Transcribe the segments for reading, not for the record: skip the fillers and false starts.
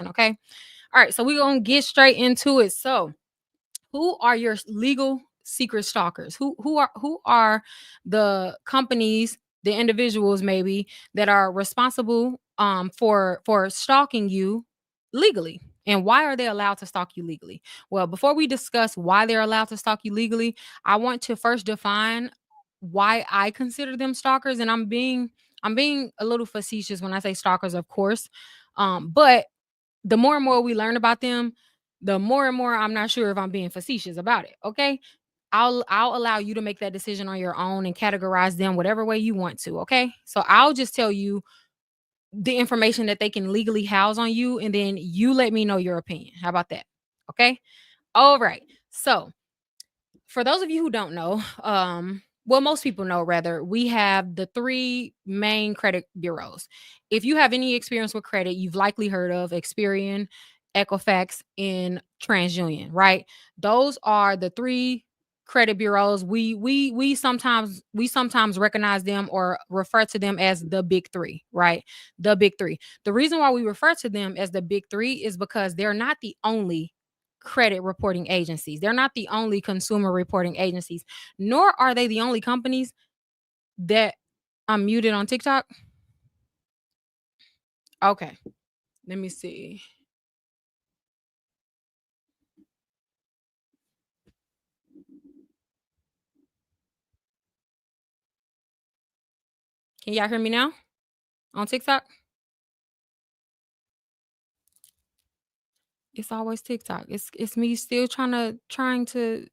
Okay. All right. So we're going to get straight into it. So, who are your legal secret stalkers? Who are the companies, the individuals maybe that are responsible for stalking you legally? And why are they allowed to stalk you legally? Well, before we discuss why they're allowed to stalk you legally, I want to first define why I consider them stalkers. And I'm being a little facetious when I say stalkers, of course. But the more and more we learn about them, the more and more I'm not sure if I'm being facetious about it. Okay. I'll allow you to make that decision on your own and categorize them whatever way you want to. Okay. So I'll just tell you the information that they can legally house on you, and then you let me know your opinion. How about that? Okay. All right. So for those of you who don't know, well, most people know rather, we have the three main credit bureaus. If you have any experience with credit, you've likely heard of Experian, Equifax, and TransUnion, right? Those are the three credit bureaus. We sometimes recognize them or refer to them as the big three, right? The big three. The reason why we refer to them as the big three is because they're not the only credit reporting agencies. They're not the only consumer reporting agencies, nor are they the only companies that I'm muted on TikTok. Okay, let me see. Can y'all hear me now on TikTok? It's always TikTok. It's me still trying to.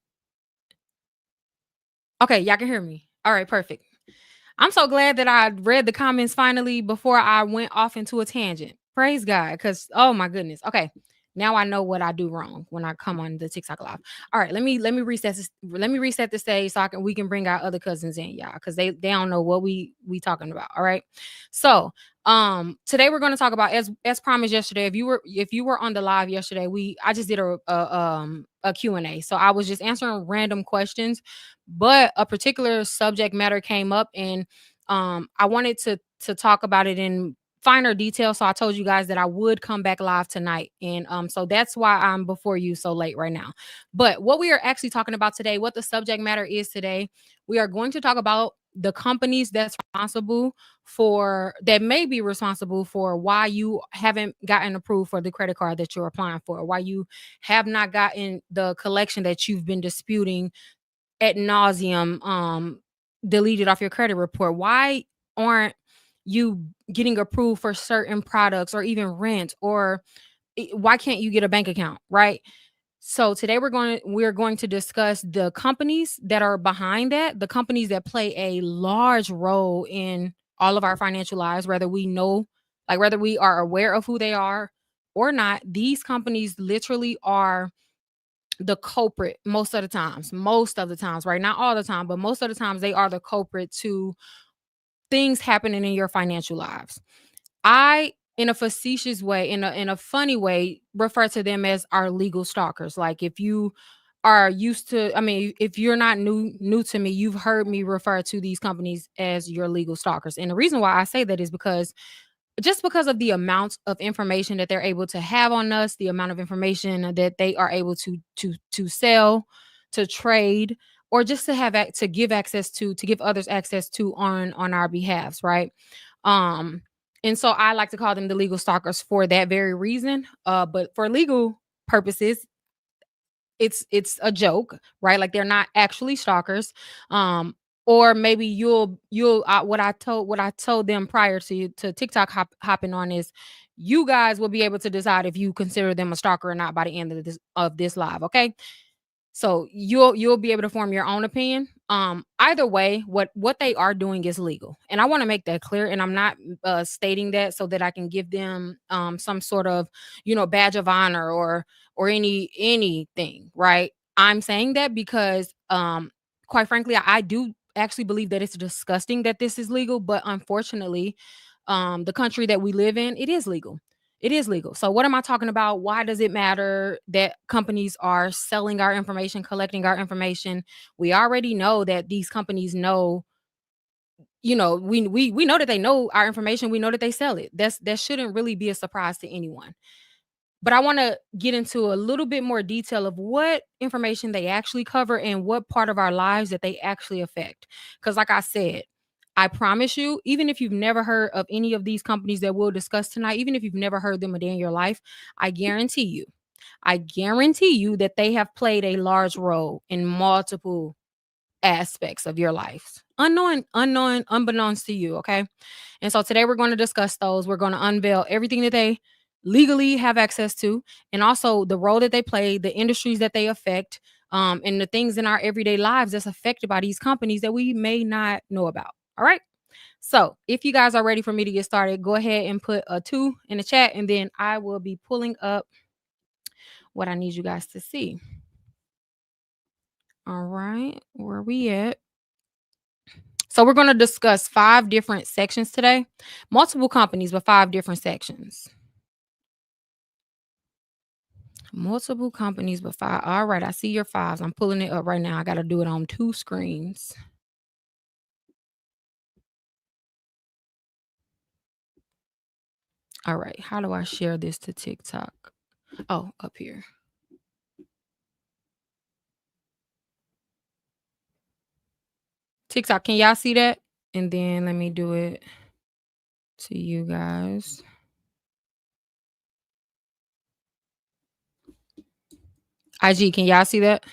Okay, y'all can hear me. All right, perfect. I'm so glad that I read the comments finally before I went off into a tangent. Praise God, because oh my goodness. Okay, now I know what I do wrong when I come on the TikTok live. All right, let me reset this. Let me reset the stage so we can bring our other cousins in, y'all, because they don't know what we talking about. All right, so today we're going to talk about, as promised yesterday. If you were on the live yesterday, I just did a Q&A. So I was just answering random questions, but a particular subject matter came up, and I wanted to talk about it in finer detail. So I told you guys that I would come back live tonight, and so that's why I'm before you so late right now. But what we are actually talking about today, what the subject matter is today, we are going to talk about the companies that may be responsible for why you haven't gotten approved for the credit card that you're applying for, why you have not gotten the collection that you've been disputing at nauseum, deleted off your credit report. Why aren't you getting approved for certain products or even rent, or why can't you get a bank account, right? So today we're going to discuss the companies that are behind that, the companies that play a large role in all of our financial lives, whether we are aware of who they are or not. These companies literally are the culprit most of the times, right? Not all the time, but most of the times they are the culprit to things happening in your financial lives. I, in a facetious way, in a funny way, refer to them as our legal stalkers. Like, if you are used to, I mean, if you're not new to me, you've heard me refer to these companies as your legal stalkers. And the reason why I say that is because of the amount of information that they're able to have on us, the amount of information that they are able to sell, to trade, or just to give access to give others access to on our behalves, right? Um, and so I like to call them the legal stalkers for that very reason. But for legal purposes, it's a joke, right? Like, they're not actually stalkers. Um, or maybe you'll what I told them prior to TikTok hopping on is, you guys will be able to decide if you consider them a stalker or not by the end of this live. Okay, so you'll be able to form your own opinion. Either way, what they are doing is legal, and I want to make that clear. And I'm not stating that so that I can give them some sort of badge of honor or anything, right? I'm saying that because quite frankly, I do actually believe that it's disgusting that this is legal, but unfortunately, the country that we live in, it is legal. It is legal. So what am I talking about? Why does it matter that companies are selling our information, collecting our information? We already know that these companies know, we know that they know our information. We know that they sell it. That shouldn't really be a surprise to anyone. But I want to get into a little bit more detail of what information they actually cover and what part of our lives that they actually affect. Because, like I said, I promise you, even if you've never heard of any of these companies that we'll discuss tonight, even if you've never heard them a day in your life, I guarantee you, I guarantee you that they have played a large role in multiple aspects of your life. Unbeknownst to you, okay? And so today we're going to discuss those. We're going to unveil everything that they legally have access to, and also the role that they play, the industries that they affect, and the things in our everyday lives that's affected by these companies that we may not know about. All right. So if you guys are ready for me to get started, go ahead and put a 2 in the chat, and then I will be pulling up what I need you guys to see. All right. Where are we at? So we're going to discuss 5 different sections today. Multiple companies, but 5 different sections. Multiple companies, but 5. All right, I see your 5s. I'm pulling it up right now. I got to do it on 2 screens. All right, how do I share this to TikTok? Oh, up here. TikTok, can y'all see that? And then let me do it to you guys. IG, can y'all see that?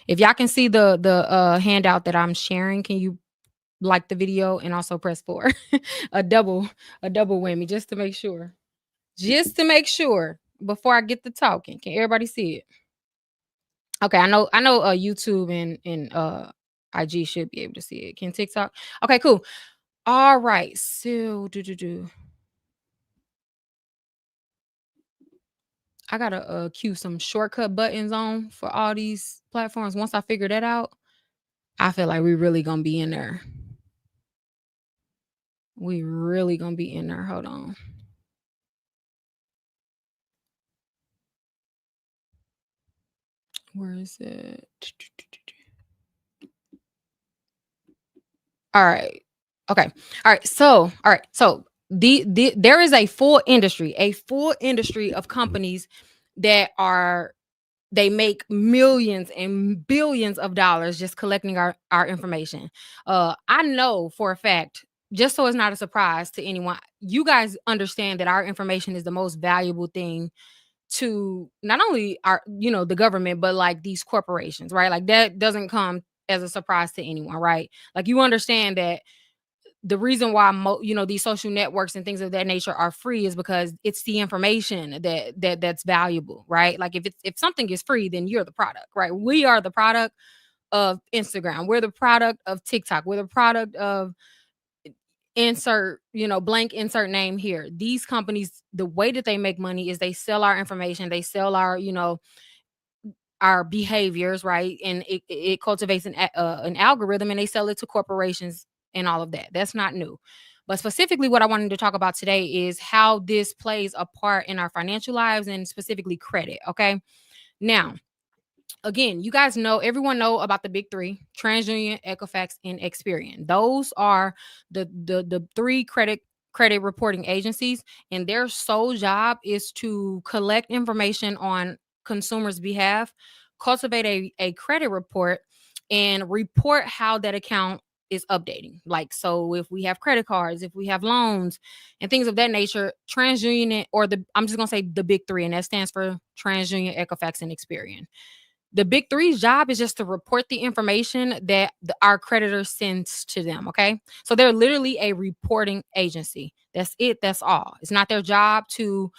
If y'all can see the handout that I'm sharing, can you like the video and also press 4? a double whammy just to make sure. Just to make sure before I get to talking. Can everybody see it? Okay, I know YouTube and IG should be able to see it. Can TikTok? Okay, cool. All right. So I gotta cue some shortcut buttons on for all these platforms. Once I figure that out, I feel like we really gonna be in there. We really gonna be in there. Hold on. Where is it? All right. Okay. All right. So, there is a full industry of companies that are they make millions and billions of dollars just collecting our information. I know for a fact, just so it's not a surprise to anyone, you guys understand that our information is the most valuable thing to not only our, the government, but like these corporations, right? Like that doesn't come as a surprise to anyone, right? Like you understand that the reason why these social networks and things of that nature are free is because it's the information that's valuable, right? Like if something is free, then you're the product, right? We are the product of Instagram. We're the product of TikTok. We're the product of insert, blank insert name here. These companies, the way that they make money is they sell our information, they sell our behaviors, right? And it cultivates an algorithm, and they sell it to corporations and all of that. That's not new. But specifically, what I wanted to talk about today is how this plays a part in our financial lives and specifically credit. Okay. Now, again, you guys know, everyone know about the big 3: TransUnion, Equifax, and Experian. Those are the 3 credit reporting agencies, and their sole job is to collect information on consumers' behalf, cultivate a credit report, and report how that account is updating. Like, so if we have credit cards, if we have loans and things of that nature, TransUnion, or I'm just gonna say the big 3, and that stands for TransUnion, Equifax, and Experian. The big three's job is just to report the information that our creditor sends to them. Okay. So they're literally a reporting agency. That's it. That's all. It's not their job to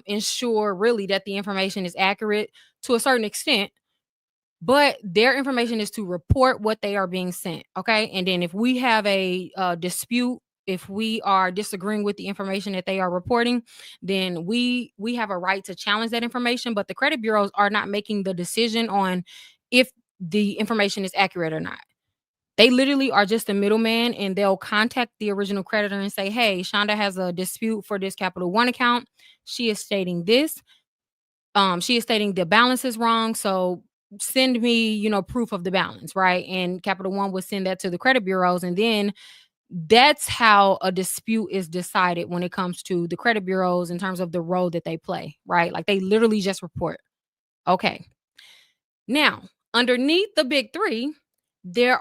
ensure really that the information is accurate to a certain extent, but their information is to report what they are being sent. Okay. And then if we have a dispute, if we are disagreeing with the information that they are reporting, then we have a right to challenge that information. But the credit bureaus are not making the decision on if the information is accurate or not. They literally are just a middleman, and they'll contact the original creditor and say, hey, Shonda has a dispute for this Capital One account. She is stating this. She is stating the balance is wrong. So send me, proof of the balance, right? And Capital One would send that to the credit bureaus, and then That's how a dispute is decided when it comes to the credit bureaus in terms of the role that they play, right? Like they literally just report. Okay. Now, underneath the big three, there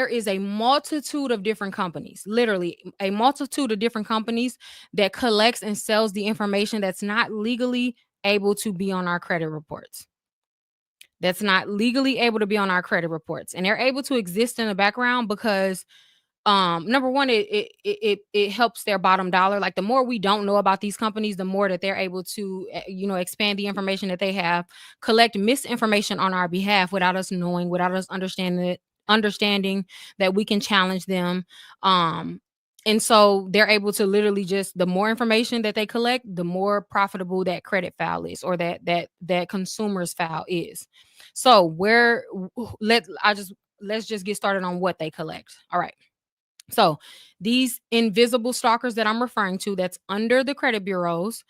is a multitude of different companies, literally a multitude of different companies that collects and sells the information that's not legally able to be on our credit reports. That's not legally able to be on our credit reports. And they're able to exist in the background because number one, it helps their bottom dollar. Like the more we don't know about these companies, the more that they're able to expand the information that they have, collect misinformation on our behalf without us knowing, without us understanding that we can challenge them. And so they're able to literally just, the more information that they collect, the more profitable that credit file is, or that consumer's file is. So let's just get started on what they collect. All right. So these invisible stalkers that I'm referring to, that's under the credit bureaus,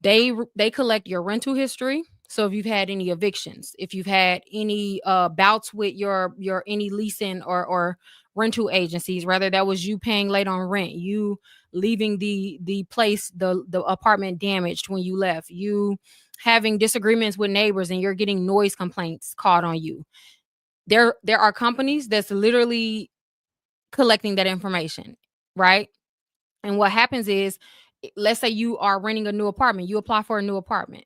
they collect your rental history. So if you've had any evictions, if you've had any bouts with your any leasing or rental agencies, whether that was you paying late on rent, you leaving the place, the apartment damaged when you left, you having disagreements with neighbors and you're getting noise complaints called on you. There are companies that's literally collecting that information, right? And what happens is, let's say you are renting a new apartment, you apply for a new apartment.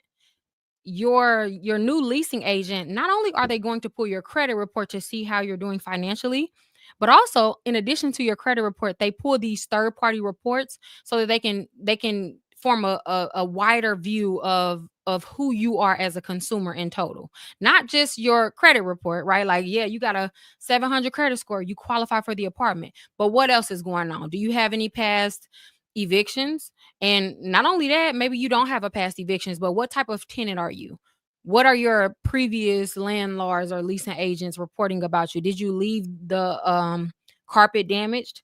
Your new leasing agent, not only are they going to pull your credit report to see how you're doing financially, but also in addition to your credit report, they pull these third party reports so that they can form a wider view of who you are as a consumer in total, not just your credit report, right? Like, yeah, you got a 700 credit score, you qualify for the apartment, but what else is going on? Do you have any past evictions? And not only that, maybe you don't have a past evictions, but what type of tenant are you? What are your previous landlords or leasing agents reporting about you? Did you leave the carpet damaged?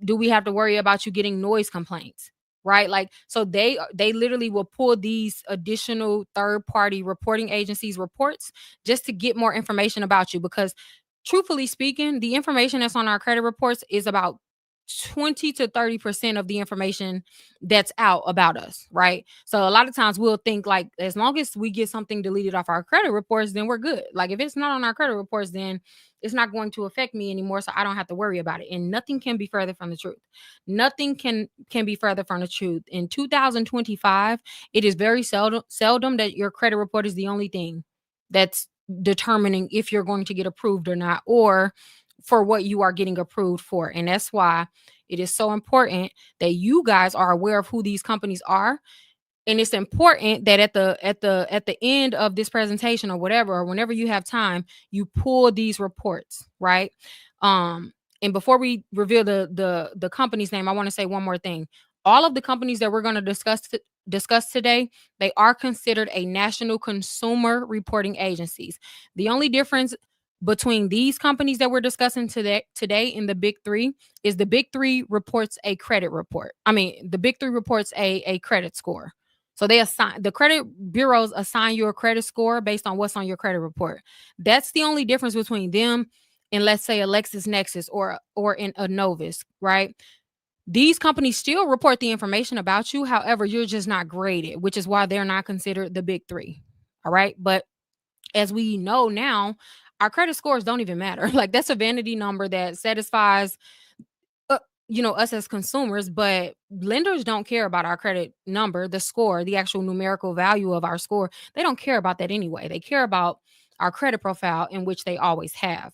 Do we have to worry about you getting noise complaints? Right? Like, so they literally will pull these additional third party reporting agencies reports just to get more information about you, because truthfully speaking, the information that's on our credit reports is about 20 to 30% of the information that's out about us, right? So a lot of times we'll think like, as long as we get something deleted off our credit reports, then we're good. Like if it's not on our credit reports, then it's not going to affect me anymore, so I don't have to worry about it. And nothing can be further from the truth. Nothing can be further from the truth. In 2025, it is very seldom that your credit report is the only thing that's determining if you're going to get approved or not, or for what you are getting approved for. And that's why it is so important that you guys are aware of who these companies are. And it's important that at the end of this presentation or whatever, or whenever you have time, you pull these reports, right? And before we reveal the company's name, I want to say one more thing. All of the companies that we're going to discuss today, they are considered a national consumer reporting agencies. The only difference between these companies that we're discussing today in the big three is the big three reports a credit report. I mean, the big three reports a credit score. So the credit bureaus assign you a credit score based on what's on your credit report. That's the only difference between them and, let's say, a Lexus Nexus or in a Novus, right? These companies still report the information about you. However, you're just not graded, which is why they're not considered the big three. All right. But as we know now, our credit scores don't even matter. Like, that's a vanity number that satisfies uh, us as consumers, but lenders don't care about our credit number, the score, the actual numerical value of our score. They don't care about that anyway. They care about our credit profile, in which they always have.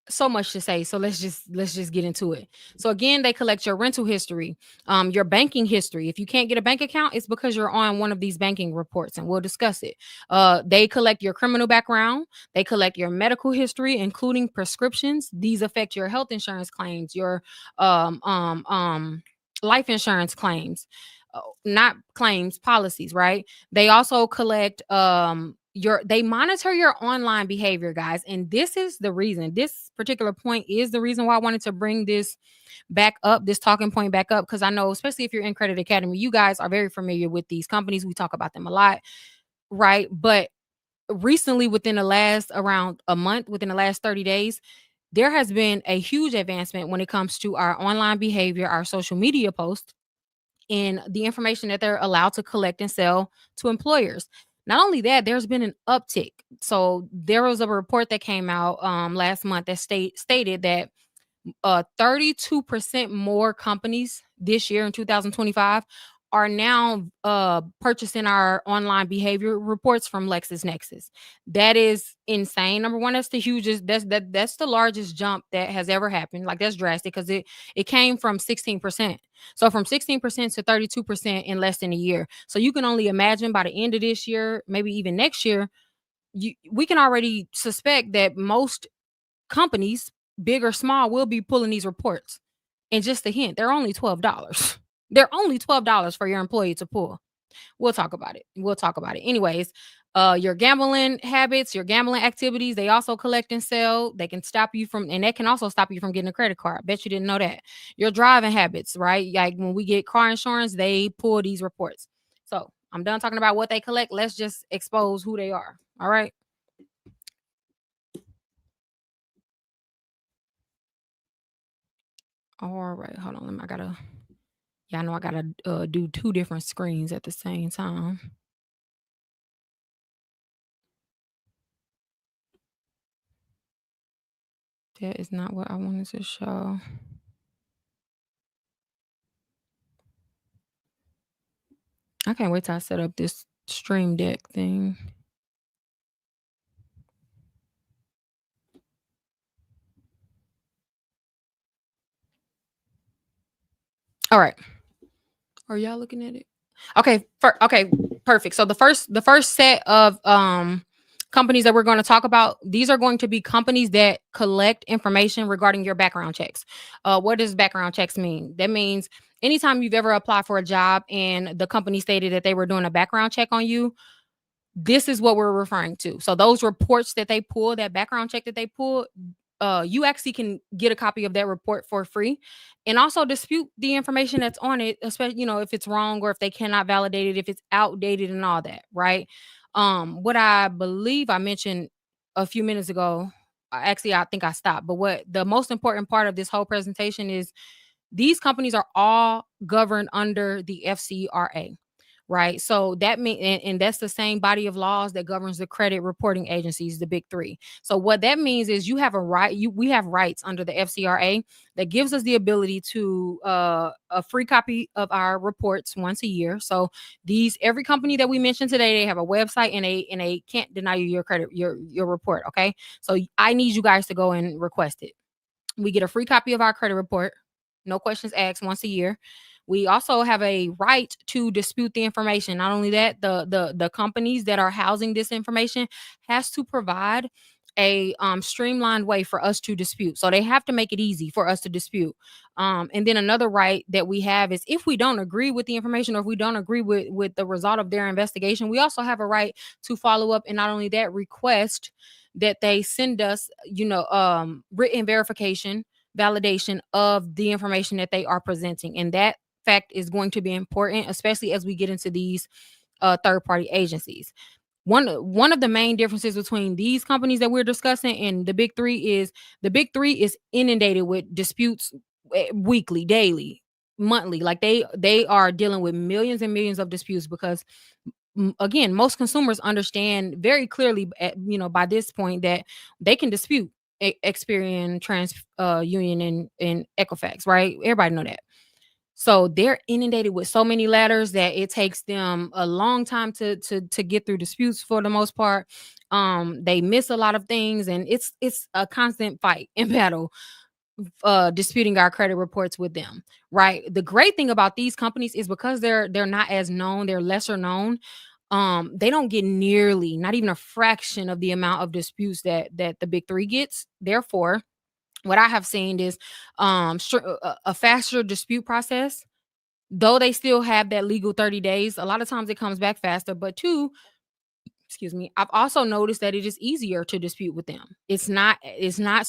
So much to say, so let's just get into it. So again, they collect your rental history, your banking history. If you can't get a bank account, it's because you're on one of these banking reports, and we'll discuss it. They collect your criminal background. They collect your medical history, including prescriptions. These affect your health insurance claims, your life insurance claims, not claims, policies, right? They also collect they monitor your online behavior, guys. And this is the reason, this particular point is the reason why I wanted to bring this back up, this talking point back up, because I know, especially if you're in Credit Academy, you guys are very familiar with these companies. We talk about them a lot, right? But recently, within the last around a month, within the last 30 days, there has been a huge advancement when it comes to our online behavior, our social media posts, and the information that they're allowed to collect and sell to employers. Not only that, there's been an uptick. So there was a report that came out last month that stated that 32% more companies this year in 2025 are now purchasing our online behavior reports from Lexus Nexus. That is insane. Number one, that's the hugest, that's the largest jump that has ever happened. Like that's drastic because it came from 16%. So from 16% to 32% in less than a year. So you can only imagine by the end of this year, maybe even next year, we can already suspect that most companies, big or small, will be pulling these reports. And just a hint, they're only $12. They're only $12 for your employee to pull. We'll talk about it. We'll talk about it. Anyways, your gambling habits, your gambling activities, they also collect and sell. They can stop you from, and that can also stop you from getting a credit card. Bet you didn't know that. Your driving habits, right? Like when we get car insurance, they pull these reports. So I'm done talking about what they collect. Let's just expose who they are. All right. All right. Hold on. I gotta, yeah, I know I gotta do two different screens at the same time. That is not what I wanted to show. I can't wait till I set up this stream deck thing. All right. Are y'all looking at it? Okay. Okay. Perfect. So the first set of companies that we're going to talk about, these are going to be companies that collect information regarding your background checks. What does background checks mean? That means anytime you've ever applied for a job and the company stated that they were doing a background check on you, this is what we're referring to. So those reports that they pull, that background check that they pull, you actually can get a copy of that report for free and also dispute the information that's on it, especially, if it's wrong or if they cannot validate it, if it's outdated and all that, right? What I believe I mentioned a few minutes ago, actually, I think I stopped, but what the most important part of this whole presentation is, these companies are all governed under the FCRA, right? So that means, and that's the same body of laws that governs the credit reporting agencies, the big three. So what that means is you have a right, we have rights under the FCRA that gives us the ability to a free copy of our reports once a year. So every company that we mentioned today, they have a website and they can't deny you your credit, your report. Okay. So I need you guys to go and request it. We get a free copy of our credit report, no questions asked, once a year. We also have a right to dispute the information. Not only that, the companies that are housing this information has to provide a streamlined way for us to dispute. So they have to make it easy for us to dispute. And then another right that we have is, if we don't agree with the information or if we don't agree with the result of their investigation, we also have a right to follow up, and not only that, request that they send us, written verification, validation of the information that they are presenting. And that fact is going to be important, especially as we get into these third party agencies. One of the main differences between these companies that we're discussing and the big three is inundated with disputes, weekly, daily, monthly. Like they are dealing with millions and millions of disputes because, again, most consumers understand very clearly by this point that they can dispute Experian, Trans Union, and Equifax, right? Everybody know that. So they're inundated with so many letters that it takes them a long time to get through disputes for the most part. They miss a lot of things, and it's a constant fight and battle disputing our credit reports with them, right? The great thing about these companies is, because they're not as known, they're lesser known, they don't get nearly, not even a fraction of the amount of disputes that the big three gets. Therefore, what I have seen is a faster dispute process. Though they still have that legal 30 days, a lot of times it comes back faster. But two, excuse me, I've also noticed that it is easier to dispute with them. It's not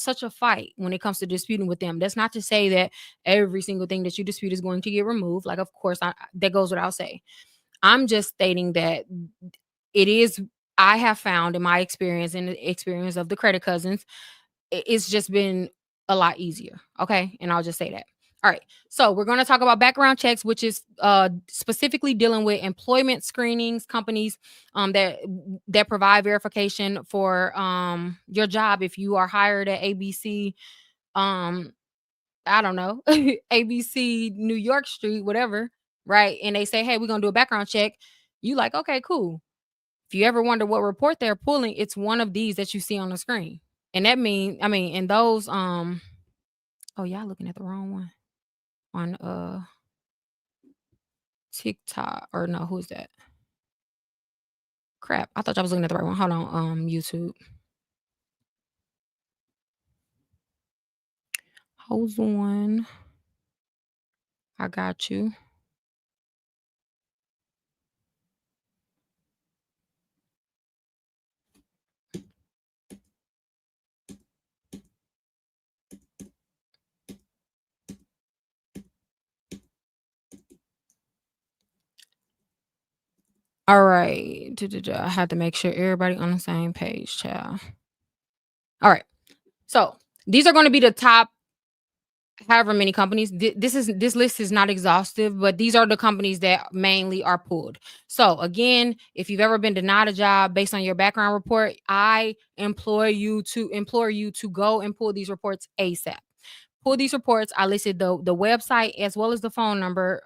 such a fight when it comes to disputing with them. That's not to say that every single thing that you dispute is going to get removed. Like, of course, that goes without saying. I'm just stating that it is, I have found in my experience and the experience of the credit cousins, it's just been a lot easier. Okay. And I'll just say that. All right. So we're going to talk about background checks, which is specifically dealing with employment screenings, companies that provide verification for your job. If you are hired at ABC, um, I don't know, ABC New York Street, whatever, right? And they say, hey, we're gonna do a background check. You like, okay, cool. If you ever wonder what report they're pulling, it's one of these that you see on the screen. And that mean, I mean, and those oh, y'all looking at the wrong one on TikTok or no, who's that? Crap. I thought I was looking at the right one. Hold on, YouTube. Hold on. I got you. All right. I had to make sure everybody on the same page, child. All right. So these are going to be the top however many companies. This list is not exhaustive, but these are the companies that mainly are pulled. So again, if you've ever been denied a job based on your background report, I implore you to go and pull these reports ASAP. Pull these reports. I listed the website as well as the phone number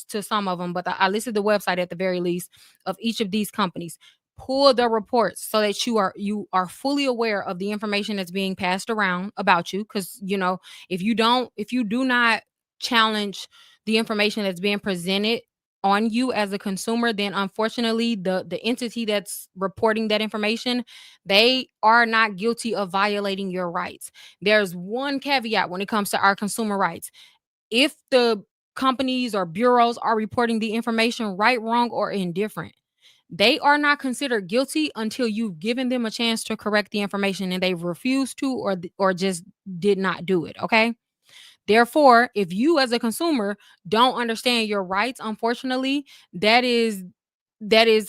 to some of them, but I listed the website at the very least of each of these companies. Pull the reports so that you are fully aware of the information that's being passed around about you. Because if you do not challenge the information that's being presented on you as a consumer, then unfortunately the entity that's reporting that information, they are not guilty of violating your rights. There's one caveat when it comes to our consumer rights. If the companies or bureaus are reporting the information right, wrong, or indifferent, they are not considered guilty until you've given them a chance to correct the information and they've refused to or just did not do it. Okay. Therefore, if you as a consumer don't understand your rights, unfortunately, that is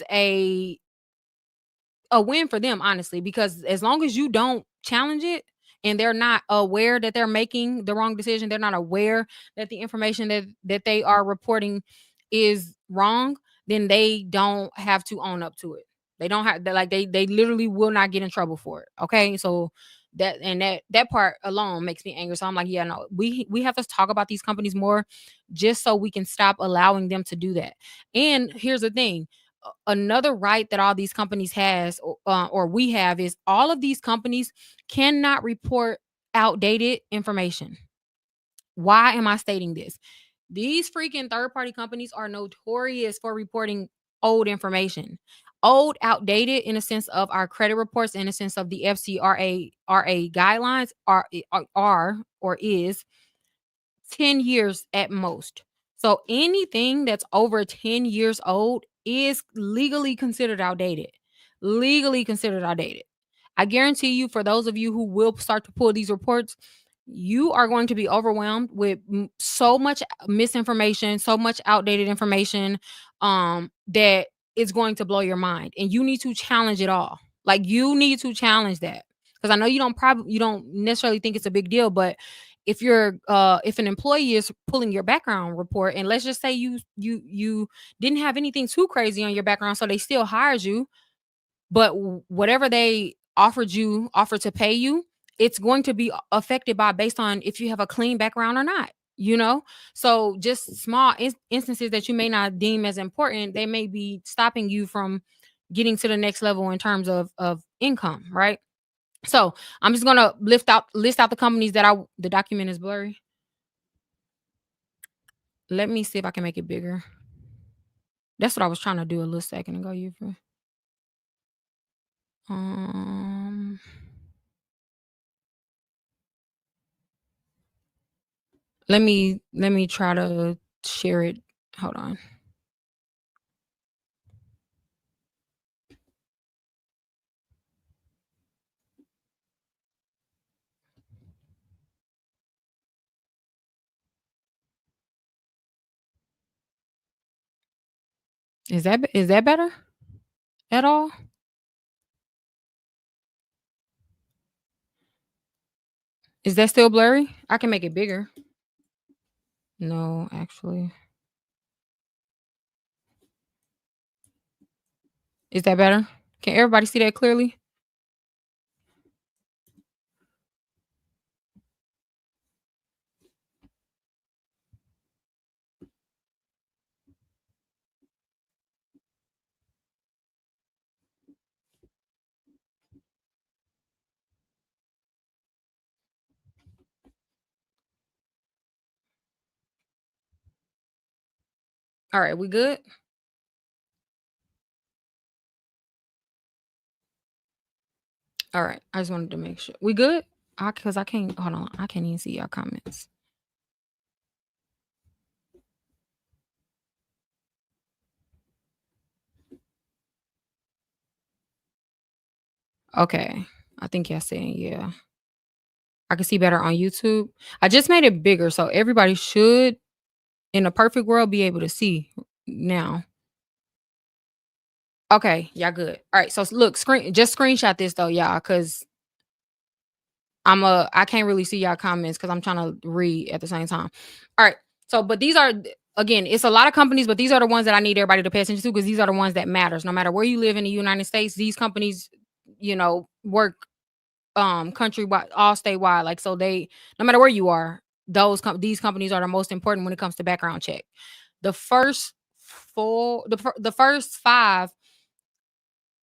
a win for them, honestly, because as long as you don't challenge it and they're not aware that they're making the wrong decision, they're not aware that the information that they are reporting is wrong, then they don't have to own up to it. They don't have like they literally will not get in trouble for it. Okay? So that part alone makes me angry. So I'm like, yeah, no, we have to talk about these companies more just so we can stop allowing them to do that. And here's the thing, another right that all these companies has or we have is all of these companies cannot report outdated information. Why am I stating this? These freaking third party companies are notorious for reporting old information. Old, outdated in a sense of our credit reports, in a sense of the FCRA guidelines are or is 10 years at most. So anything that's over 10 years old is legally considered outdated. Legally considered outdated. I guarantee you, for those of you who will start to pull these reports, you are going to be overwhelmed with so much misinformation, so much outdated information that it's going to blow your mind. And you need to challenge it all. Like you need to challenge that. Because I know you don't necessarily think it's a big deal, but if an employee is pulling your background report, and let's just say you didn't have anything too crazy on your background, so they still hired you, but whatever they offered to pay you, it's going to be affected by based on if you have a clean background or not, you know. So just small instances that you may not deem as important, they may be stopping you from getting to the next level in terms of income, right? So I'm just gonna list out the companies that the document is blurry. Let me see if I can make it bigger. That's what I was trying to do a little second ago. Um, let me try to share it. Hold on. Is that better at all? Is that still blurry? I can make it bigger. No, actually. Is that better? Can everybody see that clearly? All right, we good? All right. I just wanted to make sure. We good? Cause I can't hold on. I can't even see your comments. Okay. I think y'all saying yeah. I can see better on YouTube. I just made it bigger so everybody should in a perfect world be able to see now. Okay, y'all good. All right. So look, screenshot this though, y'all, cause I can't really see y'all comments because I'm trying to read at the same time. All right. So, but these are again, it's a lot of companies, but these are the ones that I need everybody to pay attention to because these are the ones that matters. No matter where you live in the United States, these companies, work countrywide, all statewide. Like so they no matter where you are, these companies are the most important when it comes to background check. The first the first five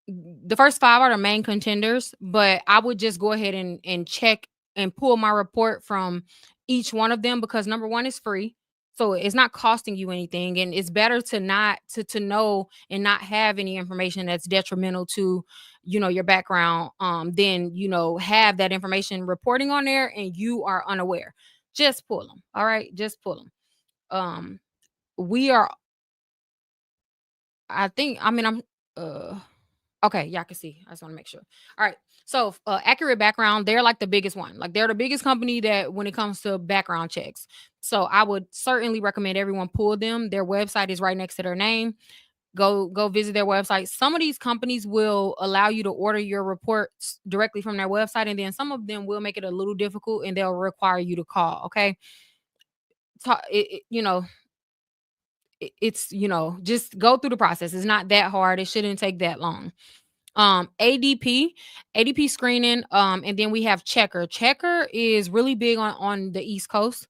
are the main contenders, but I would just go ahead and check and pull my report from each one of them because number one is free. So it's not costing you anything. And it's better to not to know and not have any information that's detrimental to, your background, than, have that information reporting on there and you are unaware. Just pull them. All right. Just pull them. We are, I think, I mean, uh Okay, y'all can see. I just want to make sure. All right. So, Accurate Background, they're like the biggest one. Like they're the biggest company that when it comes to background checks. So, I would certainly recommend everyone pull them. Their website is right next to their name. Go visit their website. Some of these companies will allow you to order your reports directly from their website, and then some of them will make it a little difficult and they'll require you to call. Okay, it's just go through the process. It's not that hard. It shouldn't take that long. ADP, ADP screening, and then we have Checker is really big on the East Coast.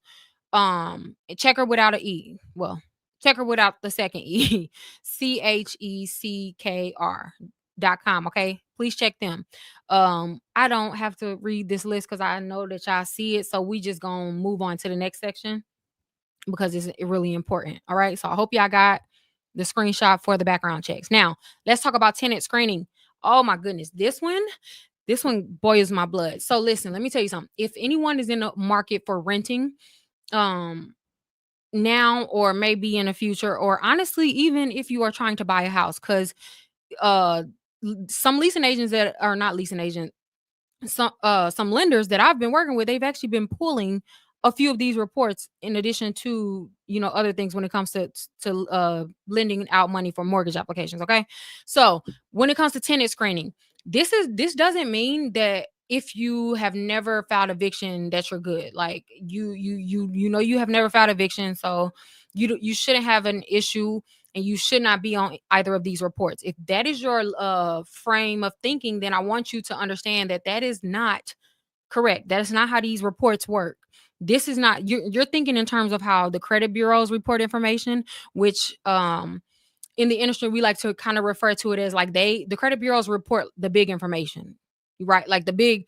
Checker without a E. Well, Checker without the second E. CHECKR.com. Okay. Please check them. I don't have to read this list because I know that y'all see it. So we just gonna move on to the next section because it's really important. All right. So I hope y'all got the screenshot for the background checks. Now, let's talk about tenant screening. Oh my goodness. This one boils my blood. So listen, let me tell you something. If anyone is in the market for renting, um, now or maybe in the future, or honestly, even if you are trying to buy a house, because uh some leasing agents that are not leasing agents, some lenders that I've been working with, they've actually been pulling a few of these reports in addition to, other things when it comes to lending out money for mortgage applications. Okay. So when it comes to tenant screening, this doesn't mean that if you have never filed eviction that you're good. Like you have never filed eviction, so you shouldn't have an issue and you should not be on either of these reports. If that is your frame of thinking, then I want you to understand that that is not correct. That is not how these reports work. This is not you're thinking in terms of how the credit bureaus report information, which in the industry we like to kind of refer to it as like the credit bureaus report the big information, right? Like the big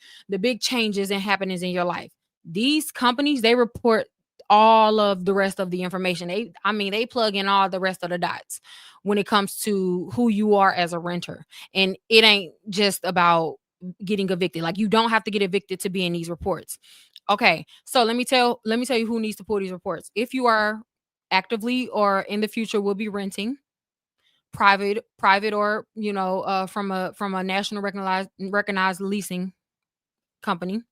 changes and happenings in your life. These companies, they report all of the rest of the information. They plug in all the rest of the dots when it comes to who you are as a renter. And it ain't just about getting evicted. Like you don't have to get evicted to be in these reports. Okay. So let me tell you who needs to pull these reports. If you are actively or in the future will be renting private or from a national recognized leasing company,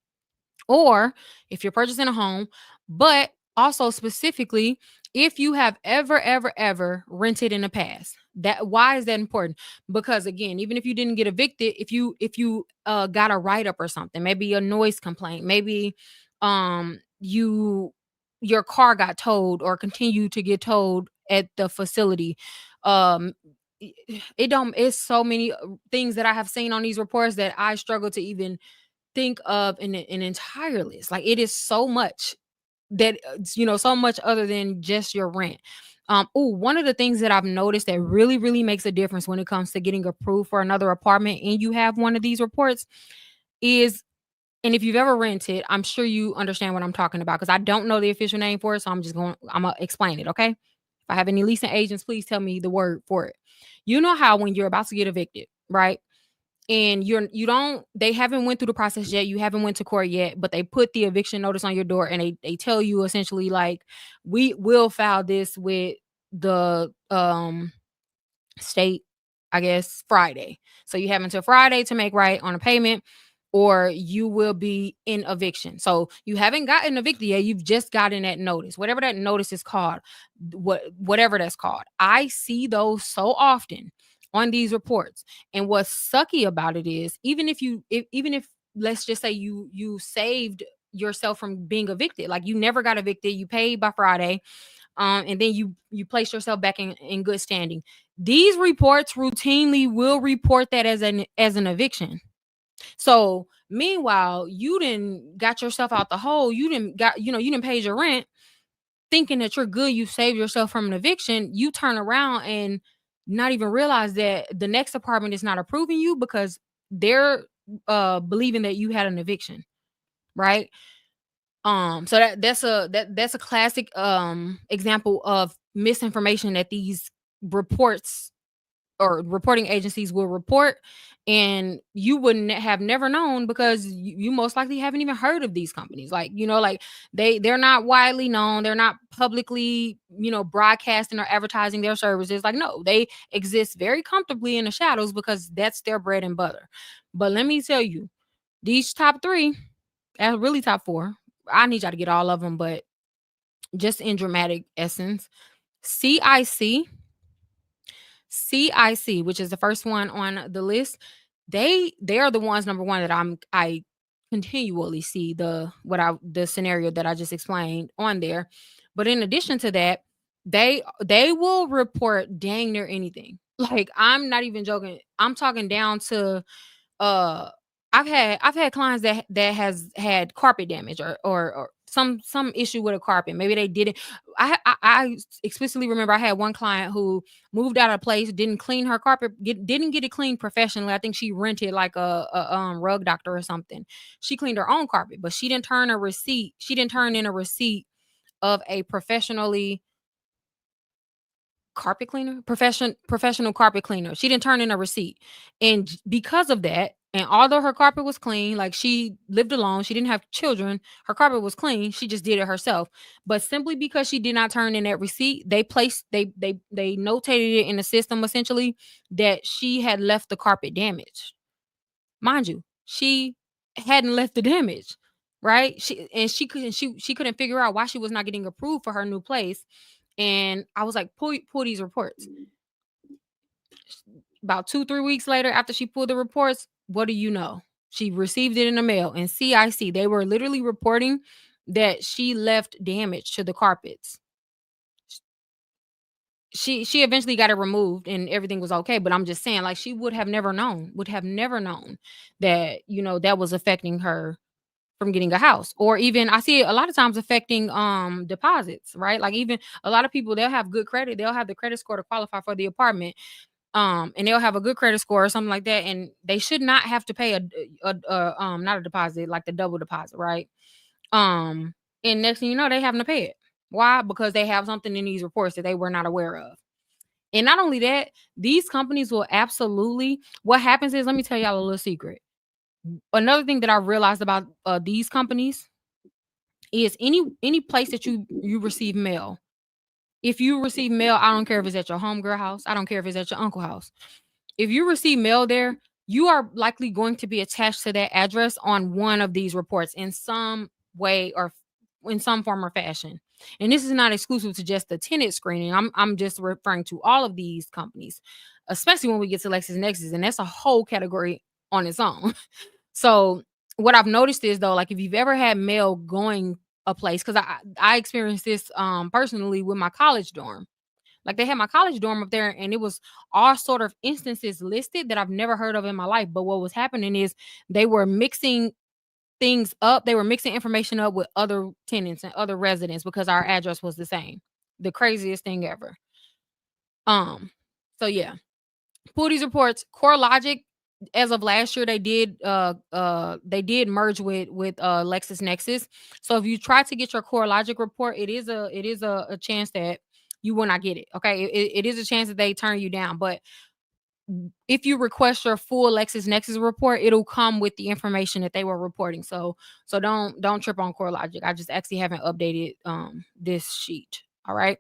or if you're purchasing a home, but also specifically if you have ever rented in the past. That why is that important? Because again, even if you didn't get evicted, if you got a write up or something, maybe a noise complaint, maybe your car got towed or continued to get towed at the facility. Um, it's so many things that I have seen on these reports that I struggle to even think of an entire list. Like it is so much that so much other than just your rent. One of the things that I've noticed that really makes a difference when it comes to getting approved for another apartment and you have one of these reports is, and if you've ever rented, I'm sure you understand what I'm talking about because I don't know the official name for it, so I'm gonna explain it, okay? If I have any leasing agents, please tell me the word for it. You know how when you're about to get evicted, right? And you don't they haven't went through the process yet, you haven't went to court yet, but they put the eviction notice on your door and they tell you essentially like, we will file this with the state, I guess, Friday. So you have until Friday to make right on a payment, or you will be in eviction. So you haven't gotten evicted yet. You've just gotten that notice, whatever that notice is called, whatever that's called. I see those so often on these reports. And what's sucky about it is, even if let's just say you saved yourself from being evicted, like you never got evicted, you paid by Friday, and then you place yourself back in good standing. These reports routinely will report that as an eviction. So meanwhile, you didn't got yourself out the hole. You didn't pay your rent, thinking that you're good. You saved yourself from an eviction. You turn around and not even realize that the next apartment is not approving you because they're believing that you had an eviction, right? So that's a classic example of misinformation that these reports or reporting agencies will report, and you wouldn't have never known because you most likely haven't even heard of these companies. Like, like they're not widely known, they're not publicly, broadcasting or advertising their services. Like, no, they exist very comfortably in the shadows because that's their bread and butter. But let me tell you, these top three, really top four, I need y'all to get all of them, but just in dramatic essence, CIC, CIC, which is the first one on the list, they are the ones, number one, that I continually see the scenario that I just explained on there. But in addition to that, they will report dang near anything. Like, I'm not even joking. I'm talking down to uh I've had clients that has had carpet damage or some issue with a carpet. Maybe they didn't. I explicitly remember I had one client who moved out of place, didn't clean her carpet, didn't get it cleaned professionally. I think she rented like a rug doctor or something. She cleaned her own carpet, but she didn't turn a receipt. She didn't turn in a receipt of a professional carpet cleaner. She didn't turn in a receipt. And because of that, and although her carpet was clean, like she lived alone, she didn't have children, her carpet was clean, she just did it herself. But simply because she did not turn in that receipt, they notated it in the system essentially that she had left the carpet damaged. Mind you, she hadn't left the damage, right? She couldn't figure out why she was not getting approved for her new place. And I was like, pull these reports. About 2-3 weeks later, after she pulled the reports, what do you know? She received it in the mail. And CIC, they were literally reporting that she left damage to the carpets. She eventually got it removed and everything was okay. But I'm just saying, like, she would have never known that, that was affecting her from getting a house. Or even I see it a lot of times affecting deposits, right? Like, even a lot of people, they'll have good credit, they'll have the credit score to qualify for the apartment, and they'll have a good credit score or something like that, and they should not have to pay a not a deposit, like the double deposit, right? And next thing you know, they having to pay it. Why? Because they have something in these reports that they were not aware of. And not only that, these companies will absolutely, what happens is, let me tell y'all a little secret. Another thing that I realized about these companies is any place that you receive mail. If you receive mail, I don't care if it's at your homegirl house, I don't care if it's at your uncle house. If you receive mail there, you are likely going to be attached to that address on one of these reports in some way or in some form or fashion. And this is not exclusive to just the tenant screening. I'm just referring to all of these companies, especially when we get to Lexus Nexus, and that's a whole category on its own. So what I've noticed is though, like if you've ever had mail going a place, because I experienced this personally with my college dorm. Like they had my college dorm up there, and it was all sort of instances listed that I've never heard of in my life. But what was happening is they were mixing things up. They were mixing information up with other tenants and other residents because our address was the same. The craziest thing ever. Um, so yeah. Pull these reports. CoreLogic, as of last year, they did merge with Lexus Nexus. So if you try to get your CoreLogic report, it is a chance that you will not get it. Okay. It is a chance that they turn you down. But if you request your full Lexus Nexus report, it'll come with the information that they were reporting. So don't trip on CoreLogic. I just actually haven't updated this sheet. All right.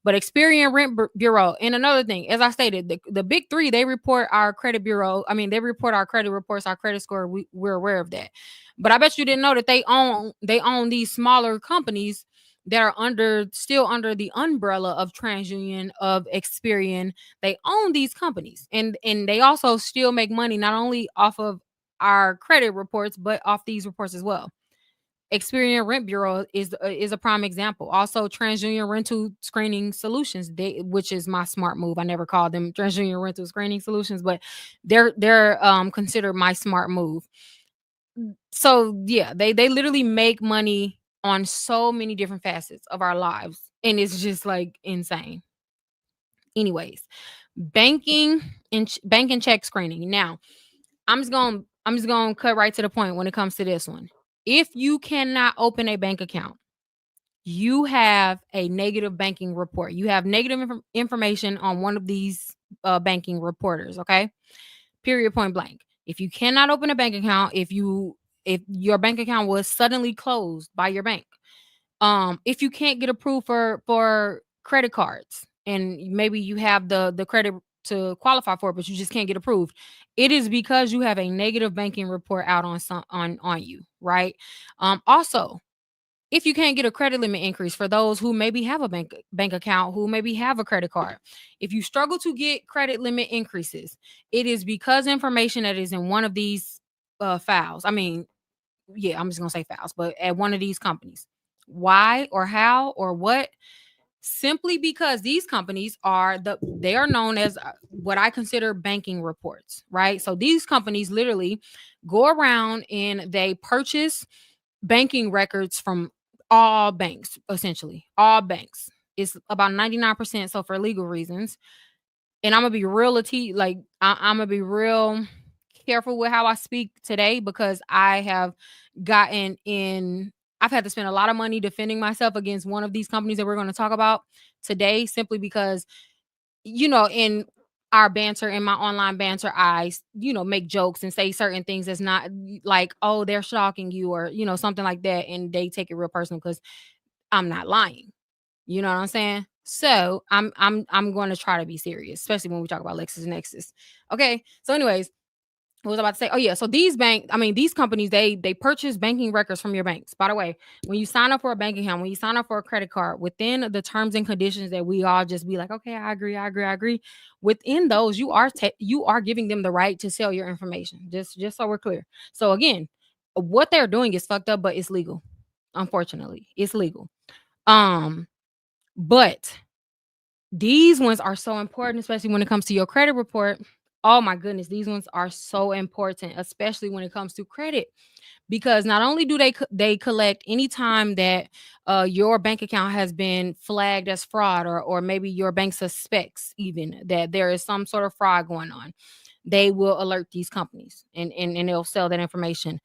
But Experian Rent Bureau. And another thing, as I stated, the big three, they report our credit bureau. I mean, they report our credit reports, our credit score. We're aware of that. But I bet you didn't know that they own these smaller companies that are still under the umbrella of TransUnion, of Experian. They own these companies, and they also still make money not only off of our credit reports, but off these reports as well. Experian Rent Bureau is a prime example. Also, TransUnion Rental Screening Solutions, which is my smart move. I never called them TransUnion Rental Screening Solutions, but they're considered my smart move. So yeah, they literally make money on so many different facets of our lives, and it's just like insane. Anyways, banking and banking check screening. Now, I'm just gonna cut right to the point when it comes to this one. If you cannot open a bank account, you have a negative banking report. You have negative information on one of these banking reporters. Okay, period, point blank. If you cannot open a bank account, if your bank account was suddenly closed by your bank, if you can't get approved for credit cards, and maybe you have the credit to qualify for it, but you just can't get approved, it is because you have a negative banking report out on you, right? Also, if you can't get a credit limit increase for those who maybe have a bank account, who maybe have a credit card, if you struggle to get credit limit increases, it is because information that is in one of these files. I mean, yeah, I'm just gonna say files, but at one of these companies. Why or how or what? Simply because these companies they are known as what I consider banking reports, right? So these companies literally go around and they purchase banking records from all banks, essentially all banks. It's about 99%. So for legal reasons, and I'm gonna be real, I'm gonna be real careful with how I speak today, because I have gotten in. I've had to spend a lot of money defending myself against one of these companies that we're going to talk about today, simply because, in our banter, in my online banter, make jokes and say certain things that's not like, oh, they're stalking you, or something like that, and they take it real personal because I'm not lying. You know what I'm saying? So I'm going to try to be serious, especially when we talk about Lexus Nexus. Okay. So, anyways, what was I about to say? Oh yeah. So these companies, they purchase banking records from your banks. By the way, when you sign up for a bank account, when you sign up for a credit card, within the terms and conditions that we all just be like, okay, I agree, I agree, I agree. Within those, you are giving them the right to sell your information. Just so we're clear. So again, what they're doing is fucked up, but it's legal. Unfortunately, it's legal. Um, but these ones are so important, especially when it comes to your credit report. Oh my goodness, these ones are so important, especially when it comes to credit, because not only do they collect anytime that your bank account has been flagged as fraud, or maybe your bank suspects even that there is some sort of fraud going on. They will alert these companies, and they'll sell that information.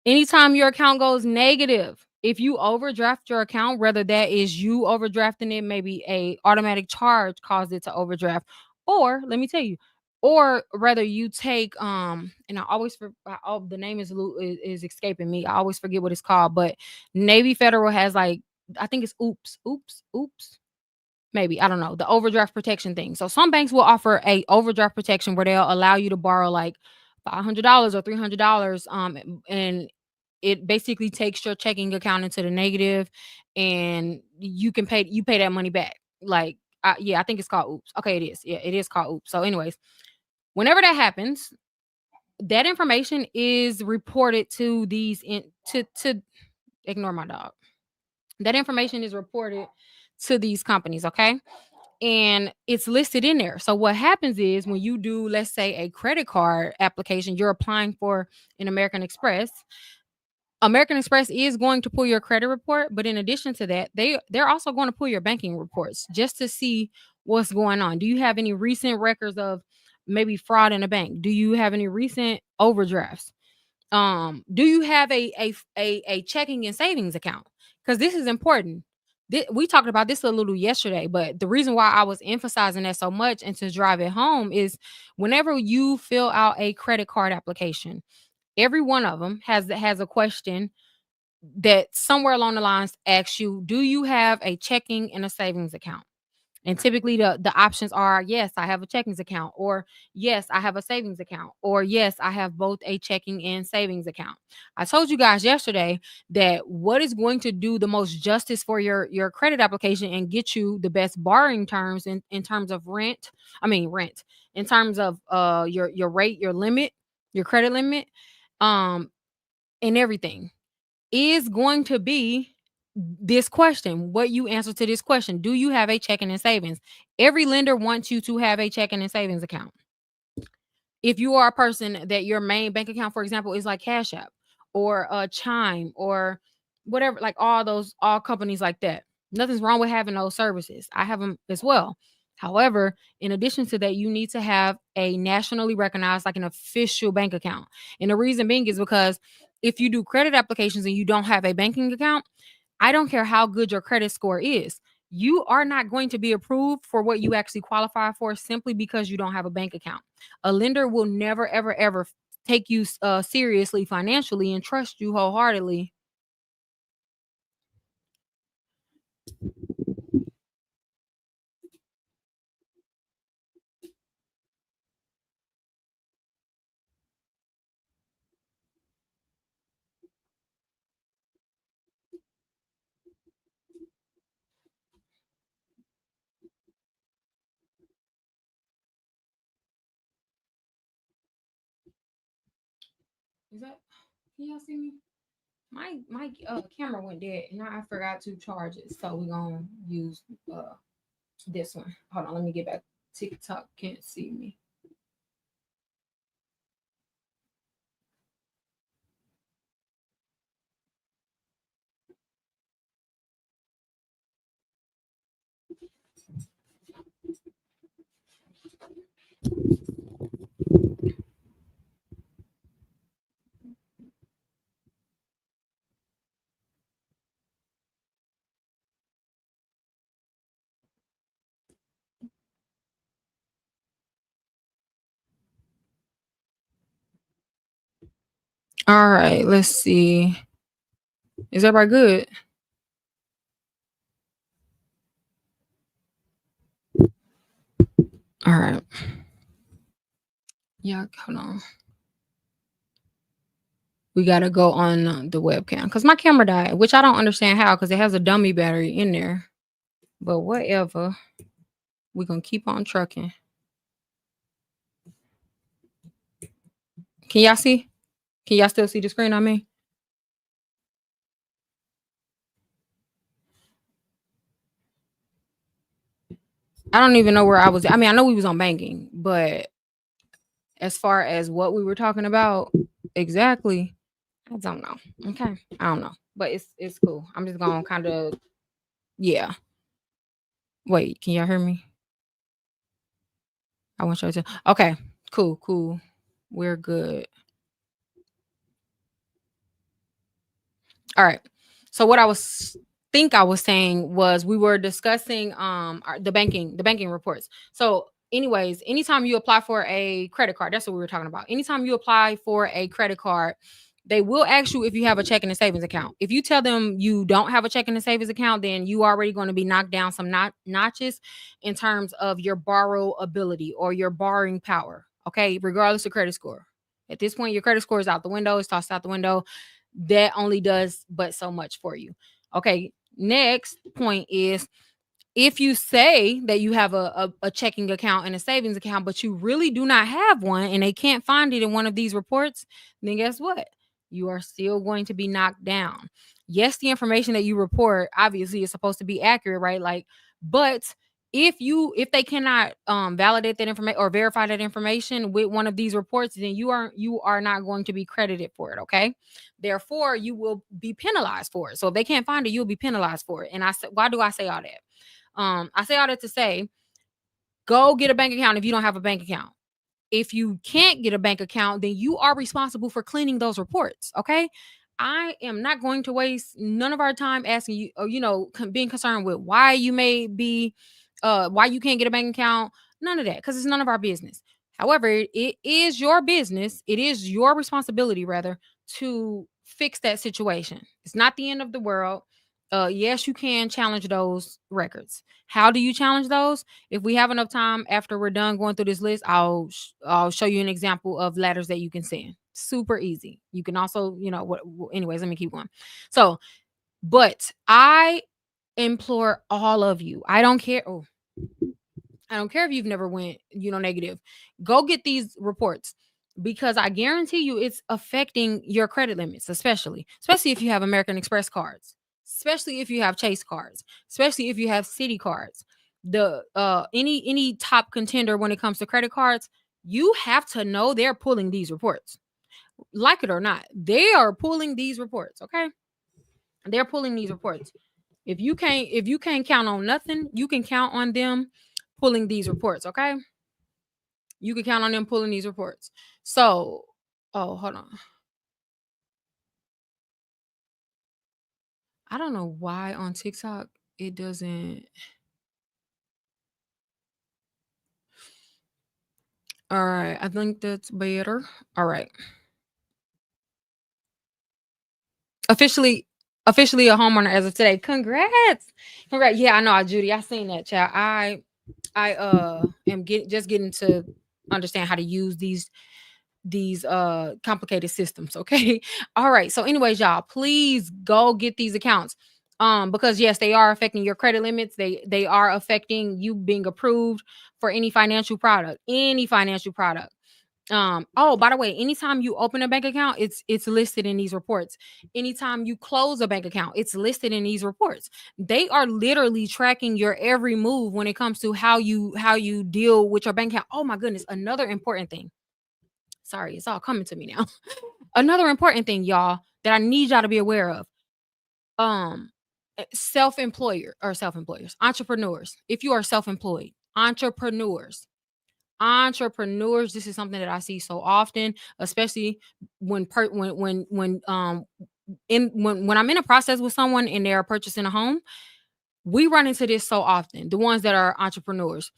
Anytime your account goes negative, if you overdraft your account, whether that is you overdrafting it, maybe a automatic charge caused it to overdraft, or let me tell you, or rather you take and I always the name is escaping me. I always forget what it's called, but Navy Federal has, like, I think it's oops, maybe, I don't know, the overdraft protection thing. So some banks will offer a overdraft protection where they'll allow you to borrow like $500 or $300, and it basically takes your checking account into the negative, and you pay that money back. Like, yeah, I think it's called oops. Okay, it is. Yeah, it is called oops. So anyways, whenever that happens, that information is reported to these to ignore my dog. That information is reported to these companies, okay? And it's listed in there. So what happens is when you do, let's say, a credit card application, you're applying for an American Express. American Express is going to pull your credit report, but in addition to that, they're also going to pull your banking reports just to see what's going on. Do you have any recent records of maybe fraud in a bank? Do you have any recent overdrafts? Do you have a checking and savings account? Because this is important. We talked about this a little yesterday, but the reason why I was emphasizing that so much and to drive it home is whenever you fill out a credit card application, every one of them has a question that somewhere along the lines asks you, do you have a checking and a savings account? And typically the options are yes, I have a checkings account, or yes, I have a savings account, or yes, I have both a checking and savings account. I told you guys yesterday that what is going to do the most justice for your credit application and get you the best borrowing terms in terms of rent, in terms of your rate, your limit, your credit limit, um, and everything is going to be this question. What you answer to this question: do you have a checking and savings? Every lender wants you to have a checking and savings account. If you are a person that your main bank account, for example, is like Cash App or Chime or whatever, like all companies like that, nothing's wrong with having those services. I have them as well. However, in addition to that, you need to have a nationally recognized, like an official bank account. And the reason being is because if you do credit applications and you don't have a banking account, I don't care how good your credit score is. You are not going to be approved for what you actually qualify for simply because you don't have a bank account. A lender will never, ever, ever take you seriously financially and trust you wholeheartedly. Is that? Can y'all see me? My camera went dead, and now I forgot to charge it. So we're gonna use this one. Hold on, let me get back. TikTok can't see me. All right, let's see. Is everybody good? All right. Yeah, hold on. We gotta go on the webcam because my camera died, which I don't understand how because it has a dummy battery in there. But whatever, we're gonna keep on trucking. Can y'all see? Can y'all still see the screen on me? I don't even know where I was. I mean, I know we was on banking, but as far as what we were talking about exactly, I don't know. Okay, I don't know, but it's cool. I'm just gonna kind of yeah. Wait, can y'all hear me? I want y'all to. Okay, cool. We're good. All right. So what I was saying was we were discussing the banking reports. So anyways, anytime you apply for a credit card, that's what we were talking about. Anytime you apply for a credit card, they will ask you if you have a checking and savings account. If you tell them you don't have a checking and savings account, then you already going to be knocked down some notches in terms of your borrow ability or your borrowing power. Okay, regardless of credit score. At this point, your credit score is out the window. It's tossed out the window. That only does but so much for you. Okay, next point is If you say that you have a checking account and a savings account, but you really do not have one and they can't find it in one of these reports, then guess what? You are still going to be knocked down. Yes, the information that you report obviously is supposed to be accurate, right? Like, but if they cannot validate that information or verify that information with one of these reports, then you are not going to be credited for it. Okay, therefore you will be penalized for it. So if they can't find it, you'll be penalized for it. And I said, why do I say all that? I say all that to say, go get a bank account if you don't have a bank account. If you can't get a bank account, then you are responsible for cleaning those reports. Okay. I am not going to waste none of our time asking you, or, being concerned with why you may be, why you can't get a bank account. None of that, because it's none of our business. However, it is your business. It is your responsibility, rather, to fix that situation. It's not the end of the world. Yes, you can challenge those records. How do you challenge those? If we have enough time after we're done going through this list, I'll show you an example of letters that you can send. Super easy. You can also, anyways, let me keep going. So, but I implore all of you. I don't care. Oh, I don't care if you've never went, negative. Go get these reports because I guarantee you it's affecting your credit limits, especially if you have American Express cards, especially if you have Chase cards, especially if you have City cards. The any top contender when it comes to credit cards, you have to know they're pulling these reports. Like it or not, they are pulling these reports, okay? They're pulling these reports. If you can't count on nothing, you can count on them pulling these reports, okay? You can count on them pulling these reports. So, oh, hold on. I don't know why on TikTok it doesn't. All right, I think that's better. All right. Officially officially a homeowner as of today. Congrats. Congrats. Yeah, I know, Judy. I seen that, child. I am getting to understand how to use these complicated systems. Okay. All right, so anyways, y'all, please go get these accounts, because yes, they are affecting your credit limits. They are affecting you being approved for any financial product. Oh, by the way, anytime you open a bank account, it's listed in these reports. Anytime you close a bank account, it's listed in these reports. They are literally tracking your every move when it comes to how you deal with your bank account. Oh my goodness, another important thing. Sorry, it's all coming to me now. Another important thing, y'all, that I need y'all to be aware of. Um self-employers, entrepreneurs. If you are self-employed, entrepreneurs, this is something that I see so often, especially when I'm in a process with someone and they're purchasing a home. We run into this so often, the ones that are entrepreneurs.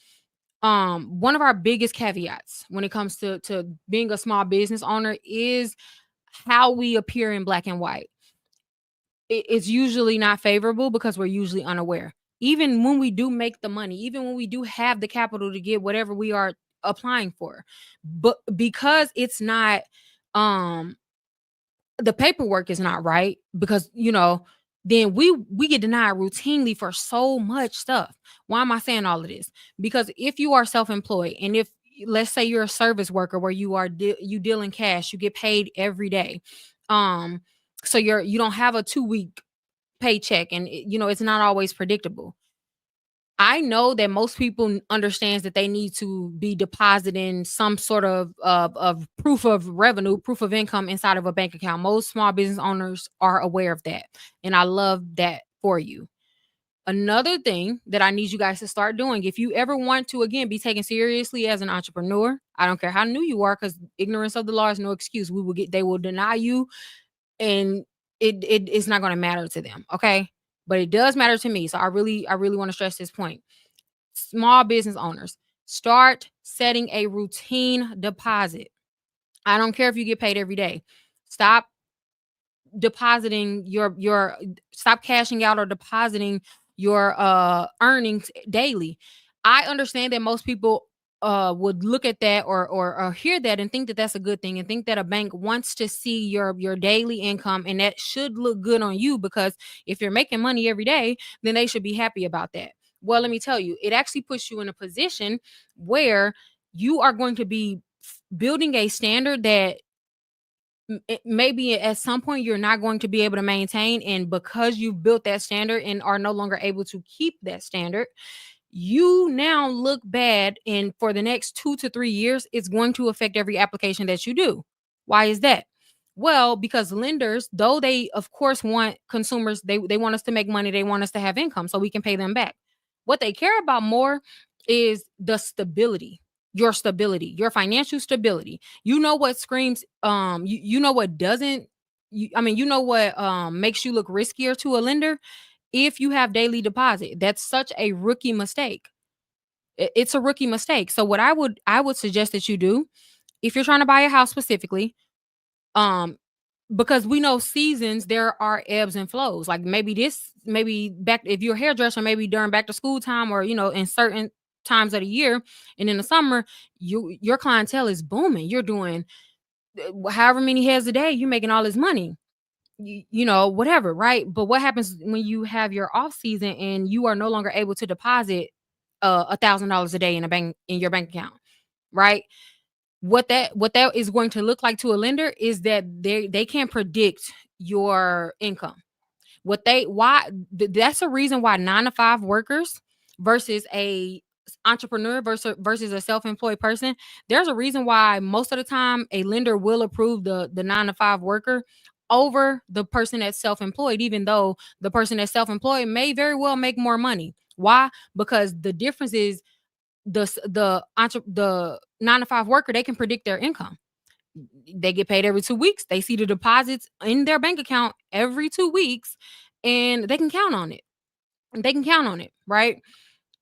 One of our biggest caveats when it comes to being a small business owner is how we appear in black and white. It's usually not favorable because we're usually unaware. Even when we do make the money, even when we do have the capital to get whatever we are applying for, but because it's not, um, the paperwork is not right, because then we get denied routinely for so much stuff. Why am I saying all of this? Because if you are self-employed, and if, let's say, you're a service worker where you deal in cash, you get paid every day. um so you don't have a 2 week paycheck, and it's not always predictable. I know that most people understands that they need to be depositing some sort of proof of revenue, proof of income inside of a bank account. Most small business owners are aware of that, and I love that for you. Another thing that I need you guys to start doing, if you ever want to again be taken seriously as an entrepreneur, I don't care how new you are, because ignorance of the law is no excuse. They will deny you, and it's not going to matter to them, okay? But it does matter to me. So I really want to stress this point. Small business owners, start setting a routine deposit. I don't care if you get paid every day. Stop depositing your stop cashing out or depositing your earnings daily. I understand that most people would look at that, or hear that and think that that's a good thing, and think that a bank wants to see your daily income, and that should look good on you, because if you're making money every day, then they should be happy about that. Well, let me tell you, it actually puts you in a position where you are going to be building a standard that maybe at some point you're not going to be able to maintain. And because you've built that standard and are no longer able to keep that standard, you now look bad. And for the next 2 to 3 years, it's going to affect every application that you do. Why is that? Well, because lenders, though they of course want consumers, they want us to make money, they want us to have income so we can pay them back. What they care about more is the stability, your financial stability. You know what screams, you know what doesn't, you know what makes you look riskier to a lender? If you have daily deposit. That's such a rookie mistake. It's a rookie mistake. So what I would suggest that you do, if you're trying to buy a house specifically, um because we know seasons, there are ebbs and flows. Like maybe back, if you're a hairdresser, maybe during back to school time, or in certain times of the year, and in the summer, your clientele is booming. You're doing however many heads a day, you're making all this money. Whatever, right? But what happens when you have your off season and you are no longer able to deposit $1,000 a day in your bank account, right? What that is going to look like to a lender is that they can't predict your income. That's a reason why 9 to 5 workers versus a entrepreneur versus a self-employed person. There's a reason why most of the time a lender will approve the 9 to 5 worker over the person that's self-employed, even though the person that's self-employed may very well make more money. Why? Because the difference is the 9 to 5 worker, they can predict their income. They get paid every 2 weeks. They see the deposits in their bank account every 2 weeks, and they can count on it. They can count on it, right?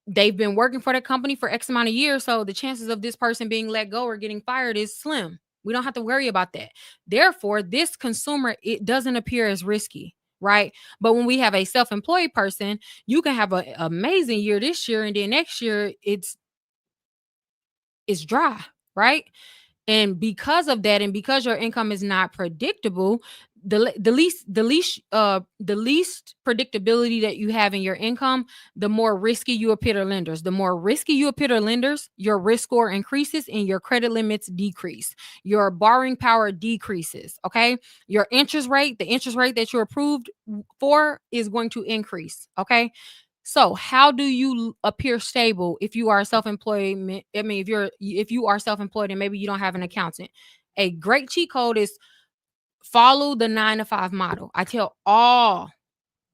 They've been working for that company for X amount of years, so the chances of this person being let go or getting fired is slim. We don't have to worry about that. Therefore, this consumer, it doesn't appear as risky, right? But when we have a self-employed person, you can have an amazing year this year, and then next year it's dry, right? And because of that, and because your income is not predictable, the least predictability that you have in your income, the more risky you appear to lenders. The more risky you appear to lenders, your risk score increases and your credit limits decrease. Your borrowing power decreases. Okay. Your interest rate, the interest rate that you're approved for, is going to increase. Okay. So, how do you appear stable if you are self-employed? I mean, if you are self-employed and maybe you don't have an accountant. A great cheat code is follow the 9 to 5 model. I tell all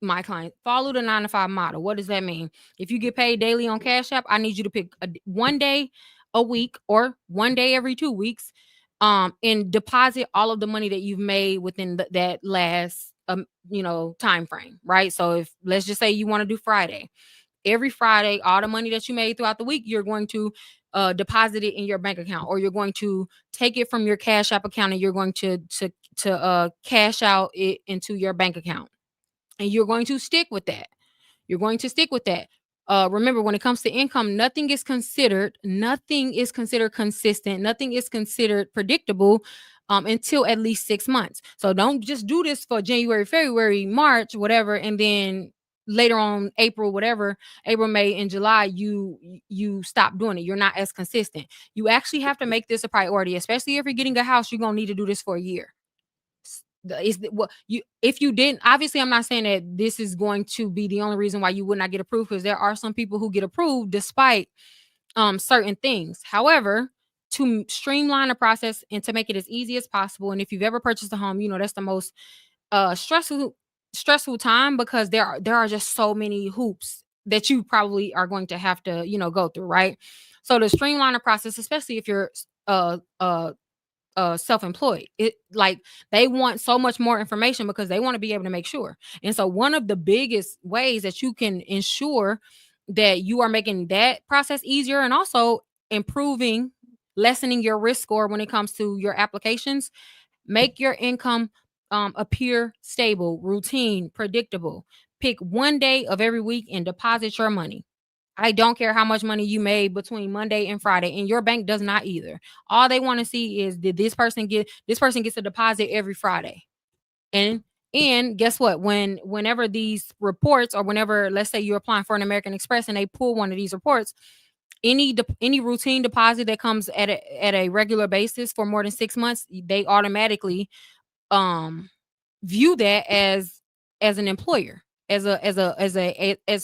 my clients, follow the 9 to 5 model. What does that mean? If you get paid daily on Cash App, I need you to pick one day a week or one day every 2 weeks, and deposit all of the money that you've made within that last time frame, right? So if, let's just say, you want to do Friday, every Friday, all the money that you made throughout the week, you're going to deposit it in your bank account, or you're going to take it from your Cash App account and you're going to cash out it into your bank account, and you're going to stick with that. You're going to stick with that. Remember, when it comes to income, nothing is considered consistent. Nothing is considered predictable until at least 6 months. So don't just do this for January, February, March, whatever, and then later on April, whatever, April, May, and July, you stop doing it. You're not as consistent. You actually have to make this a priority, especially if you're getting a house. You're gonna need to do this for a year. What you if you didn't, obviously I'm not saying that this is going to be the only reason why you would not get approved, because there are some people who get approved despite certain things. However, to streamline the process and to make it as easy as possible, and if you've ever purchased a home, that's the most stressful time, because there are just so many hoops that you probably are going to have to go through, right? So to streamline the process, especially if you're uh uh self-employed, it, like, they want so much more information because they want to be able to make sure. And so one of the biggest ways that you can ensure that you are making that process easier, and also improving, lessening your risk score when it comes to your applications, make your income appear stable, routine, predictable. Pick one day of every week and deposit your money. I don't care how much money you made between Monday and Friday, and your bank does not either. All they want to see is, did this person gets a deposit every Friday. And And guess what? Whenever these reports, or whenever, let's say you're applying for an American Express and they pull one of these reports, any routine deposit that comes at a regular basis for more than 6 months, they automatically um view that as an employer, as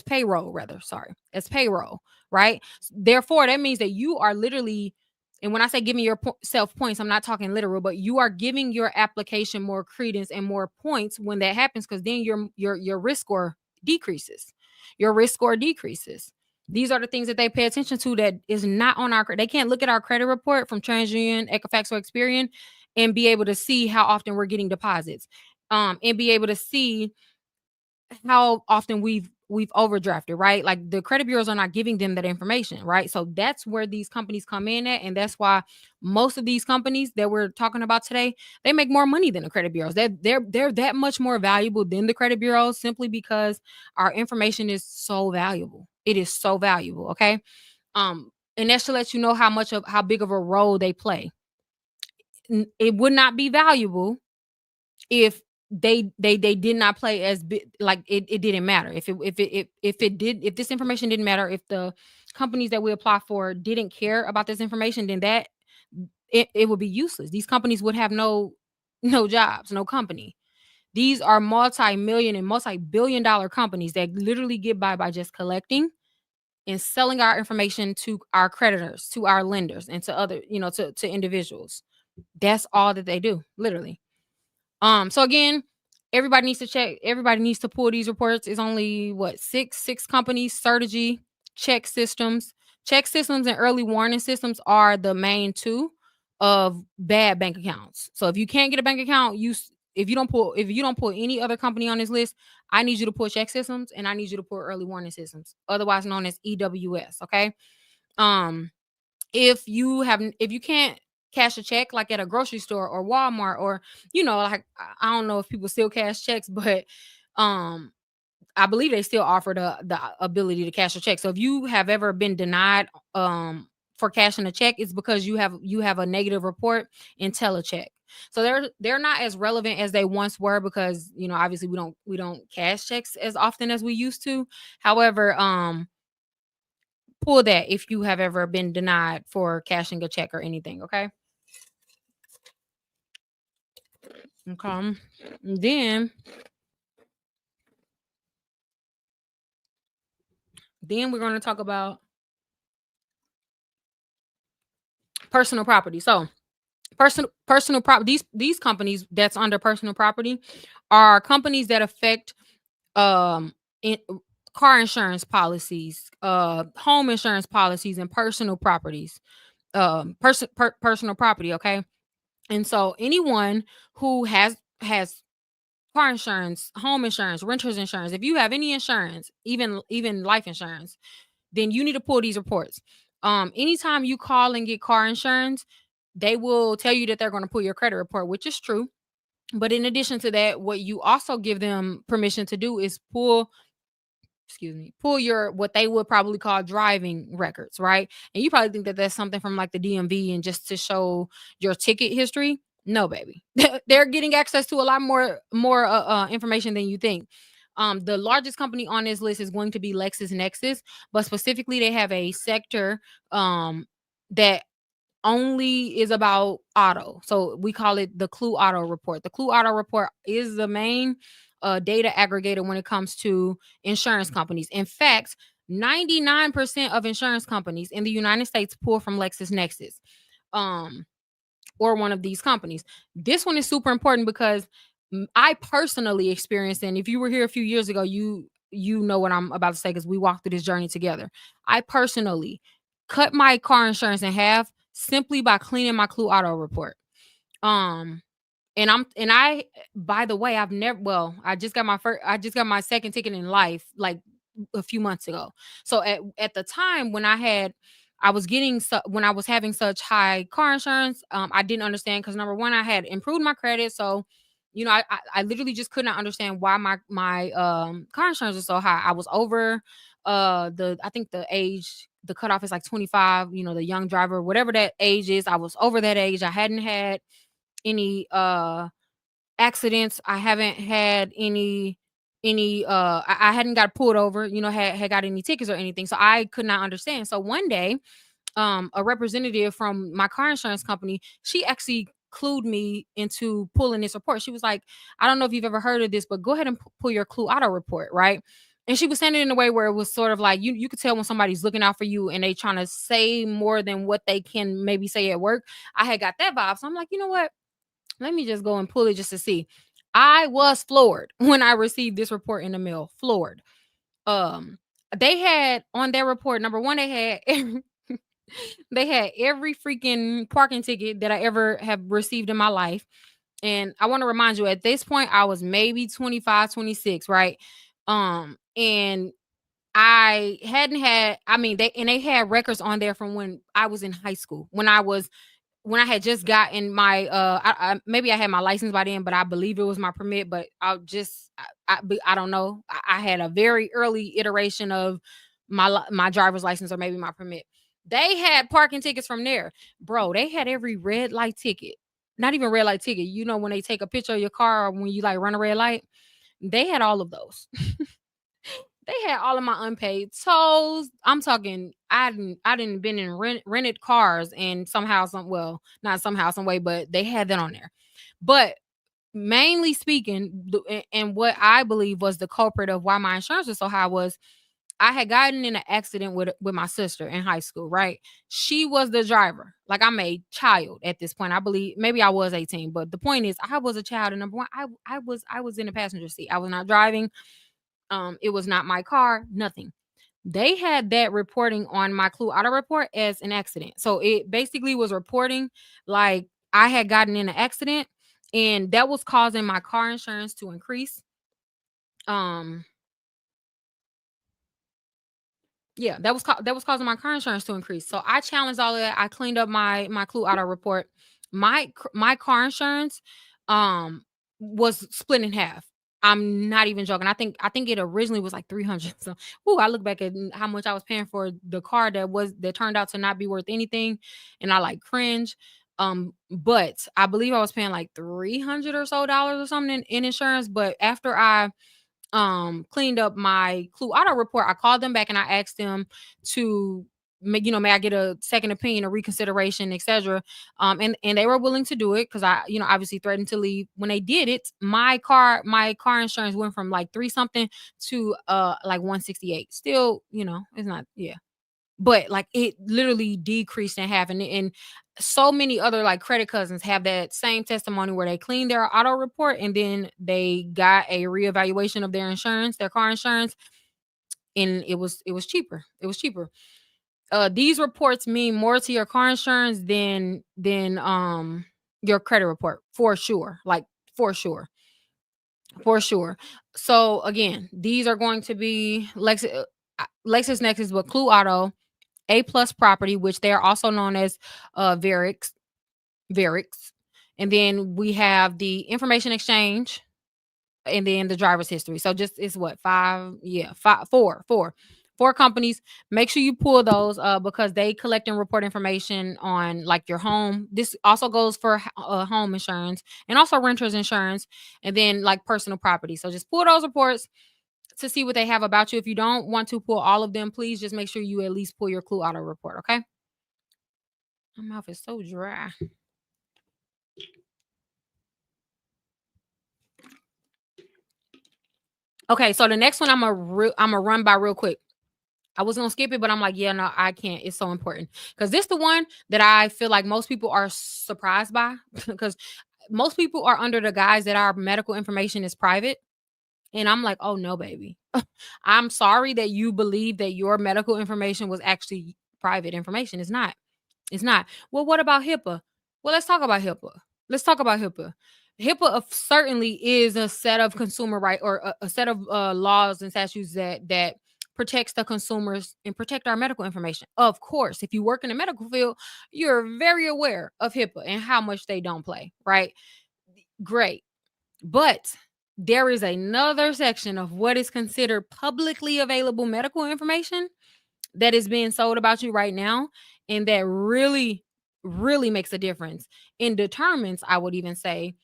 payroll, rather, sorry, as payroll, right? Therefore, that means that you are literally, and when I say giving yourself points, I'm not talking literal, but you are giving your application more credence and more points when that happens, because then your risk score decreases. Your risk score decreases. These are the things that they pay attention to that is not on our. They can't look at our credit report from TransUnion, Equifax, or Experian and be able to see how often we're getting deposits, and be able to see how often we've overdrafted, right? Like, the credit bureaus are not giving them that information, right? So that's where these companies come in at, and that's why most of these companies that we're talking about today, they make more money than the credit bureaus. They're that much more valuable than the credit bureaus, simply because our information is so valuable. It is so valuable, okay? And that should let you know how big of a role they play. It would not be valuable if they did not play as big. Like, it didn't matter if this information didn't matter, if the companies that we apply for didn't care about this information, then it would be useless. These companies would have no jobs, no company. These are multi-million and multi-billion dollar companies that literally get by just collecting and selling our information to our creditors, to our lenders, and to other, to individuals. That's all that they do, literally. So again, everybody needs to pull these reports. It's only what, six companies: Certegy, check systems. Check systems and early warning systems are the main two of bad bank accounts. So if you can't get a bank account, if you don't pull any other company on this list, I need you to pull check systems, and I need you to pull early warning systems, otherwise known as EWS. Okay. Um if you can't cash a check, like at a grocery store or Walmart, or like, I don't know if people still cash checks, but um I believe they still offer the ability to cash a check. So if you have ever been denied for cashing a check, it's because you have a negative report in Telecheck. So they're not as relevant as they once were, because obviously we don't cash checks as often as we used to. However, pull that if you have ever been denied for cashing a check or anything, okay? Okay. Then then we're going to talk about personal property. So, personal property, these companies that's under personal property are companies that affect um in, car insurance policies, home insurance policies, and personal properties. Personal property, okay? And so anyone who has car insurance, home insurance, renters insurance, if you have any insurance, even life insurance, then you need to pull these reports. Anytime you call and get car insurance, they will tell you that they're going to pull your credit report, which is true. But in addition to that, what you also give them permission to do is pull your, what they would probably call, driving records, right? And you probably think that that's something from like the DMV and just to show your ticket history. No, baby. They're getting access to a lot more information than you think. The largest company on this list is going to be Lexus Nexus, but specifically they have a sector that only is about auto. So we call it the Clue Auto Report. The Clue Auto Report is the main data aggregator when it comes to insurance companies. In fact, 99% of insurance companies in the United States pull from Lexus Nexus. Or one of these companies. This one is super important because I personally experienced, and if you were here a few years ago, you know what I'm about to say, because we walked through this journey together. I personally cut my car insurance in half simply by cleaning my Clue Auto report. Um, and I by the way, I've never well, I just got my second ticket in life like a few months ago. So at the time when I was when I was having such high car insurance, I didn't understand, because number one, I had improved my credit. So, I literally just could not understand why my car insurance was so high. I was over I think the cutoff is like 25, the young driver, whatever that age is. I was over that age. I hadn't had any accidents. I haven't had I hadn't got pulled over, had got any tickets or anything. So I could not understand. So one day, a representative from my car insurance company, she actually clued me into pulling this report. She was like, I don't know if you've ever heard of this, but go ahead and pull your Clue Auto report, right? And she was saying it in a way where it was sort of like you could tell when somebody's looking out for you and they trying to say more than what they can maybe say at work. I had got that vibe. So I'm like, you know what? Let me just go and pull it just to see. I was floored when I received this report in the mail. Floored. Um, they had on their report, number one, they had every freaking parking ticket that I ever have received in my life. And I want to remind you, at this point, I was maybe 25, 26, right? And I hadn't had, I mean, they had records on there from when I was in high school, when I had just gotten my maybe I had my license by then, but I believe it was my permit. But I don't know. I had a very early iteration of my driver's license or maybe my permit. They had parking tickets from there, bro. They had every red light ticket, not even red light ticket. You know when they take a picture of your car or when you like run a red light, they had all of those. They had all of my unpaid tolls. I'm talking, I didn't been in rented cars and somehow, not somehow, some way, but they had that on there. But mainly speaking, and what I believe was the culprit of why my insurance was so high was I had gotten in an accident with my sister in high school, right? She was the driver. Like I'm a child at this point. I believe maybe I was 18, but the point is I was a child, and number one, I was in the passenger seat. I was not driving. It was not my car, nothing. They had that reporting on my Clue Auto report as an accident. So it basically was reporting like I had gotten in an accident and that was causing my car insurance to increase. Um Yeah, that was causing my car insurance to increase. So I challenged all of that. I cleaned up my Clue Auto report. My car insurance um was split in half. I'm not even joking. I think it originally was like 300. So, I look back at how much I was paying for the car that turned out to not be worth anything, and I like cringe. But I believe I was paying like 300 or so dollars or something in insurance. But after I cleaned up my Clue Auto report, I called them back and I asked them to may I get a second opinion or reconsideration, etc. And they were willing to do it because I, obviously threatened to leave. When they did it, my car insurance went from like three something to like 168. Still, it's not, yeah, but like it literally decreased in half. And so many other like credit cousins have that same testimony where they cleaned their auto report and then they got a reevaluation of their insurance, their car insurance, and it was cheaper. It was cheaper. These reports mean more to your car insurance than your credit report, for sure. Like for sure. For sure. So again, these are going to be Lexus Nexus, but Clue Auto, A plus property, which they are also known as Verix. Verix. And then we have the information exchange and then the driver's history. So just it's what, five? Yeah, five, four companies. Make sure you pull those because they collect and report information on like your home. This also goes for home insurance and also renters insurance and then like personal property. So just pull those reports to see what they have about you. If you don't want to pull all of them, please just make sure you at least pull your Clue Auto report, okay? My mouth is so dry. Okay, so the next one I'm gonna run by real quick. I was gonna skip it, but I'm like, yeah, no, I can't. It's so important because this the one that I feel like most people are surprised by because most people are under the guise that our medical information is private, and I'm like, oh no, baby, I'm sorry that you believe that your medical information was actually private information. It's not. It's not. Well, what about HIPAA? Well, let's talk about HIPAA. Let's talk about HIPAA. HIPAA certainly is a set of consumer right or a set of laws and statutes that protects the consumers and protect our medical information. Of course, if you work in the medical field, you're very aware of HIPAA and how much they don't play, right? Great. But there is another section of what is considered publicly available medical information that is being sold about you right now and that really makes a difference and determines, I would even say,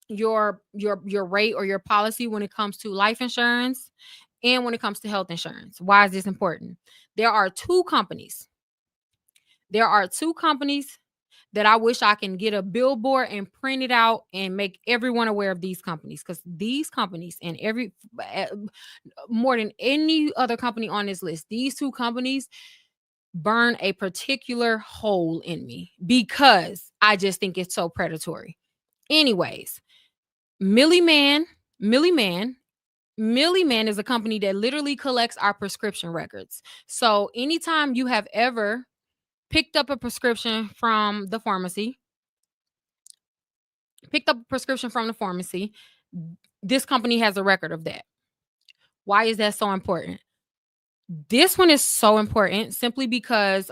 your rate or your policy when it comes to life insurance and when it comes to health insurance. Why is this important? There are two companies. There are two companies that I wish I can get a billboard and print it out and make everyone aware of these companies, because these companies and more than any other company on this list, these two companies burn a particular hole in me because I just think it's so predatory. Anyways, Millie Man, Millie Man, Millie Man is a company that literally collects our prescription records. So anytime you have ever picked up a prescription from the pharmacy, this company has a record of that. Why is that so important? This one is so important simply because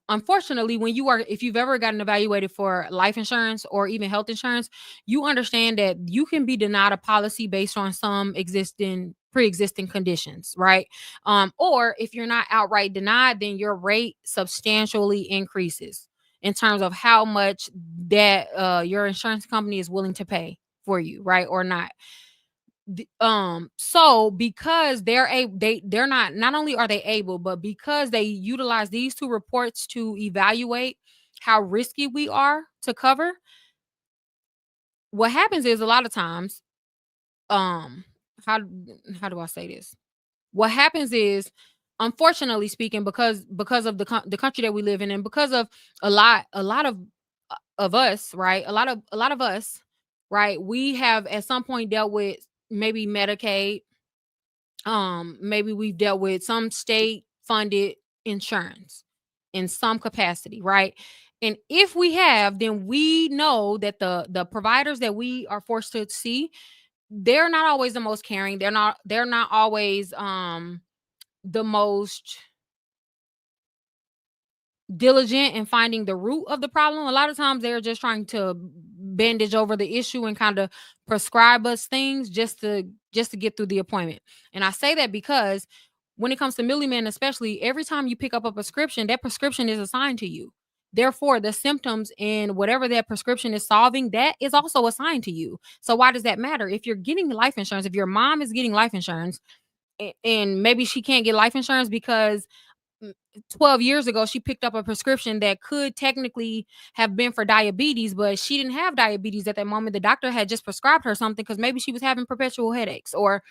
unfortunately, if you've ever gotten evaluated for life insurance or even health insurance, you understand that you can be denied a policy based on some pre-existing conditions, right? Or if you're not outright denied, then your rate substantially increases in terms of how much that your insurance company is willing to pay for you, right? Or not. So because they're not only are they able, but because they utilize these two reports to evaluate how risky we are to cover, what happens is a lot of times, um how how do I say this? What happens is, unfortunately speaking, because of the country that we live in, and because of a lot of us, right? A lot of us, right? We have at some point dealt with maybe Medicaid. Maybe we've dealt with some state funded insurance in some capacity, right? And if we have, then we know that the providers that we are forced to see, they're not always the most caring. They're not always the most diligent in finding the root of the problem. A lot of times they're just trying to bandage over the issue and kind of prescribe us things just to get through the appointment. And I say that because when it comes to Milliman, especially, every time you pick up a prescription, that prescription is assigned to you. Therefore, the symptoms in whatever that prescription is solving, that is also assigned to you. So why does that matter? If you're getting life insurance, if your mom is getting life insurance, and maybe she can't get life insurance because 12 years ago she picked up a prescription that could technically have been for diabetes, but she didn't have diabetes at that moment. The doctor had just prescribed her something because maybe she was having perpetual headaches, or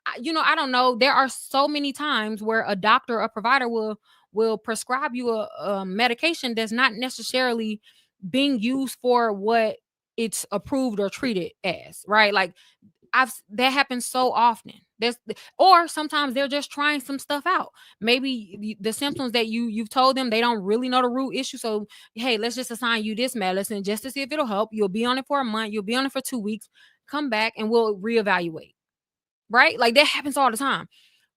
I don't know. There are so many times where a doctor, a provider will prescribe you a medication that's not necessarily being used for what it's approved or treated as, right? Like, that happens so often. Or sometimes they're just trying some stuff out. Maybe the symptoms that you've told them, they don't really know the root issue. So hey, let's just assign you this medicine just to see if it'll help. You'll be on it for a month. You'll be on it for 2 weeks. Come back and we'll reevaluate. Right? Like, that happens all the time.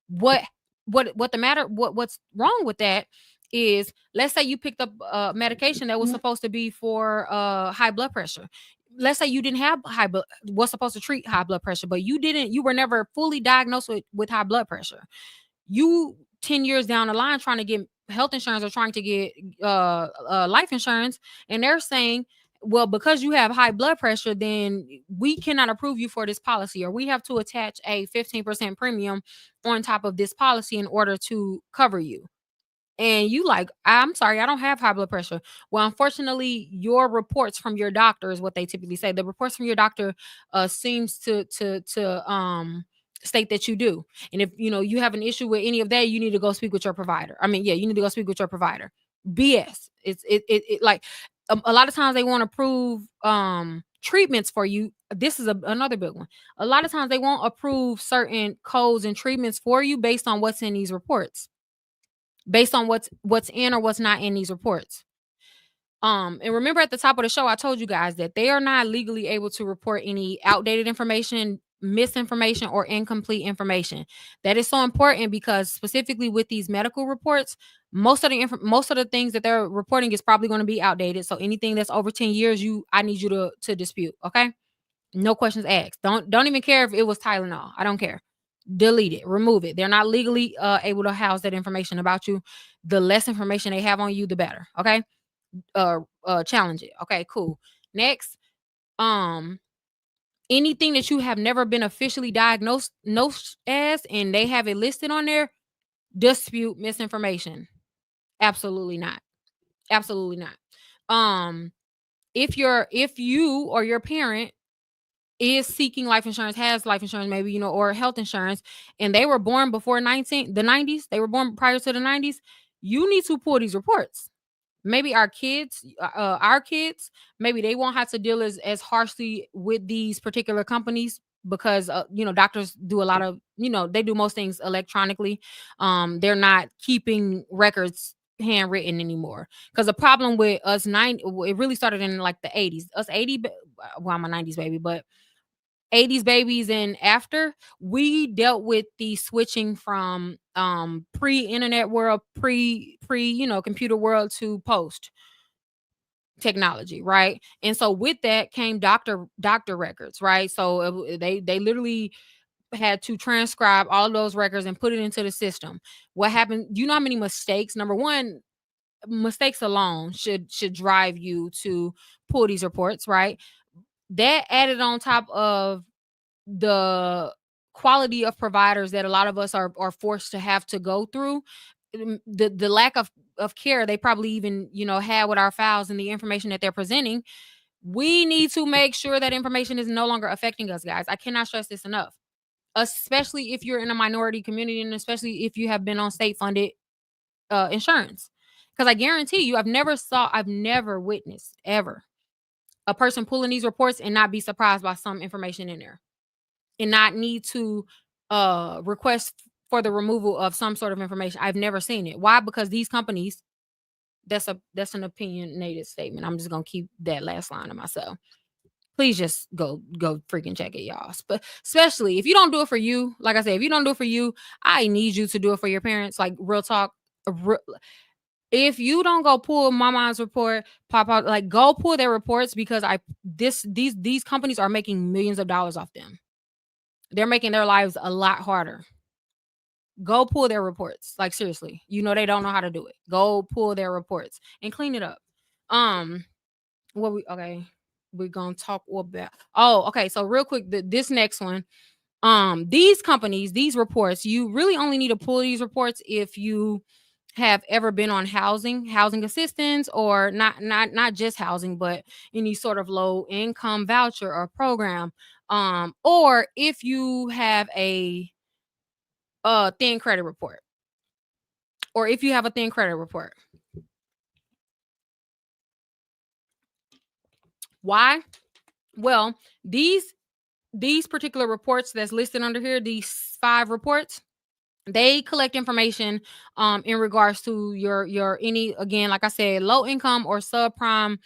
What what's wrong with that is, let's say you picked up medication that was supposed to be for high blood pressure. Let's say you didn't have was supposed to treat high blood pressure, but you were never fully diagnosed with high blood pressure. You 10 years down the line trying to get health insurance or trying to get life insurance, and they're saying, well, because you have high blood pressure, then we cannot approve you for this policy, or we have to attach a 15% premium on top of this policy in order to cover you. And you like, I'm sorry, I don't have high blood pressure. Well, unfortunately, your reports from your doctor is what they typically say. The reports from your doctor seems to state that you do. And if you have an issue with any of that, you need to go speak with your provider. I mean, yeah, you need to go speak with your provider. BS. It like, a lot of times they want to prove treatments for you. This is another big one. A lot of times they won't approve certain codes and treatments for you based on what's in these reports, based on what's in or what's not in these reports. And remember, at the top of the show, I told you guys that they are not legally able to report any outdated information, misinformation, or incomplete information. That is so important because, specifically with these medical reports, most of the things that they're reporting is probably going to be outdated. So anything that's over 10 years, I need you to dispute. Okay, no questions asked. Don't even care if it was Tylenol. I don't care. Delete it, remove it. They're not legally able to house that information about you. The less information they have on you, the better. Okay. Challenge it. Okay, cool. Next, um Anything that you have never been officially diagnosed as, and they have it listed on there, dispute, misinformation. Absolutely not. Absolutely not. Um, if you or your parent is seeking life insurance, has life insurance, maybe, or health insurance, and they were born before the 90s, they were born prior to the 90s, you need to pull these reports. Maybe our kids, maybe they won't have to deal as harshly with these particular companies because doctors do a lot of, they do most things electronically. They're not keeping records handwritten anymore, because the problem with us it really started in like the 80s. Us 80, well, I'm a 90s baby, but 80s babies and after, we dealt with the switching from pre-internet world, pre computer world to post technology, right? And so with that came doctor records, right? So they literally had to transcribe all those records and put it into the system. What happened? You know how many mistakes? Number one, mistakes alone should drive you to pull these reports, right? That added on top of the quality of providers that a lot of us are forced to have to go through, the lack of care they probably even had with our files and the information that they're presenting. We need to make sure that information is no longer affecting us, guys. I cannot stress this enough, especially if you're in a minority community, and especially if you have been on state funded insurance, because I guarantee you, I've never witnessed ever a person pulling these reports and not be surprised by some information in there and not need to request for the removal of some sort of information. I've never seen it. Why? Because these companies, that's an opinionated statement. I'm just gonna keep that last line to myself. Please just go freaking check it, y'all. Especially if you don't do it for you. Like I said, if you don't do it for you, I need you to do it for your parents. Like, real talk. If you don't go pull mama's report, pop out, like, go pull their reports, because these companies are making millions of dollars off them. They're making their lives a lot harder. Go pull their reports. Like, seriously. They don't know how to do it. Go pull their reports and clean it up. Um, okay. We're gonna talk about. Oh, okay. So real quick, this next one. These companies, these reports, you really only need to pull these reports if you have ever been on housing assistance, or not just housing, but any sort of low income voucher or program. Or if you have a thin credit report, or if you have a thin credit report. Why? Well, these particular reports that's listed under here, these 5 reports, they collect information in regards to your any, again, like I said, low income or subprime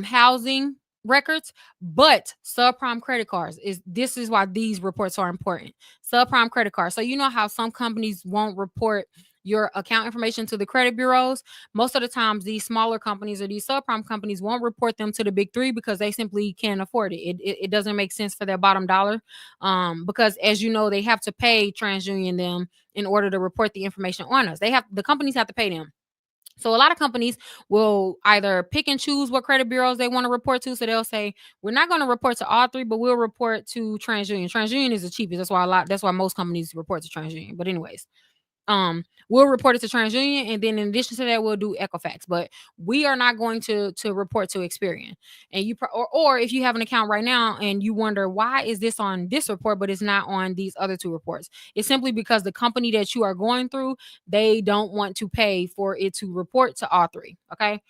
housing records. But subprime credit cards, this is why these reports are important. Subprime credit cards. So you know how some companies won't report your account information to the credit bureaus. Most of the times, these smaller companies or these subprime companies won't report them to the big 3 because they simply can't afford it. It doesn't make sense for their bottom dollar, because, as you know, they have to pay TransUnion them in order to report the information on us. The companies have to pay them. So a lot of companies will either pick and choose what credit bureaus they want to report to. So they'll say, we're not going to report to all 3, but we'll report to TransUnion. TransUnion is the cheapest. That's why most companies report to TransUnion. But anyways, we'll report it to TransUnion, and then in addition to that, we'll do Equifax. But we are not going to report to Experian. And or if you have an account right now and you wonder, why is this on this report but it's not on these other 2 reports, it's simply because the company that you are going through, they don't want to pay for it to report to all 3. Okay,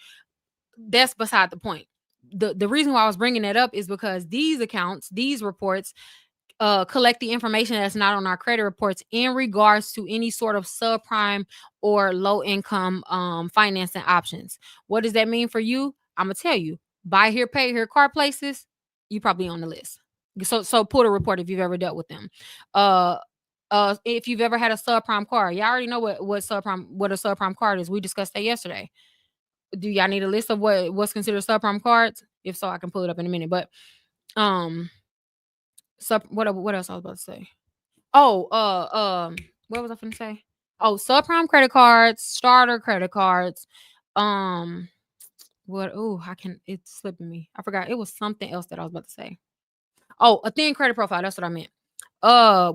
that's beside the point. The reason why I was bringing that up is because these accounts, these reports, collect the information that's not on our credit reports in regards to any sort of subprime or low income financing options. What does that mean for you? I'm gonna tell you. Buy here, pay here, car places. You probably on the list. So pull the report if you've ever dealt with them. Uh, if you've ever had a subprime card, y'all already know what a subprime card is. We discussed that yesterday. Do y'all need a list of what's considered subprime cards? If so, I can pull it up in a minute. But um what else I was about to say? Oh, what was I finna say? Oh, subprime credit cards, starter credit cards. Um, what? Oh, it's slipping me. I forgot. It was something else that I was about to say. Oh, a thin credit profile. That's what I meant. Uh,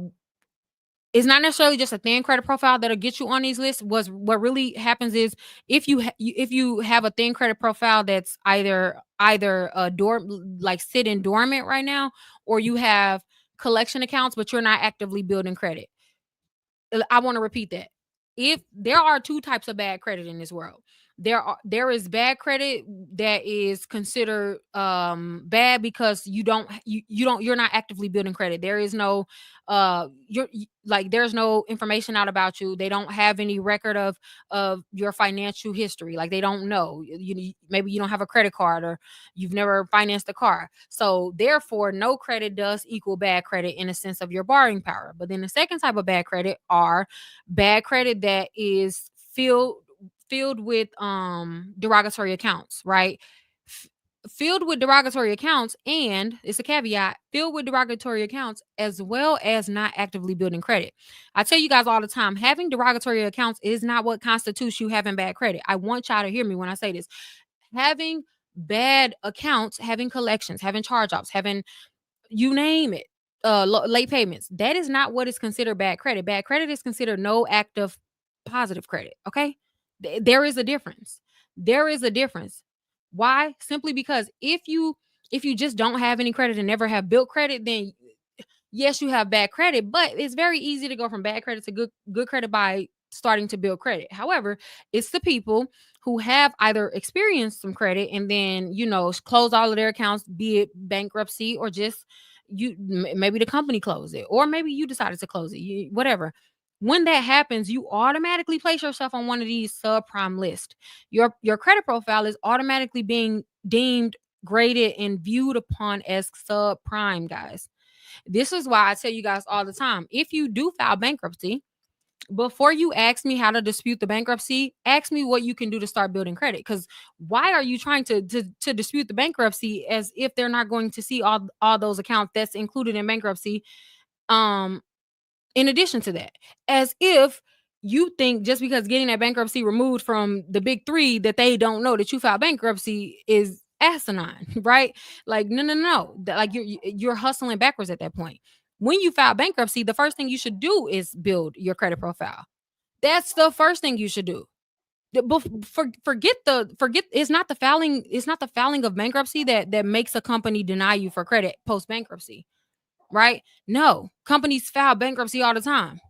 it's not necessarily just a thin credit profile that'll get you on these lists. What really happens is if you have a thin credit profile that's either like sitting dormant right now, or you have collection accounts but you're not actively building credit. I want to repeat that. If there are two types of bad credit in this world, there is bad credit that is considered bad because you're not actively building credit. There is no like there's no information out about you. They don't have any record of your financial history. Like they don't know. Maybe you don't have a credit card or you've never financed a car. So therefore, no credit does equal bad credit in a sense of your borrowing power. But then the second type of bad credit are bad credit that is filled with derogatory accounts, right? Filled with derogatory accounts, and it's a caveat, filled with derogatory accounts as well as not actively building credit. I tell you guys all the time, having derogatory accounts is not what constitutes you having bad credit. I want y'all to hear me when I say this. Having bad accounts, having collections, having charge-offs, having you name it, late payments, that is not what is considered bad credit. Bad credit is considered no active positive credit. Okay. There is a difference. There is a difference. Why? Simply because if you just don't have any credit and never have built credit, then yes, you have bad credit, but it's very easy to go from bad credit to good credit by starting to build credit. However, it's the people who have either experienced some credit and then close all of their accounts, be it bankruptcy or just maybe the company closed it, or maybe you decided to close it, whatever. When that happens, you automatically place yourself on one of these subprime lists. Your credit profile is automatically being deemed, graded, and viewed upon as subprime, guys. This is why I tell you guys all the time, if you do file bankruptcy, before you ask me how to dispute the bankruptcy, ask me what you can do to start building credit. Because why are you trying to dispute the bankruptcy as if they're not going to see all those accounts that's included in bankruptcy? In addition to that, as if you think just because getting that bankruptcy removed from the big three that they don't know that you filed bankruptcy is asinine, right? Like, no. Like you're hustling backwards at that point. When you file bankruptcy, the first thing you should do is build your credit profile. That's the first thing you should do. Forget it's not the filing of bankruptcy that makes a company deny you for credit post bankruptcy, right? No, companies file bankruptcy all the time.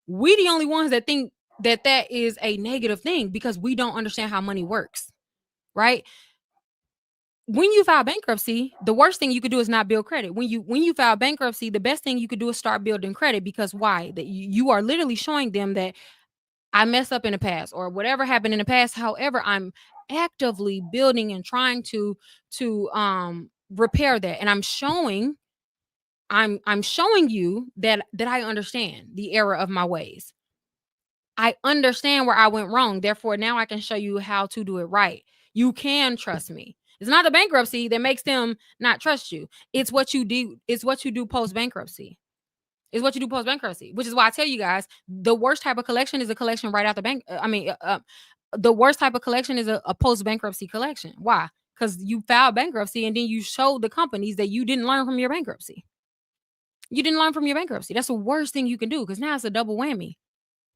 We the only ones that think that is a negative thing because we don't understand how money works, right? When you file bankruptcy, the worst thing you could do is not build credit. When you file bankruptcy, the best thing you could do is start building credit, because why? That you are literally showing them that I messed up in the past or whatever happened in the past. However, I'm actively building and trying to repair that, and I'm showing you that I understand the error of my ways. I understand where I went wrong. Therefore, now I can show you how to do it right. You can trust me. It's not the bankruptcy that makes them not trust you. It's what you do. It's what you do post bankruptcy. It's what you do post bankruptcy, which is why I tell you guys the worst type of collection is a collection right out the bank. The worst type of collection is a post bankruptcy collection. Why? Because you filed bankruptcy and then you showed the companies that you didn't learn from your bankruptcy. You didn't learn from your bankruptcy. That's the worst thing you can do, because now it's a double whammy.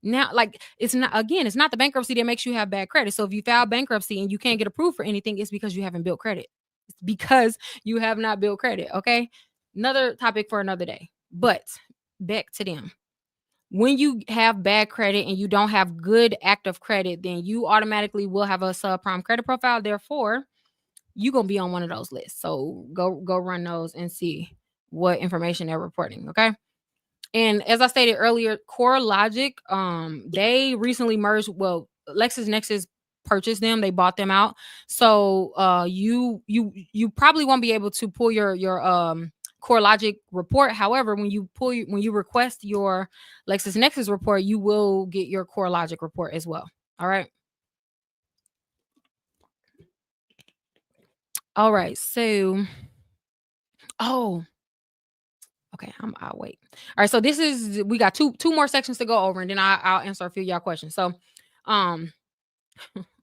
Now, like, it's not the bankruptcy that makes you have bad credit. So if you file bankruptcy and you can't get approved for anything, it's because you haven't built credit. It's because you have not built credit. Okay. Another topic for another day. But back to them. When you have bad credit and you don't have good active credit, then you automatically will have a subprime credit profile. Therefore, you're gonna be on one of those lists. So go run those and see what information they're reporting. Okay. And as I stated earlier, Core Logic, they recently merged. Well, Lexus Nexus purchased them. They bought them out. So you probably won't be able to pull your Core Logic report. However, when you request your Lexus Nexus report, you will get your Core Logic report as well. All right. All right. So, oh, okay, I'll wait. All right, so we got two more sections to go over, and then I'll answer a few of y'all questions. So, um,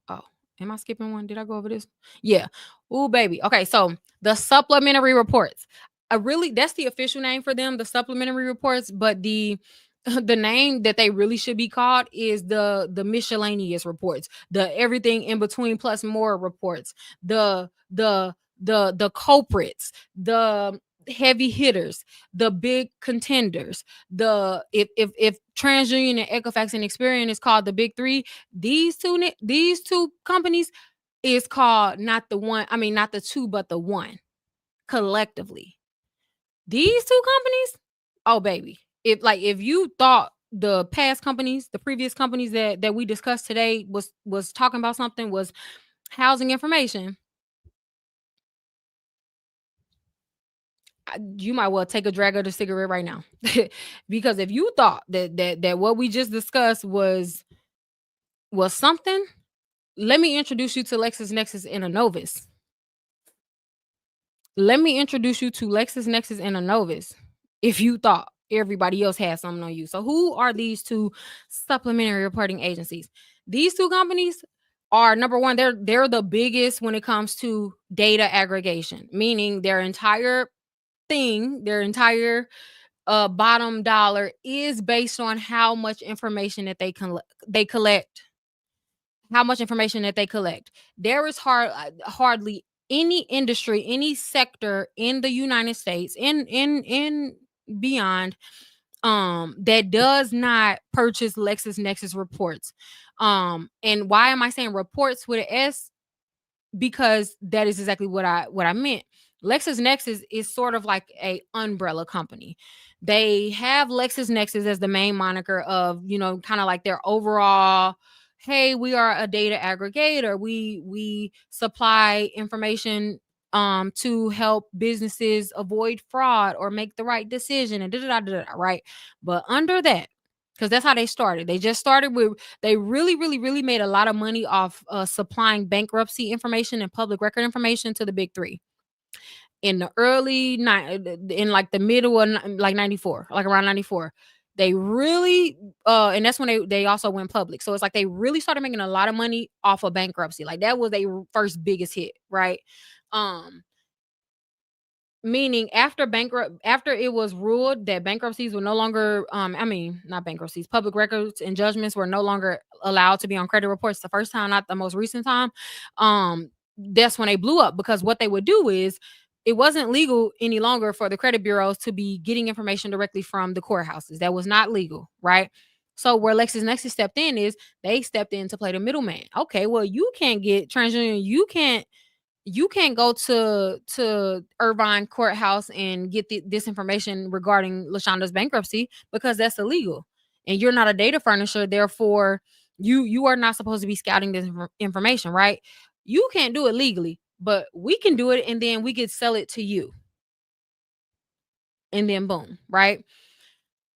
oh, am I skipping one? Did I go over this? Yeah. Oh, baby. Okay, so the supplementary reports. really, that's the official name for them, the supplementary reports, but the the name that they really should be called is the miscellaneous reports, the everything in between plus more reports, the culprits, the heavy hitters, the big contenders. The if TransUnion and Equifax and Experian is called the big three, these two companies is called not the one, I mean not the two, but the one collectively. These two companies, oh baby. If you thought the past companies, the previous companies that we discussed today was talking about something, was housing information, you might well take a drag of the cigarette right now. Because if you thought that what we just discussed was something, let me introduce you to Lexus Nexus and a novice. Let me introduce you to Lexus Nexus and a novice. If you thought everybody else had something on you. So who are these two supplementary reporting agencies? These two companies are, number one, they're the biggest when it comes to data aggregation, meaning their entire thing, their entire bottom dollar is based on how much information that they collect, how much information that they collect. There is hardly any industry, any sector in the United States, in beyond, that does not purchase LexisNexis reports. And why am I saying reports with an S? Because that is exactly what I meant. LexisNexis is sort of like a umbrella company. They have LexisNexis as the main moniker of, kind of like their overall, hey, we are a data aggregator. We supply information to help businesses avoid fraud or make the right decision and right? But under that, because that's how they started. They just started with, they really, really, really made a lot of money off supplying bankruptcy information and public record information to the big three in the in like the middle of like 94, like around 94. They really, and that's when they also went public. So it's like they really started making a lot of money off of bankruptcy. Like that was their first biggest hit, right? Um, Meaning after it was ruled that bankruptcies were no longer, I mean not bankruptcies, public records and judgments were no longer allowed to be on credit reports the first time, not the most recent time. That's when they blew up, because what they would do is, it wasn't legal any longer for the credit bureaus to be getting information directly from the courthouses. That was not legal, right? So where LexisNexis stepped in is, they stepped in to play the middleman. Okay, well, you can't get TransUnion, you can't go to Irvine courthouse and get this information regarding LaShonda's bankruptcy, because that's illegal, and you're not a data furnisher. Therefore, you are not supposed to be scouting this information, right? You can't do it legally, but we can do it, and then we could sell it to you, and then boom, right?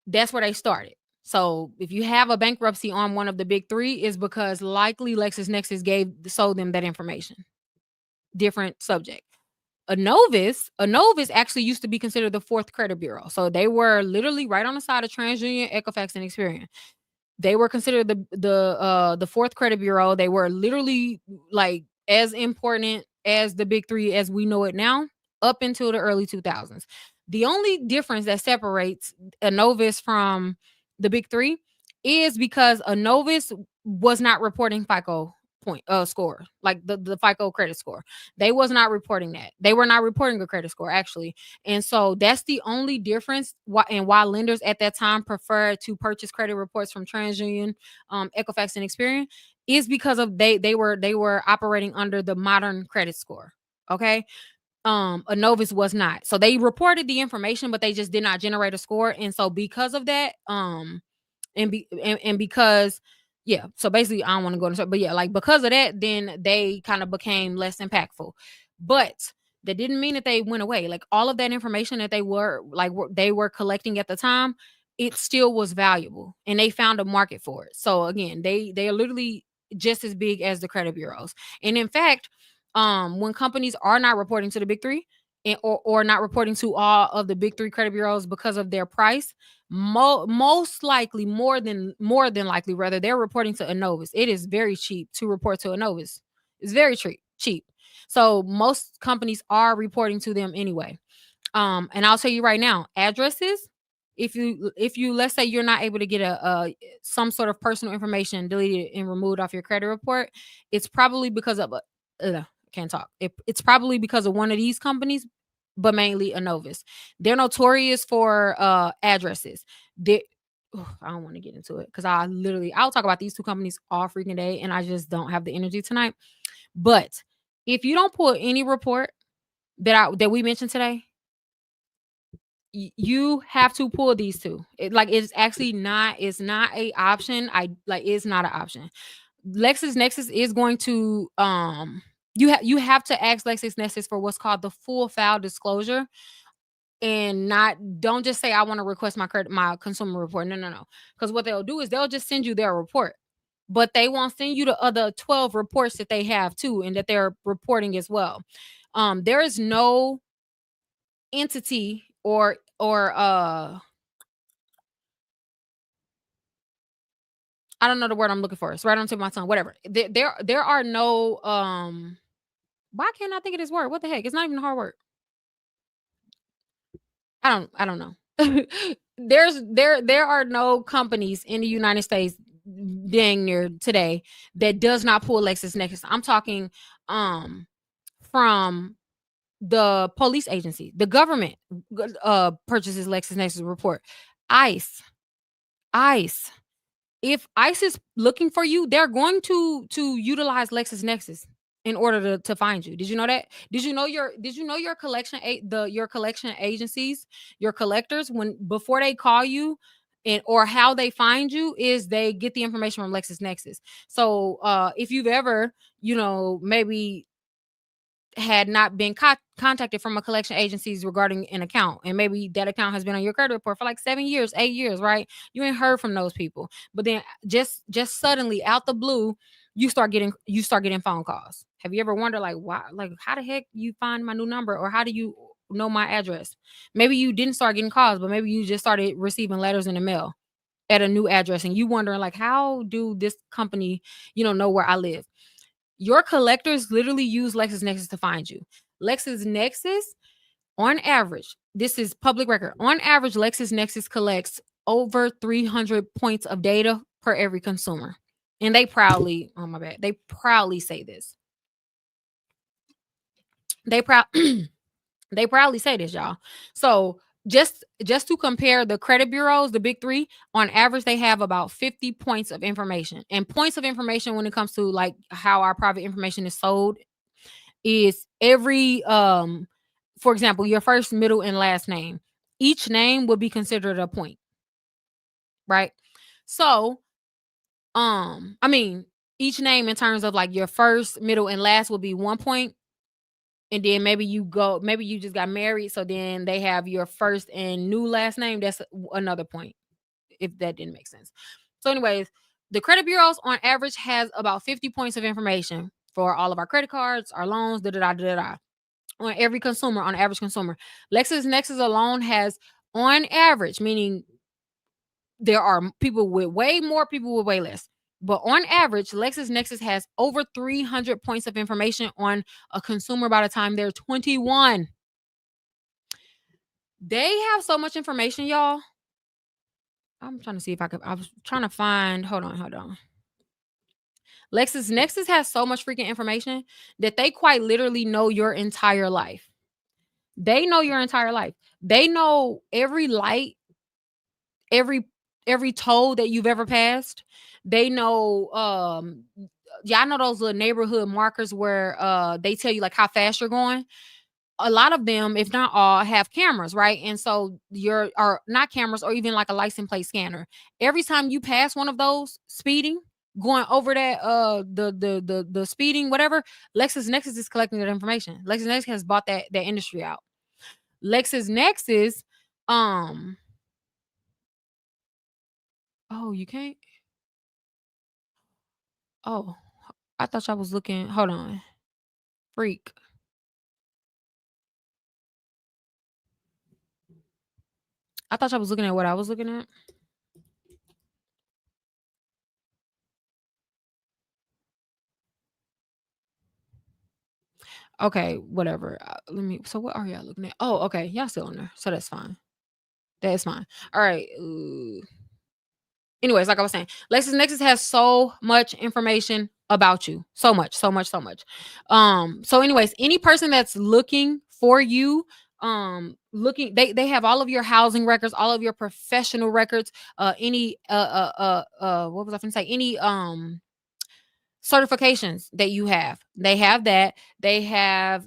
That's where they started. So if you have a bankruptcy on one of the big three, is because likely LexisNexis sold them that information. Different subject. A novice actually used to be considered the fourth credit bureau. So they were literally right on the side of TransUnion, Equifax, and Experian. They were considered the fourth credit bureau. They were literally like as important as the big three as we know it now, up until the early 2000s. The only difference that separates a novice from the big three is because a novice was not reporting FICO score, like the FICO credit score. They was not reporting that. They were not reporting a credit score, actually. And so that's the only difference, why lenders at that time preferred to purchase credit reports from TransUnion, Equifax, and Experian, is because of they were operating under the modern credit score. Okay. A novice was not. So they reported the information, but they just did not generate a score. And so because of that, and because, yeah, so basically I don't want to go into, but yeah, like because of that, then they kind of became less impactful. But that didn't mean that they went away. Like all of that information that they were collecting at the time, it still was valuable, and they found a market for it. So again, they are literally just as big as the credit bureaus. And in fact, when companies are not reporting to the big three, or not reporting to all of the big three credit bureaus because of their price, most likely, more than likely, rather, they're reporting to a novice. It is very cheap to report to a novice. It's very cheap. So most companies are reporting to them anyway. And I'll tell you right now, addresses, if you let's say you're not able to get a some sort of personal information deleted and removed off your credit report, it's probably because of a can't talk. It's probably because of one of these companies, but mainly a Novus. They're notorious for addresses. They I don't want to get into it because I'll talk about these two companies all freaking day, and I just don't have the energy tonight. But if you don't pull any report that we mentioned today, you have to pull these two. It's actually not. It's not a option. It's not an option. Lexus Nexus is going to you have to ask Lexus Nexus for what's called the full file disclosure, and not don't just say I want to request my consumer report. No, no, no. Because what they'll do is they'll just send you their report, but they won't send you the other 12 reports that they have too, and that they're reporting as well. There is no entity or I don't know the word I'm looking for. It's right on the tip of my tongue. Whatever. There are no why can't I think of this word? What the heck? It's not even a hard word. I don't know. There are no companies in the United States dang near today that does not pull LexisNexis. I'm talking from the police agency, the government purchases LexisNexis report. ICE, ICE. If ICE is looking for you, they're going to utilize LexisNexis in order to find you. Did you know that? Did you know your your collection agencies, your collectors, when before they call you and or how they find you is they get the information from LexisNexis. So if you've ever, maybe had not been contacted from a collection agencies regarding an account, and maybe that account has been on your credit report for like 7 years, 8 years, right? You ain't heard from those people, but then just suddenly out the blue, you start getting phone calls. Have you ever wondered like why, like how the heck you find my new number, or how do you know my address? Maybe you didn't start getting calls, but maybe you just started receiving letters in the mail at a new address, and you wondering like how do this company know where I live. Your collectors literally use LexisNexis to find you. LexisNexis, on average, this is public record. On average, LexisNexis collects over 300 points of data per every consumer. And they proudly, oh my bad, they proudly say this. They proud they proudly say this, y'all. So just to compare the credit bureaus, the big three, on average, they have about 50 points of information. And points of information when it comes to like how our private information is sold is every for example, your first, middle, and last name. Each name would be considered a point, right? So, I mean, each name in terms of like your first, middle, and last will be 1 point. And then maybe you just got married, so then they have your first and new last name. That's another point, if that didn't make sense. So, anyways, the credit bureaus on average has about 50 points of information for all of our credit cards, our loans, da da da da da. On every consumer, on average consumer. LexisNexis alone has, on average, meaning there are people with way more, people with way less. But on average, LexisNexis has over 300 points of information on a consumer by the time they're 21. They have so much information, y'all. I'm trying to see if I was trying to find, hold on, hold on. LexisNexis has so much freaking information that they quite literally know your entire life. They know your entire life. They know every light, every every toll that you've ever passed. They know yeah, I know those little neighborhood markers where they tell you like how fast you're going. A lot of them, if not all, have cameras, right? And so you're or not cameras, or even like a license plate scanner. Every time you pass one of those speeding, going over that the speeding, whatever, LexisNexis is collecting that information. LexisNexis has bought that industry out. LexisNexis, um, oh, you can't. Oh, I thought y'all was looking. Hold on, freak. I thought y'all was looking at what I was looking at. Okay, whatever. let me. So what are y'all looking at? Oh, okay, y'all still on there, so that's fine. That's fine. All right. Anyways, like I was saying, Lexus Nexus has so much information about you. So much, so much, so much. So anyways, any person that's looking for you, looking, they have all of your housing records, all of your professional records, any what was I gonna say? Any certifications that you have. They have that. They had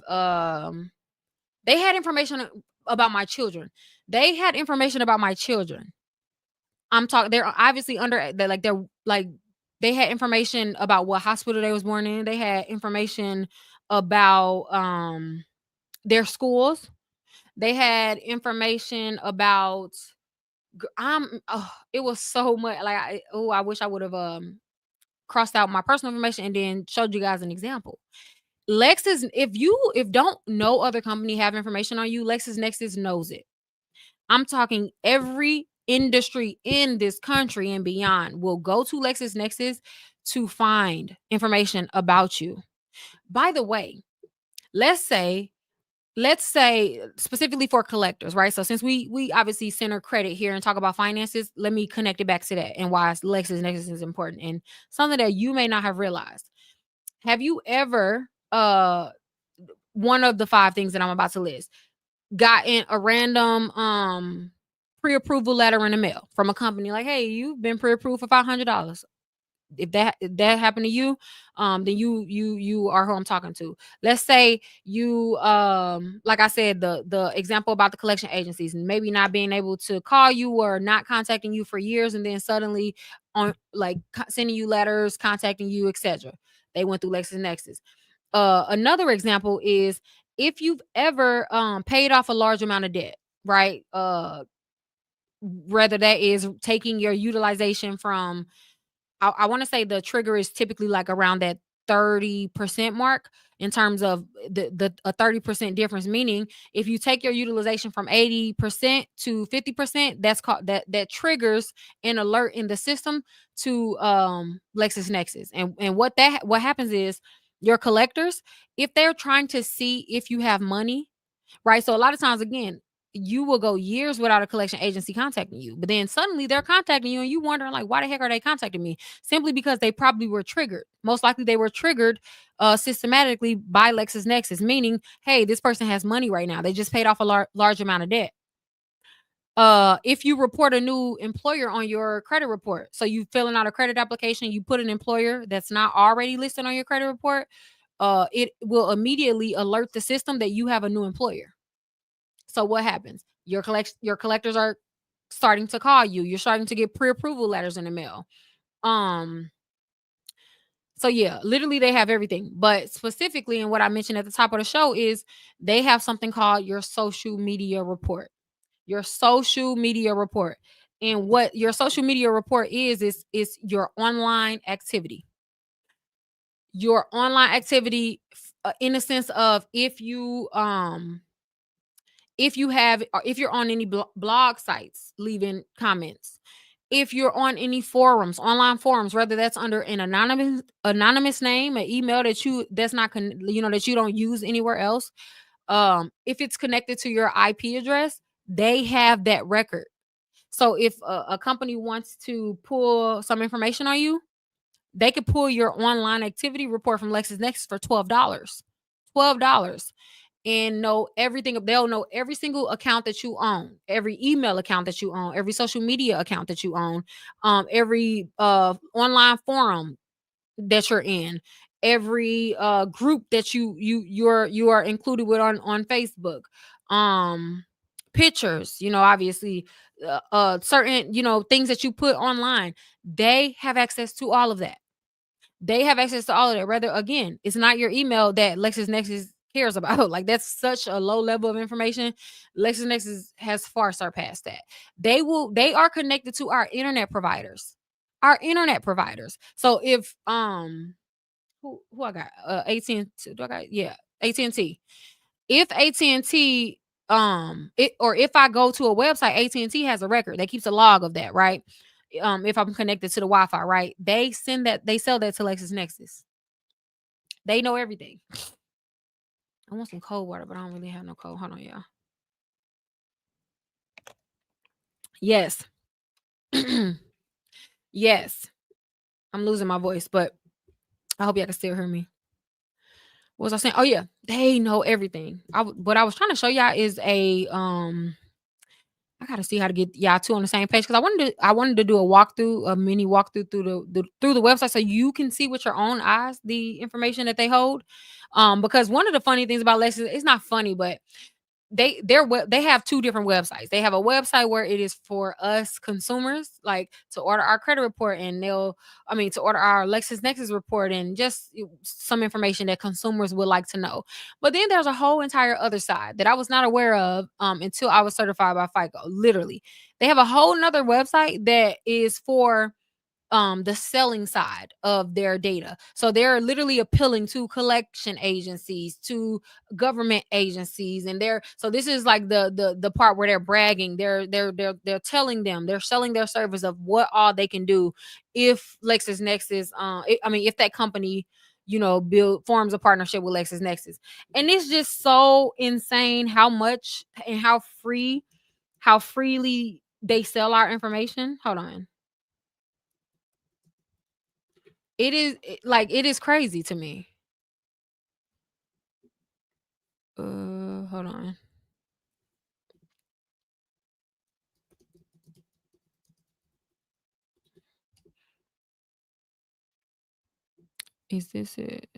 information about my children. They had information about my children. I'm talking. They're obviously under. They're like they had information about what hospital they was born in. They had information about their schools. They had information about. It was so much. Like I wish I would have crossed out my personal information and then showed you guys an example. Lexus, if don't no other company have information on you, Lexus Nexus knows it. I'm talking every industry in this country and beyond will go to Lexus Nexus to find information about you. By the way, let's say specifically for collectors, right? So since we obviously center credit here and talk about finances, let me connect it back to that and why Lexus Nexus is important and something that you may not have realized. Have you ever one of the five things that I'm about to list gotten a random pre-approval letter in the mail from a company like, hey, you've been pre-approved for $500? If that happened to you, then you are who I'm talking to. Let's say you like I said, the example about the collection agencies and maybe not being able to call you or not contacting you for years, and then suddenly on like sending you letters, contacting you, etc. They went through Lexus Nexus. Another example is if you've ever paid off a large amount of debt, right? Whether that is taking your utilization from, I want to say the trigger is typically like around that 30% mark in terms of the a 30% difference. Meaning, if you take your utilization from 80% to 50%, that's called that triggers an alert in the system to Lexus Nexus. And what happens is your collectors, if they're trying to see if you have money, right? So a lot of times, again, you will go years without a collection agency contacting you, but then suddenly they're contacting you, and you wondering like, why the heck are they contacting me? Simply because they probably were triggered. Most likely, they were triggered systematically by Lexus Nexus, meaning, hey, this person has money right now. They just paid off a large amount of debt. If you report a new employer on your credit report, so you filling out a credit application, you put an employer that's not already listed on your credit report, it will immediately alert the system that you have a new employer. So what happens? Your collectors are starting to call you. You're starting to get pre-approval letters in the mail. Um, so yeah, literally they have everything. But specifically, and what I mentioned at the top of the show is they have something called your social media report. Your social media report. And what your social media report is your online activity. Your online activity in a sense of if you have, or if you're on any blog sites leaving comments, if you're on any forums, online forums, whether that's under an anonymous name, an email that's not that you don't use anywhere else, if it's connected to your IP address, they have that record. So if a company wants to pull some information on you, they could pull your online activity report from LexisNexis for $12. $12 and know everything. They'll know every single account that you own, every email account that you own, every social media account that you own, every online forum that you're in, every group that you are included with on Facebook, pictures, obviously, certain things that you put online. They have access to all of that. They have access to all of that. Rather, again, it's not your email that LexisNexis cares about. Like that's such a low level of information. LexisNexis has far surpassed that. They are connected to our internet providers. Our internet providers. So if who I got? AT&T. Do I got? Yeah, AT&T. If AT&T or if I go to a website, AT&T has a record. They keeps a log of that, right? If I'm connected to the Wi-Fi, right? They sell that to LexisNexis. They know everything. I want some cold water, but I don't really have no cold. Hold on, y'all. Yes. Yes. I'm losing my voice, but I hope y'all can still hear me. What was I saying? Oh yeah, they know everything. What I was trying to show y'all is I gotta see how to get y'all two on the same page because I wanted to do a walkthrough, a mini walkthrough through the website so you can see with your own eyes the information that they hold. Because one of the funny things about Lexus, it's not funny, but they have two different websites. They have a website where it is for us consumers, like to order our credit report, and to order our Lexus Nexus report, and just some information that consumers would like to know. But then there's a whole entire other side that I was not aware of until I was certified by FICO. Literally, they have a whole nother website that is for the selling side of their data. So they're literally appealing to collection agencies, to government agencies, and this is like the part where they're bragging. They're telling them, they're selling their service of what all they can do if LexisNexis if that company build forms a partnership with LexisNexis. And it's just so insane how much and how freely they sell our information. Hold on. It is crazy to me. Hold on. Is this it?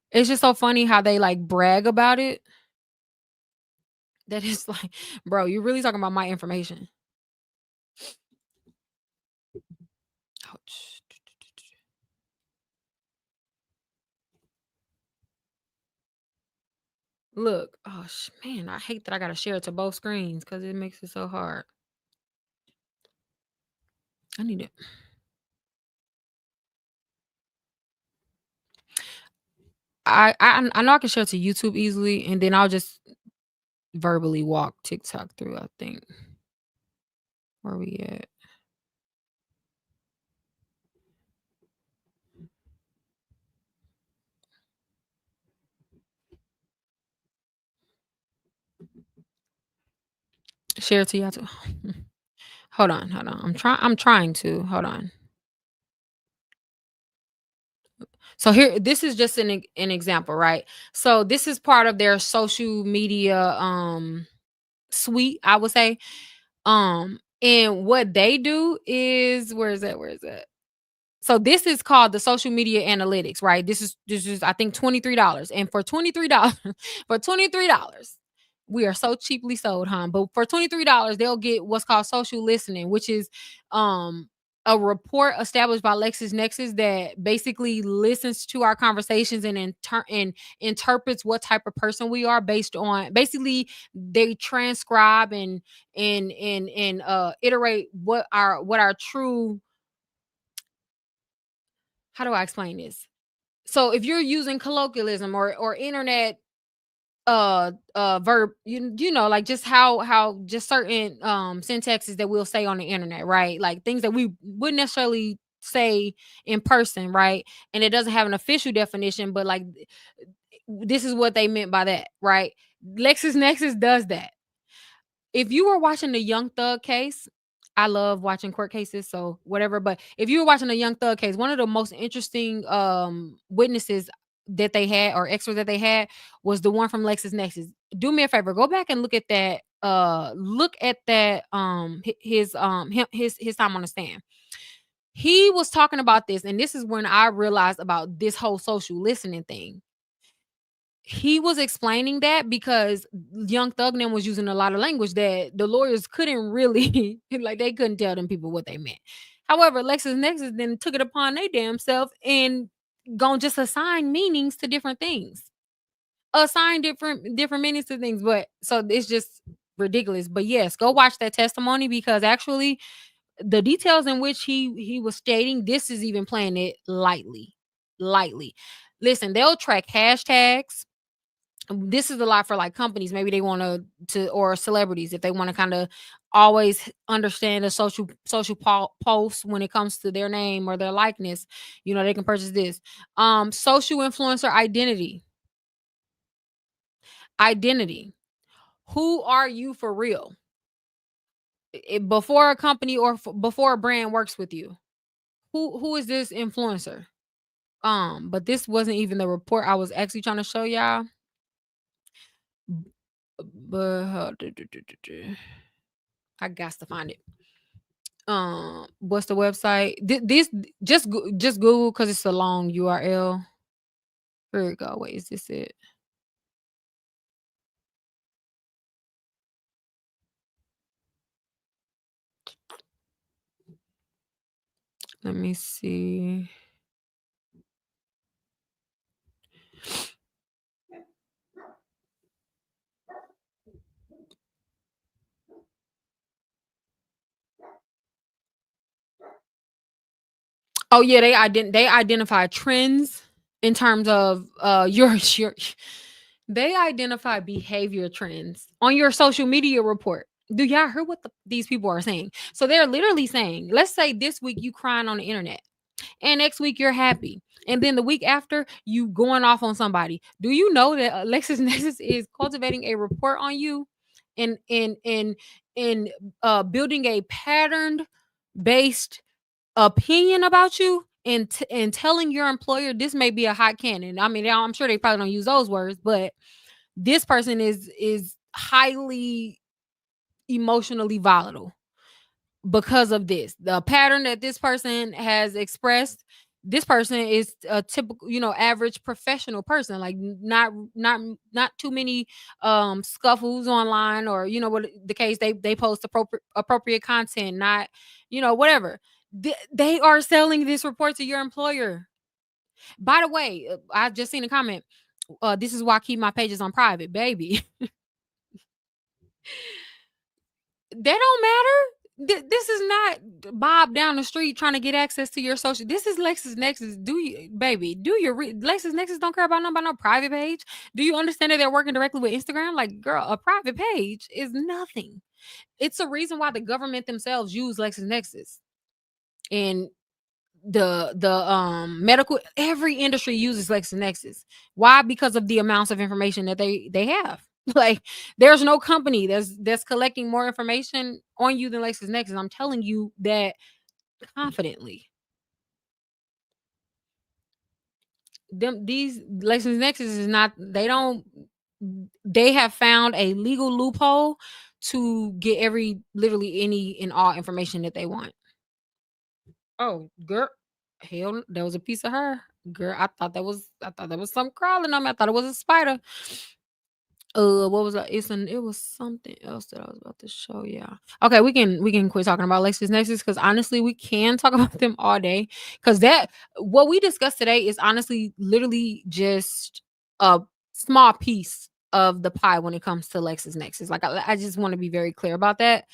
It's just so funny how they like brag about it. That is like, bro, you're really talking about my information. Ouch. Look, oh man, I hate that I gotta share it to both screens because it makes it so hard. I need it. I know I can share it to YouTube easily, and then I'll just verbally walk TikTok through. I think where we at. Share it to y'all too. Hold on, hold on. I'm trying to. Hold on. So here, this is just an example, right? So this is part of their social media suite, I would say. And what they do is where is that? Where is that? So this is called the social media analytics, right? This is I think $23. And for $23, for $23, we are so cheaply sold, huh? But for $23, they'll get what's called social listening, which is um a report established by LexisNexis that basically listens to our conversations and and interprets what type of person we are based on. Basically, they transcribe and iterate what our true, how do I explain this? So if you're using colloquialism or internet verb, like just how just certain syntaxes that we'll say on the internet, right? Like things that we wouldn't necessarily say in person, right? And it doesn't have an official definition, but like this is what they meant by that, right? LexisNexis does that. If you were watching the Young Thug case, I love watching court cases, so whatever. But if you were watching the Young Thug case, one of the most interesting witnesses that they had, or extras that they had, was the one from LexisNexis. Do me a favor, go back and look at that. Look at that. His time on the stand. He was talking about this, and this is when I realized about this whole social listening thing. He was explaining that because Young Thugman was using a lot of language that the lawyers couldn't really like, they couldn't tell them people what they meant. However, LexisNexis then took it upon their damn self and gonna just assign meanings to different things. Assign different meanings to things. But so it's just ridiculous. But yes, go watch that testimony because actually the details in which he was stating, this is even playing it lightly. Lightly. Listen, they'll track hashtags. This is a lot for like companies, maybe they want to or celebrities, if they want to kind of always understand the posts when it comes to their name or their likeness. They can purchase this. Social influencer identity. Who are you for real? Before a company or before a brand works with you, who is this influencer? But this wasn't even the report I was actually trying to show y'all. But I got to find it. What's the website? This just Google because it's a long URL. Here we go. Wait, is this it? Let me see. Oh yeah, they identify trends in terms of your they identify behavior trends on your social media report. Do y'all hear what these people are saying? So they're literally saying, let's say this week you crying on the internet, and next week you're happy, and then the week after you going off on somebody. Do you know that Lexus Nexus is cultivating a report on you, and building a patterned based opinion about you, and telling your employer this may be a hot cannon. I mean, I'm sure they probably don't use those words, but this person is highly emotionally volatile because of this. The pattern that this person has expressed, this person is a typical, average professional person, like not too many scuffles online, or what the case, they post appropriate content, not whatever. They are selling this report to your employer. By the way, I just seen a comment. This is why I keep my pages on private, baby. They don't matter. This is not Bob down the street trying to get access to your social. This is Lexus Nexus. Do you, baby? Do your Lexus Nexus don't care about no private page? Do you understand that they're working directly with Instagram? Like, girl, a private page is nothing. It's a reason why the government themselves use Lexus Nexus, and the medical, every industry uses LexisNexis. Why? Because of the amounts of information that they have. Like, there's no company that's collecting more information on you than LexisNexis. I'm telling you that confidently. These LexisNexis is not, they have found a legal loophole to get literally any and all information that they want. Oh, girl. Hell, there was a piece of her. Girl, I thought that was something crawling on me. I thought it was a spider. What was that? It was something else that I was about to show y'all. Okay, we can quit talking about Lexus Nexus, because honestly, we can talk about them all day. Because that what we discussed today is honestly literally just a small piece of the pie when it comes to Lexus Nexus. Like, I just want to be very clear about that,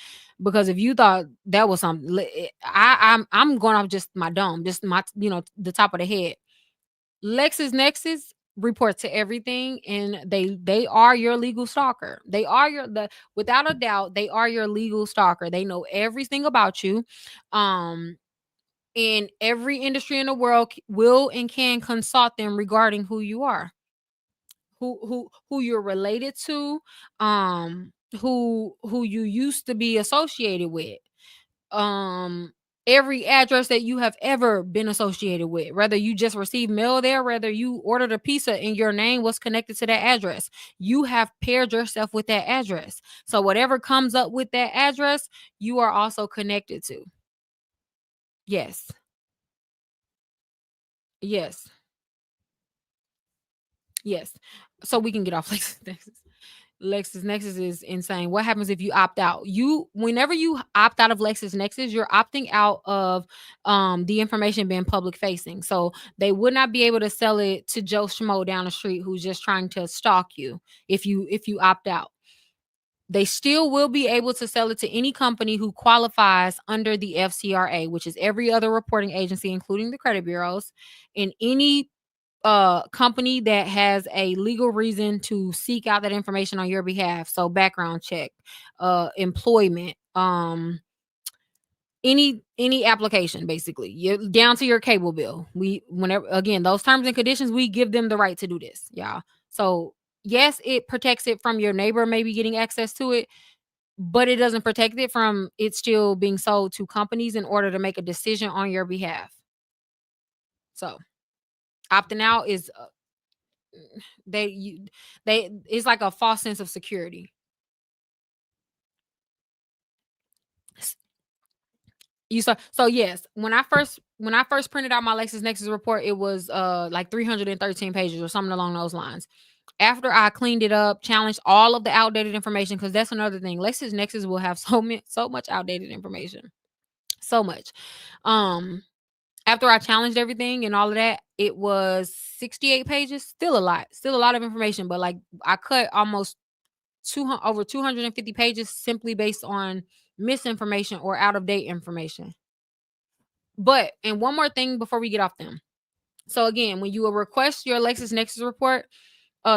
because if you thought that was something, I'm going off just my dome, just my the top of the head. Lexus Nexus report to everything, and they are your legal stalker. They are without a doubt, they are your legal stalker. They know everything about you. Um and every industry in the world will and can consult them regarding who you are, who you're related to, who you used to be associated with, um every address that you have ever been associated with, whether you just received mail there, whether you ordered a pizza and your name was connected to that address. You have paired yourself with that address, so whatever comes up with that address, you are also connected to. Yes. Yes. Yes. So we can get off LexisNexis is insane. What happens if you opt out? Whenever you opt out of LexisNexis, you're opting out of the information being public facing. So they would not be able to sell it to Joe Schmo down the street who's just trying to stalk you if you opt out. They still will be able to sell it to any company who qualifies under the FCRA, which is every other reporting agency, including the credit bureaus, and any company that has a legal reason to seek out that information on your behalf. So background check, employment, any application, basically, you down to your cable bill. We Whenever, again, those terms and conditions, we give them the right to do this, y'all. So yes, it protects it from your neighbor maybe getting access to it, but it doesn't protect it from it still being sold to companies in order to make a decision on your behalf. So opting out is they you they it's like a false sense of security. So yes, when I first printed out my Lexus Nexus report, it was like 313 pages or something along those lines. After I cleaned it up, challenged all of the outdated information, because that's another thing. Lexus Nexus will have so much outdated information. So much. Um After I challenged everything and all of that, it was 68 pages. Still a lot. Still a lot of information, but like I cut almost 200 over 250 pages simply based on misinformation or out of date information. But and one more thing before we get off them. So again, when you will request your Lexus Nexus report,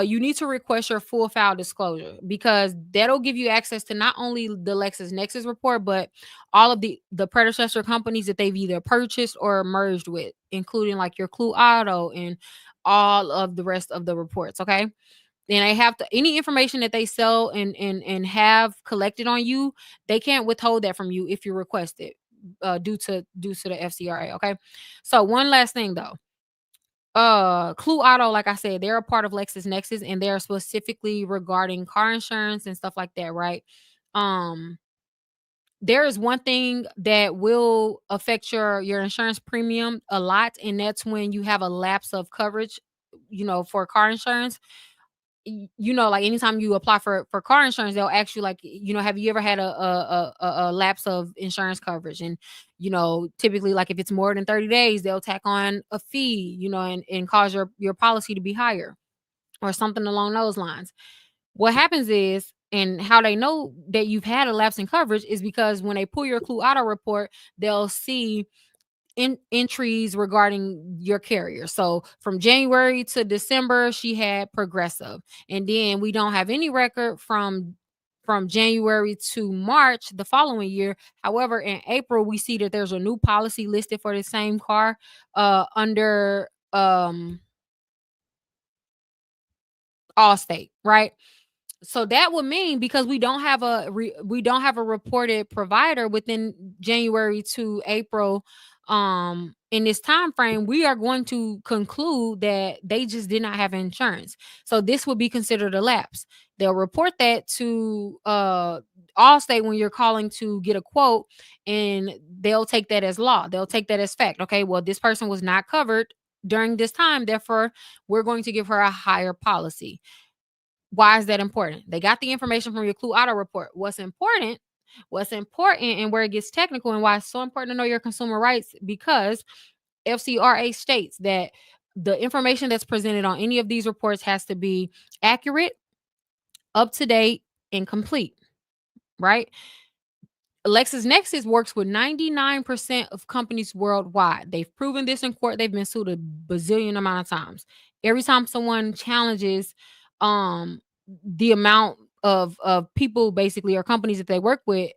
you need to request your full file disclosure, because that'll give you access to not only the Lexus Nexus report, but all of the predecessor companies that they've either purchased or merged with, including like your Clue Auto and all of the rest of the reports. Okay. And they have to, any information that they sell and have collected on you, they can't withhold that from you if you request it, due to the FCRA. Okay. So one last thing though. Clue Auto, like I said, they're a part of Lexus Nexus, and they're specifically regarding car insurance and stuff like that, right? Um, there is one thing that will affect your insurance premium a lot, and that's when you have a lapse of coverage, for car insurance. Like anytime you apply for car insurance, they'll ask you, like, have you ever had a lapse of insurance coverage? And typically, like, if it's more than 30 days, they'll tack on a fee, and cause your policy to be higher or something along those lines. What happens is, and how they know that you've had a lapse in coverage, is because when they pull your Clue Auto report, they'll see entries regarding your carrier. So from January to December, she had Progressive, and then we don't have any record from January to March the following year. However, in April, we see that there's a new policy listed for the same car under Allstate, right? So that would mean, because we don't have a reported provider within January to April, in this time frame, we are going to conclude that they just did not have insurance. So this would be considered a lapse. They'll report that to Allstate when you're calling to get a quote, and they'll take that as law. They'll take that as fact. Okay, well, this person was not covered during this time, therefore we're going to give her a higher policy. Why is that important? They got the information from your Clue Auto report. What's important and where it gets technical, and why it's so important to know your consumer rights, because FCRA states that the information that's presented on any of these reports has to be accurate, up to date, and complete, right? LexisNexis works with 99% of companies worldwide. They've proven this in court. They've been sued a bazillion amount of times. Every time someone challenges um the amount of people, basically, or companies that they work with,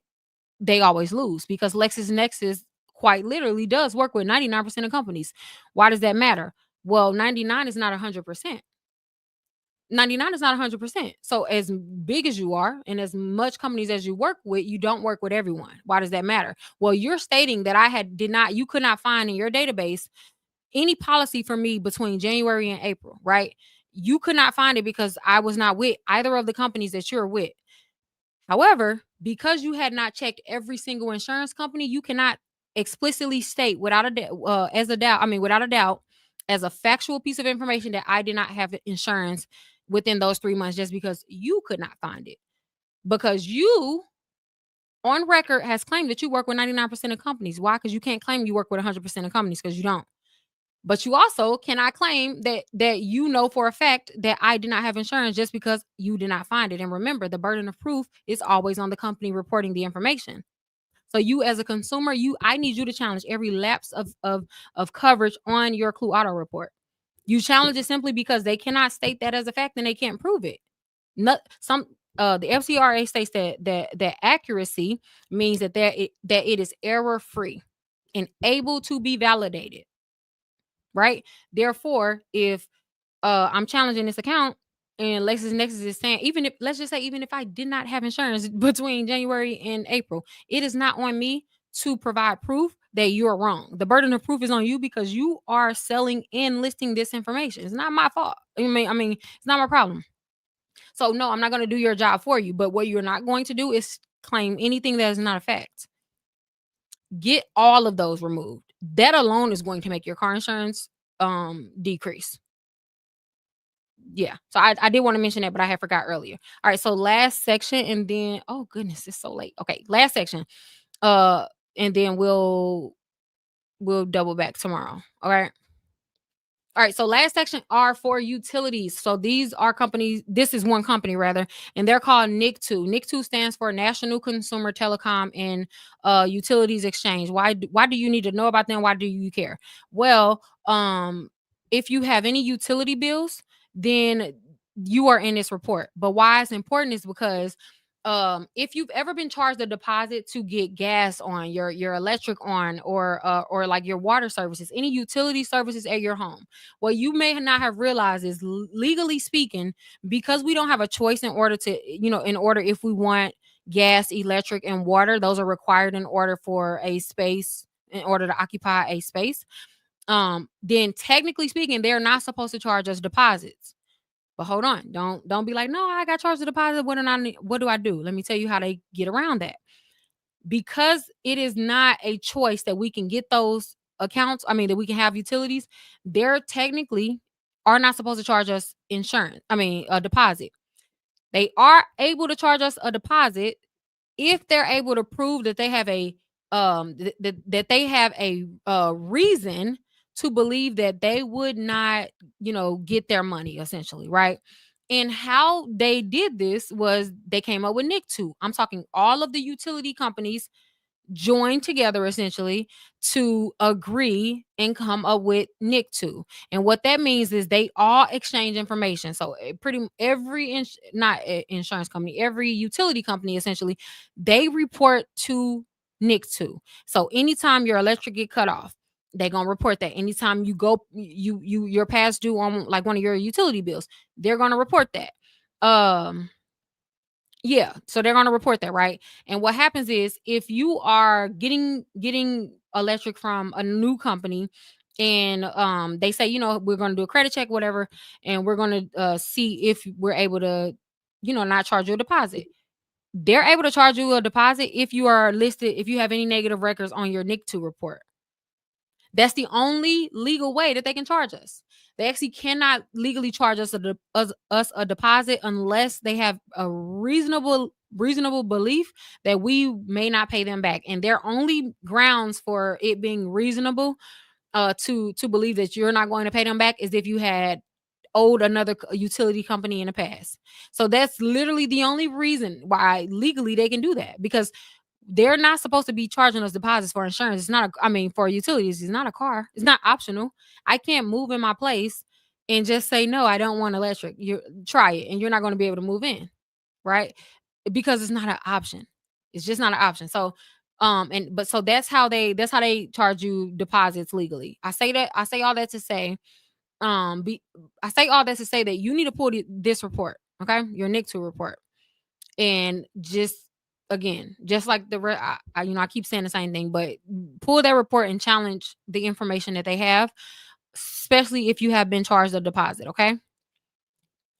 they always lose, because LexisNexis quite literally does work with 99% of companies. Why does that matter? Well, 99 is not 100%. 99 is not 100%. So as big as you are and as much companies as you work with, you don't work with everyone. Why does that matter? Well, you're stating that you could not find in your database any policy for me between January and April, right? You could not find it because I was not with either of the companies that you're with. However, because you had not checked every single insurance company, you cannot explicitly state without a without a doubt, as a factual piece of information, that I did not have insurance within those 3 months, just because you could not find it. Because you, on record, has claimed that you work with 99% of companies. Why? Because you can't claim you work with 100% of companies, because you don't. But you also cannot claim that you know for a fact that I did not have insurance, just because you did not find it. And remember, the burden of proof is always on the company reporting the information. So you, as a consumer, I need you to challenge every lapse of coverage on your Clue Auto report. You challenge it simply because they cannot state that as a fact and they can't prove it. Not some The FCRA states that accuracy means that it is error free and able to be validated, right? Therefore, if I'm challenging this account and Lexus Nexus is saying, even if, let's just say, even if I did not have insurance between January and April, it is not on me to provide proof that you're wrong. The burden of proof is on you because you are selling and listing this information. It's not my fault. I mean, it's not my problem. So no, I'm not going to do your job for you. But what you're not going to do is claim anything that is not a fact. Get all of those removed. That alone is going to make your car insurance decrease. Yeah. So I did want to mention that, but I had forgot earlier. All right. So last section, and then oh goodness, it's so late. Okay, last section. Uh, and then we'll double back tomorrow. All right. All right, so last section are for utilities. So these are companies, this is one company rather, and they're called NIC2. NIC2 stands for National Consumer Telecom and Utilities Exchange. Why do you need to know about them? Why do you care? Well, if you have any utility bills, then you are in this report. But why it's important is because if you've ever been charged a deposit to get gas on your electric on or like your water services, any utility services at your home, what you may not have realized is legally speaking, because we don't have a choice in order to, in order if we want gas, electric, and water, those are required in order for a space, in order to occupy a space. Then technically speaking, they're not supposed to charge us deposits. But hold on, don't be like, no, I got charged a deposit. What do I do? Let me tell you how they get around that. Because it is not a choice that we can get those accounts, that we can have utilities, they're technically are not supposed to charge us a deposit. They are able to charge us a deposit if they're able to prove that they have that they have a reason to believe that they would not, get their money essentially, right? And how they did this was they came up with NIC2. I'm talking all of the utility companies join together essentially to agree and come up with NIC2. And what that means is they all exchange information. So not insurance company, every utility company essentially, they report to NIC2. So anytime your electric get cut off, they're gonna report that. Anytime you're past due on like one of your utility bills, they're gonna report that. Yeah, so they're gonna report that, right? And what happens is if you are getting electric from a new company and they say, we're gonna do a credit check, whatever, and we're gonna see if we're able to, not charge you a deposit. They're able to charge you a deposit if you are listed, if you have any negative records on your NIC2 report. That's the only legal way that they can charge us. They actually cannot legally charge us a deposit unless they have a reasonable belief that we may not pay them back. And their only grounds for it being reasonable to believe that you're not going to pay them back is if you had owed another utility company in the past. So that's literally the only reason why legally they can do that, because they're not supposed to be charging us deposits for insurance. It's not for utilities, it's not a car. It's not optional. I can't move in my place and just say, no, I don't want electric. You try it and you're not going to be able to move in, right? Because it's not an option. It's just not an option. So so that's how they charge you deposits legally. I say all that to say, that you need to pull this report, okay? Your NIC2 report. And just again, just like I keep saying the same thing, but pull that report and challenge the information that they have, especially if you have been charged a deposit. Okay.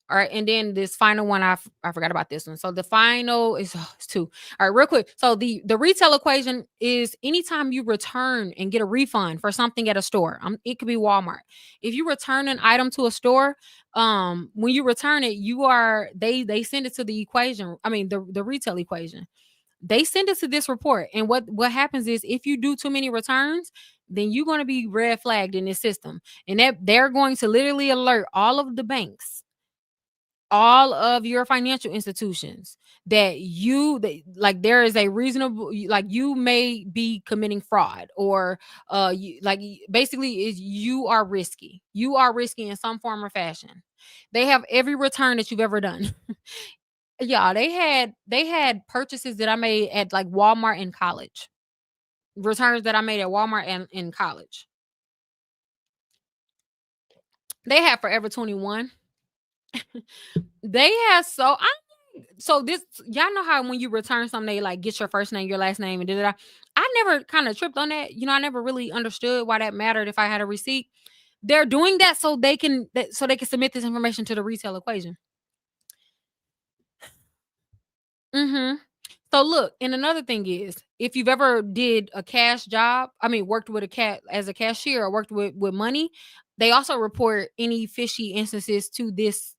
All right, and then this final one, I forgot about this one. So the final is it's two. All right, real quick. So the retail equation is anytime you return and get a refund for something at a store. It could be Walmart. If you return an item to a store, when you return it, they send it to the equation. The retail equation. They send it to this report, and what happens is if you do too many returns, then you're going to be red flagged in this system, and that they're going to literally alert all of the banks all of your financial institutions like there is a reasonable like you may be committing fraud or basically is you are risky in some form or fashion. They have every return that you've ever done. Yeah, they had purchases that I made at like Walmart in college, returns that I made at Walmart and in college. They had Forever 21. They had so this y'all know how when you return something they like get your first name, your last name, and da da da. I never kind of tripped on that. I never really understood why that mattered if I had a receipt. They're doing that so they can submit this information to the retail equation. Mhm. So look, and another thing is, if you've ever did a cash job, I mean, worked with a cat as a cashier or worked with money, they also report any fishy instances to this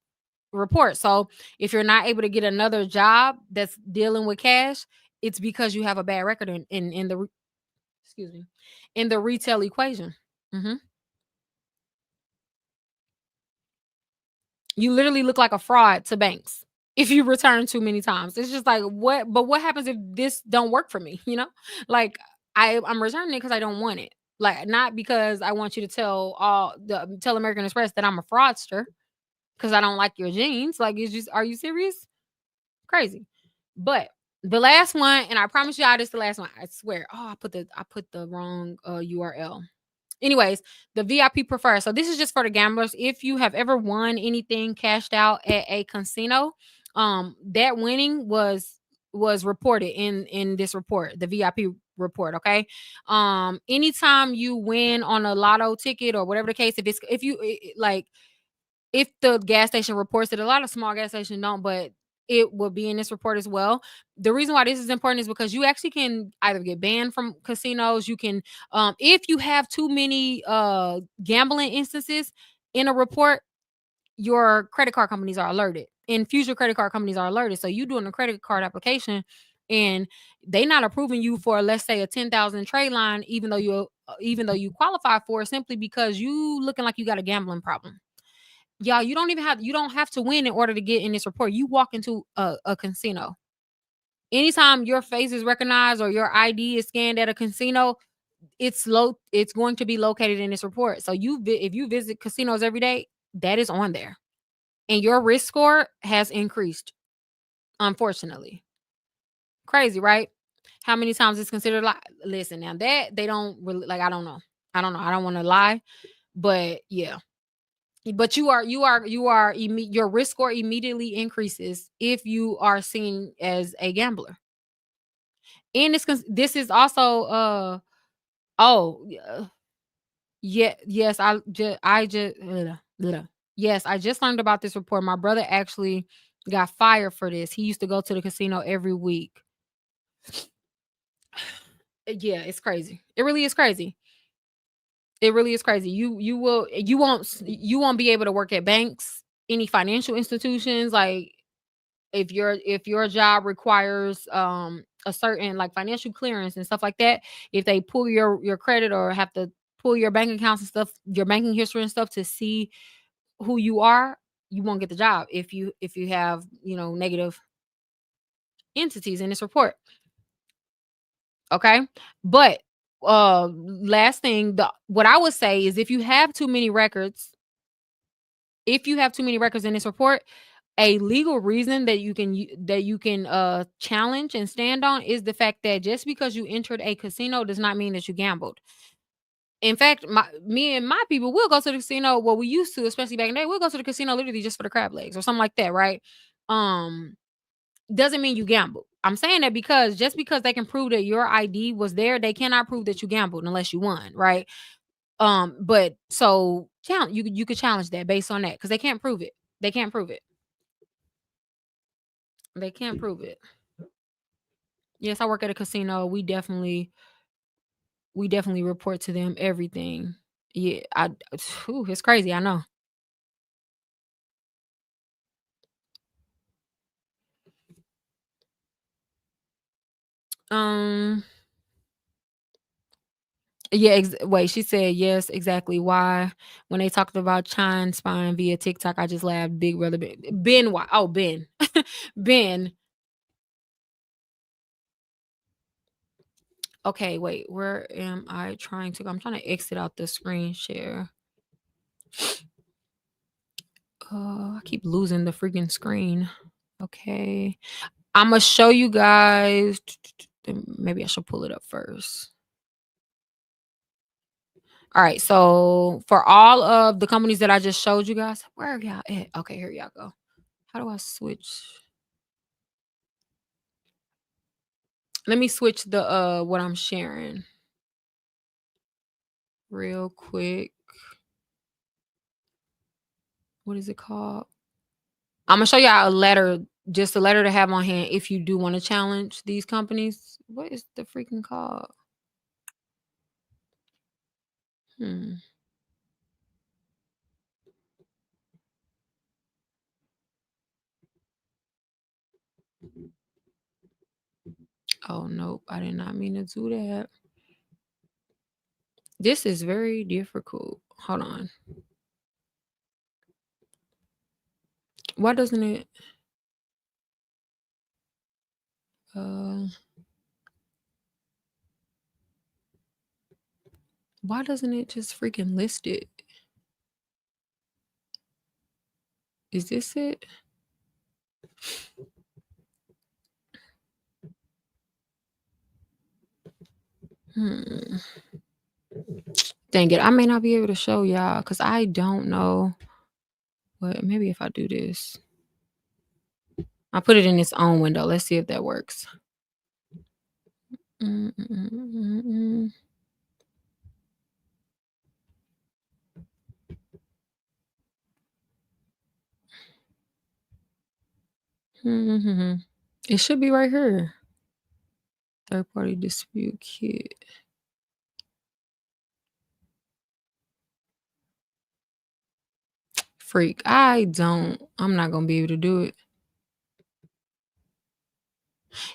report. So if you're not able to get another job that's dealing with cash, it's because you have a bad record in the excuse me in the retail equation. hmm You literally look like a fraud to banks if you return too many times. It's just like what? But what happens if this don't work for me? Like I'm returning it because I don't want it. Like not because I want you to tell American Express that I'm a fraudster because I don't like your jeans. Like it's just, are you serious? Crazy. But the last one, and I promise y'all this is the last one. I swear. Oh, I put the wrong URL. Anyways, the VIP prefer. So this is just for the gamblers. If you have ever won anything cashed out at a casino, that winning was reported in this report, the VIP report. Okay. Anytime you win on a lotto ticket or whatever the case, if you like if the gas station reports it, a lot of small gas stations don't, but it will be in this report as well. The reason why this is important is because you actually can either get banned from casinos. You can, if you have too many gambling instances in a report, your credit card companies are alerted, and future credit card companies are alerted. So you doing a credit card application, and they not approving you for let's say a 10,000 trade line, even though you qualify for it, simply because you looking like you got a gambling problem. Y'all, you don't have to win in order to get in this report. You walk into a casino. Anytime your face is recognized or your ID is scanned at a casino, it's going to be located in this report. So if you visit casinos every day, that is on there. And your risk score has increased, unfortunately. Crazy, right? How many times it's considered like listen, now that they don't really like I don't know. I don't know. I don't want to lie, but yeah. But your risk score immediately increases if you are seen as a gambler. And this is also oh yeah, yes, yes, I just learned about this report. My brother actually got fired for this. He used to go to the casino every week. Yeah, it's crazy. It really is crazy. It really is crazy. You won't be able to work at banks, any financial institutions, like if your job requires a certain like financial clearance and stuff like that, if they pull your credit or have to pull your bank accounts and stuff, your banking history and stuff to see who you are, you won't get the job if you have negative entities in this report. Okay. But last thing, the what I would say is if you have too many records in this report, a legal reason that you can challenge and stand on is the fact that just because you entered a casino does not mean that you gambled. In fact, me and my people will go to the casino. Well, we used to, especially back in the day, we'll go to the casino literally just for the crab legs or something like that, right? Um, doesn't mean you gambled. I'm saying that because just because they can prove that your ID was there, they cannot prove that you gambled unless you won, right? But so you could challenge that based on that because they can't prove it. They can't prove it. They can't prove it. Yes, I work at a casino. We definitely report to them everything. Yeah, it's crazy. I know. Um, Yeah, wait, she said, "Yes, exactly why." When they talked about Chine spying via TikTok, I just laughed. Big brother Ben, why? Oh, Ben. Ben. Okay, wait, where am I trying to go? I'm trying to exit out the screen share. I keep losing the freaking screen. Okay. I'ma show you guys. Maybe I should pull it up first. All right, so for all of the companies that I just showed you guys, where are y'all at? Okay, here y'all go. How do I switch? Let me switch the what I'm sharing real quick. What is it called? I'm gonna show y'all a letter, just a letter to have on hand if you do want to challenge these companies. What is the freaking called? Hmm. Oh nope, I did not mean to do that. This is very difficult. Hold on. Why doesn't it? Uh, why doesn't it just freaking list it? Is this it? Hmm. Dang it, I may not be able to show y'all because I don't know. But maybe if I do this, I put it in its own window. Let's see if that works. Mm-mm-mm-mm-mm. Mm-hmm. It should be right here. Third party dispute kit. Freak. I'm not gonna be able to do it.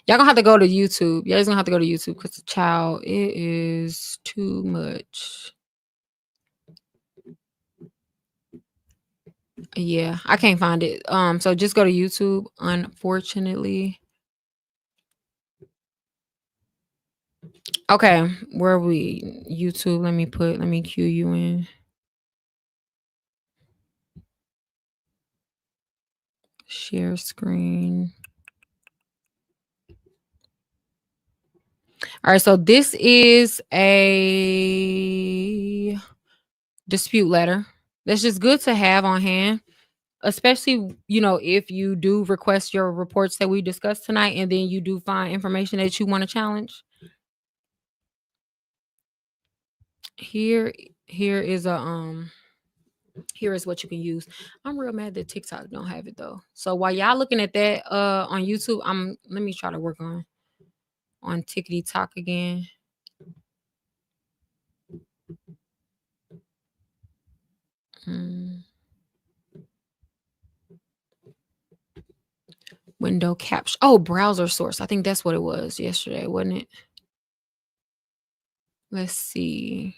Y'all gonna have to go to YouTube. Y'all just gonna have to go to YouTube because the child, it is too much. Yeah, I can't find it. So just go to YouTube, unfortunately. Okay, where are we? YouTube. Let me cue you in. Share screen. All right, so this is a dispute letter. That's just good to have on hand, especially, if you do request your reports that we discussed tonight and then you do find information that you want to challenge. Here here is here is what you can use. I'm real mad that TikTok don't have it though. So while y'all looking at that on YouTube, let me try to work on Tickety Talk again. Window caption. Oh, browser source. I think that's what it was yesterday, wasn't it? Let's see.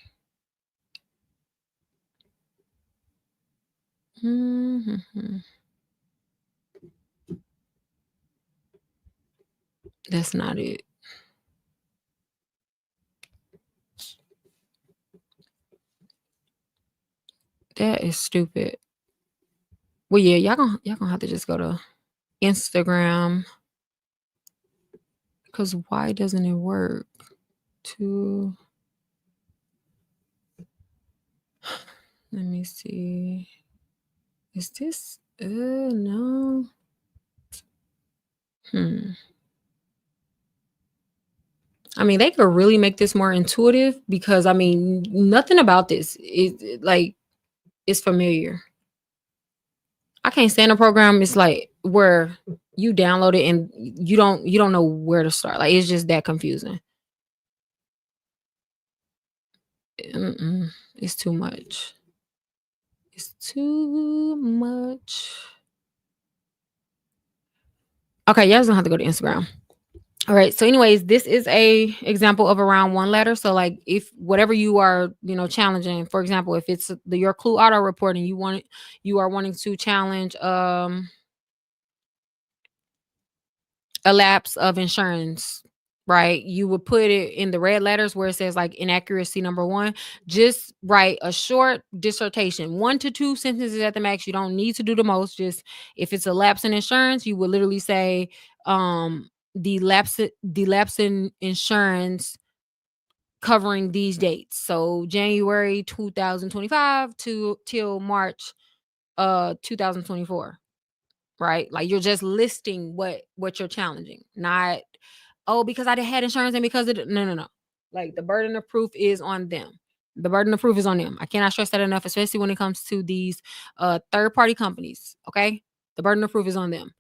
Mm-hmm. That's not it. That is stupid. Well, yeah, y'all gonna have to just go to Instagram. Cause why doesn't it work? Let me see. Is this no? I mean, they could really make this more intuitive because I mean, nothing about this is like it's familiar. I can't stand a program. It's like where you download it and you don't know where to start. Like it's just that confusing. It's too much. It's too much. Okay, y'all gonna have to go to Instagram. All right. So, anyways, this is a example of a round one letter. So, like, if whatever you are, challenging, for example, if it's your Clue Auto report and you are wanting to challenge a lapse of insurance, right? You would put it in the red letters where it says like inaccuracy number one. Just write a short dissertation, 1 to 2 sentences at the max. You don't need to do the most. Just if it's a lapse in insurance, you would literally say, the lapse in insurance covering these dates. So January 2025 to till March 2024, right? Like you're just listing what you're challenging, not oh because I had insurance and because of no. Like the burden of proof is on them. The burden of proof is on them. I cannot stress that enough, especially when it comes to these third party companies. Okay, the burden of proof is on them.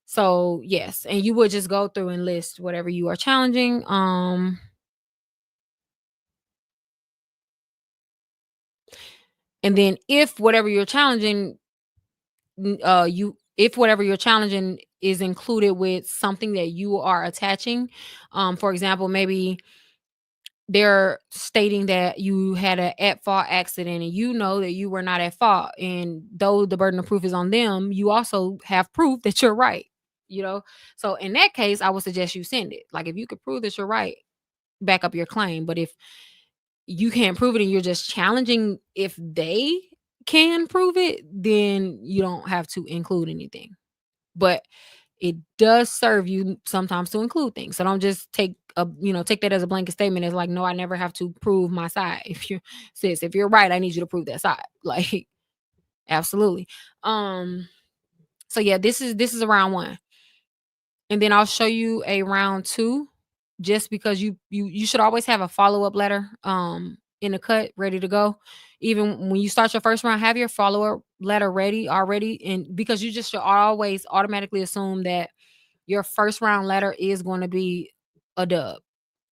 So yes, and you would just go through and list whatever you are challenging. And then if whatever you're challenging you if whatever you're challenging is included with something that you are attaching, for example, maybe they're stating that you had a at fault accident and you know that you were not at fault, and though the burden of proof is on them, you also have proof that you're right, you know so in that case I would suggest you send it. Like if you could prove that you're right, back up your claim. But if you can't prove it and you're just challenging if they can prove it, then you don't have to include anything. But it does serve you sometimes to include things. So don't just take that as a blanket statement as like, no, I never have to prove my side. If you're right, I need you to prove that side. Like, absolutely. So yeah, this is a round one. And then I'll show you a round two, just because you should always have a follow-up letter in the cut ready to go. Even when you start your first round, have your follow-up letter ready already, and because you just should always automatically assume that your first round letter is going to be a dub.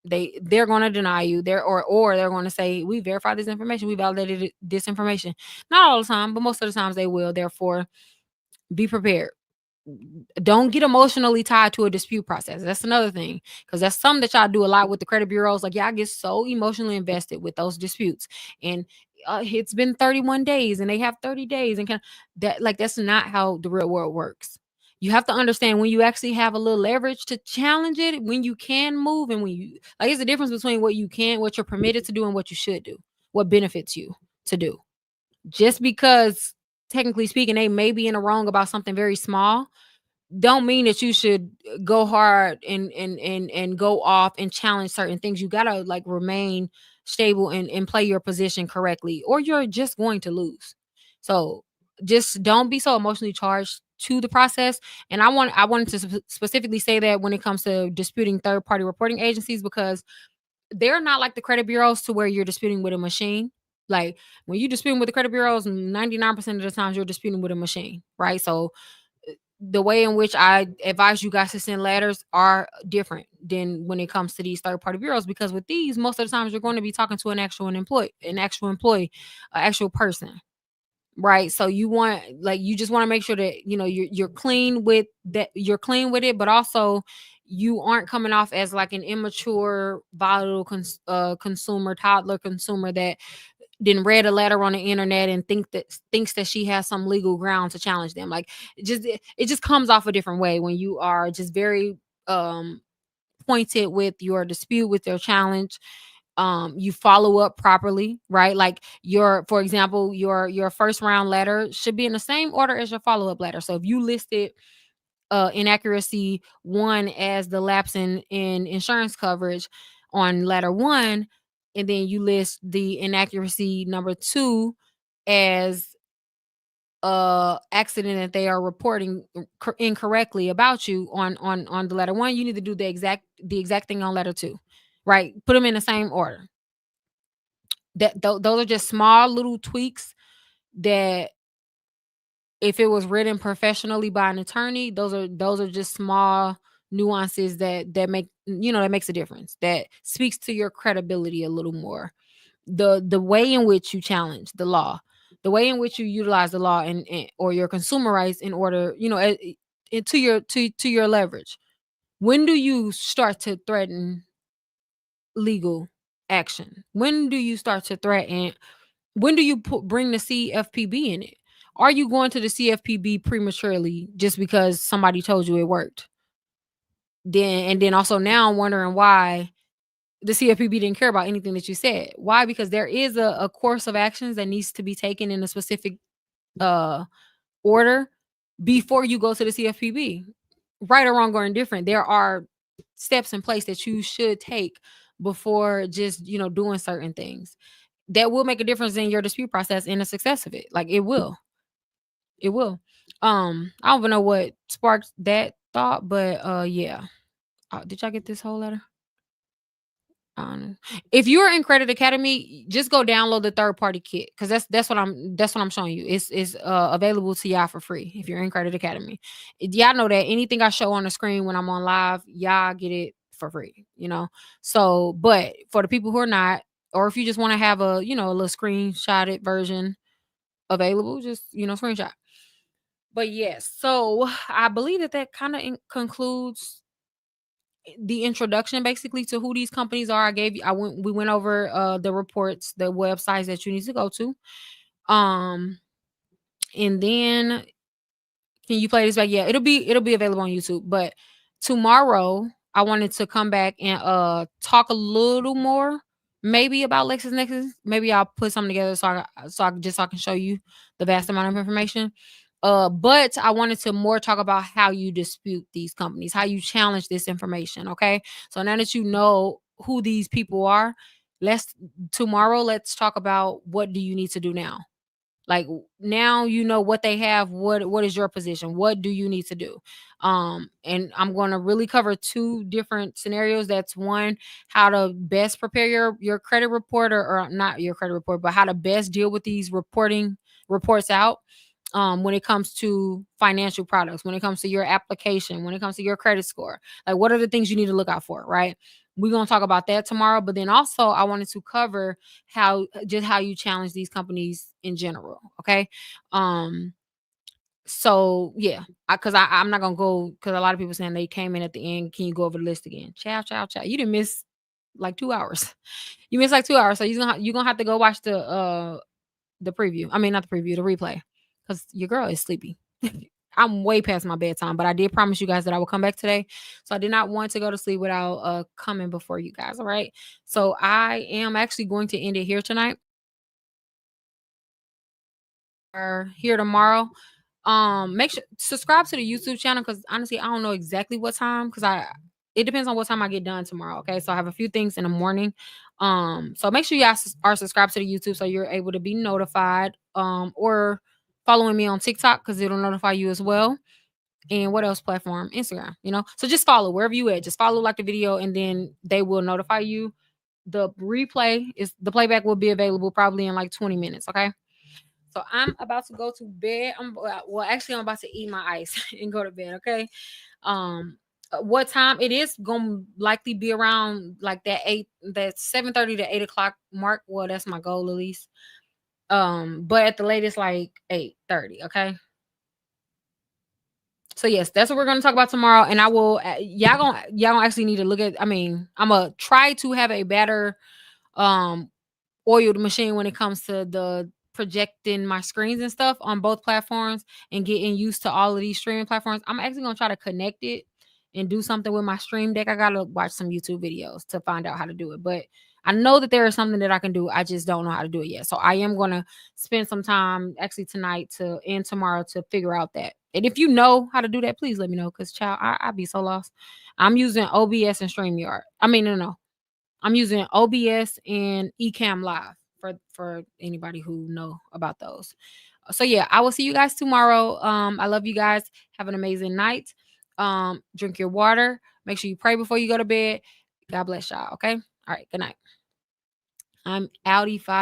They're going to deny you. Or they're going to say, we verified this information, we validated this information. Not all the time, but most of the times they will. Therefore, be prepared. Don't get emotionally tied to a dispute process. That's another thing, because that's something that y'all do a lot with the credit bureaus. Like y'all get so emotionally invested with those disputes, and it's been 31 days, and they have 30 days, and that's not how the real world works. You have to understand when you actually have a little leverage to challenge it, when you can move, and when you like, it's the difference between what you're permitted to do, and what you should do, what benefits you to do. Just because technically speaking they may be in the wrong about something very small, don't mean that you should go hard and go off and challenge certain things. You gotta like remain stable and play your position correctly, or you're just going to lose. So just don't be so emotionally charged to the process. And I wanted to specifically say that when it comes to disputing third party reporting agencies, because they're not like the credit bureaus to where you're disputing with a machine. Like when you disputing with the credit bureaus, 99% of the times you're disputing with a machine, right? So the way in which I advise you guys to send letters are different than when it comes to these third party bureaus, because with these, most of the times you're going to be talking to an actual employee, an actual person, right? So you just want to make sure that you're clean with that, you're clean with it, but also you aren't coming off as like an immature, volatile consumer, toddler consumer that then read a letter on the internet and thinks that she has some legal ground to challenge them. Like it just comes off a different way when you are just very pointed with your dispute, with your challenge. You follow up properly, right? Like for example, your first round letter should be in the same order as your follow-up letter. So if you listed inaccuracy one as the lapse in insurance coverage on letter one, and then you list the inaccuracy number two as accident that they are reporting incorrectly about you on the letter one, you need to do the exact thing on letter two, right? Put them in the same order. Those are just small little tweaks that, if it was written professionally by an attorney, those are just small nuances that makes a difference, that speaks to your credibility a little more. The way in which you challenge the law, the way in which you utilize the law or your consumer rights in order, to your leverage. When do you start to threaten legal action? When do you start to threaten? When do you bring the CFPB in it? Are you going to the CFPB prematurely just because somebody told you it worked? Then also now I'm wondering why the CFPB didn't care about anything that you said. Why? Because there is a course of actions that needs to be taken in a specific uh order before you go to the CFPB. Right or wrong or indifferent, there are steps in place that you should take before just, doing certain things. That will make a difference in your dispute process and the success of it. Like it will. It will. I don't even know what sparked that thought, but yeah. Did y'all get this whole letter? If you're in Credit Academy, just go download the third party kit because that's what I'm showing you. It's available to y'all for free if you're in Credit Academy. Y'all know that anything I show on the screen when I'm on live, y'all get it for free. So, but for the people who are not, or if you just want to have a little screenshotted version available, just screenshot. But yes, so I believe that kind of concludes the introduction basically to who these companies are. We went over the reports, the websites that you need to go to. And then can you play this back? Yeah, it'll be available on YouTube. But tomorrow I wanted to come back and talk a little more maybe about Lexus Nexus. Maybe I'll put something together so I can show you the vast amount of information. But I wanted to more talk about how you dispute these companies, how you challenge this information. Okay. So now that you know who these people are, let's talk about what do you need to do now. Like now you know what they have. What is your position? What do you need to do? And I'm going to really cover two different scenarios. That's one, how to best prepare your credit report, or not your credit report, but how to best deal with these reports out. When it comes to financial products, when it comes to your application, when it comes to your credit score, like what are the things you need to look out for, right? We're going to talk about that tomorrow. But then also I wanted to cover how you challenge these companies in general. Okay. So yeah, I'm not gonna go because a lot of people saying they came in at the end. Can you go over the list again? Chow, chow, chow. You didn't miss like 2 hours. You missed like 2 hours. So you're gonna have to go watch the preview. I mean, not the preview, the replay, because your girl is sleepy. I'm way past my bedtime, but I did promise you guys that I will come back today. So I did not want to go to sleep without coming before you guys. All right. So I am actually going to end it here tonight. Or here tomorrow. Make sure subscribe to the YouTube channel because honestly, I don't know exactly what time because it depends on what time I get done tomorrow. Okay, so I have a few things in the morning. So make sure you guys are subscribed to the YouTube so you're able to be notified. Or following me on TikTok because it'll notify you as well. And what else platform? Instagram, So just follow wherever you at. Just follow like the video and then they will notify you. The playback will be available probably in like 20 minutes. Okay. So I'm about to go to bed. Actually, I'm about to eat my ice and go to bed. Okay. What time it is gonna likely be around like that 7:30 to 8 o'clock mark. Well, that's my goal at least. But at the latest, like 8:30. Okay. So yes, that's what we're gonna talk about tomorrow. And I will. Y'all gonna actually need to look at. I mean, I'm gonna try to have a better um oiled machine when it comes to the projecting my screens and stuff on both platforms and getting used to all of these streaming platforms. I'm actually gonna try to connect it and do something with my stream deck. I gotta watch some YouTube videos to find out how to do it. But I know that there is something that I can do. I just don't know how to do it yet. So I am gonna spend some time actually tonight and tomorrow to figure out that. And if you know how to do that, please let me know. Cause child, I'd be so lost. I'm using OBS and StreamYard. I mean, no. I'm using OBS and Ecamm Live for anybody who know about those. So yeah, I will see you guys tomorrow. I love you guys. Have an amazing night. Drink your water. Make sure you pray before you go to bed. God bless y'all. Okay. All right. Good night. I'm Audi 5.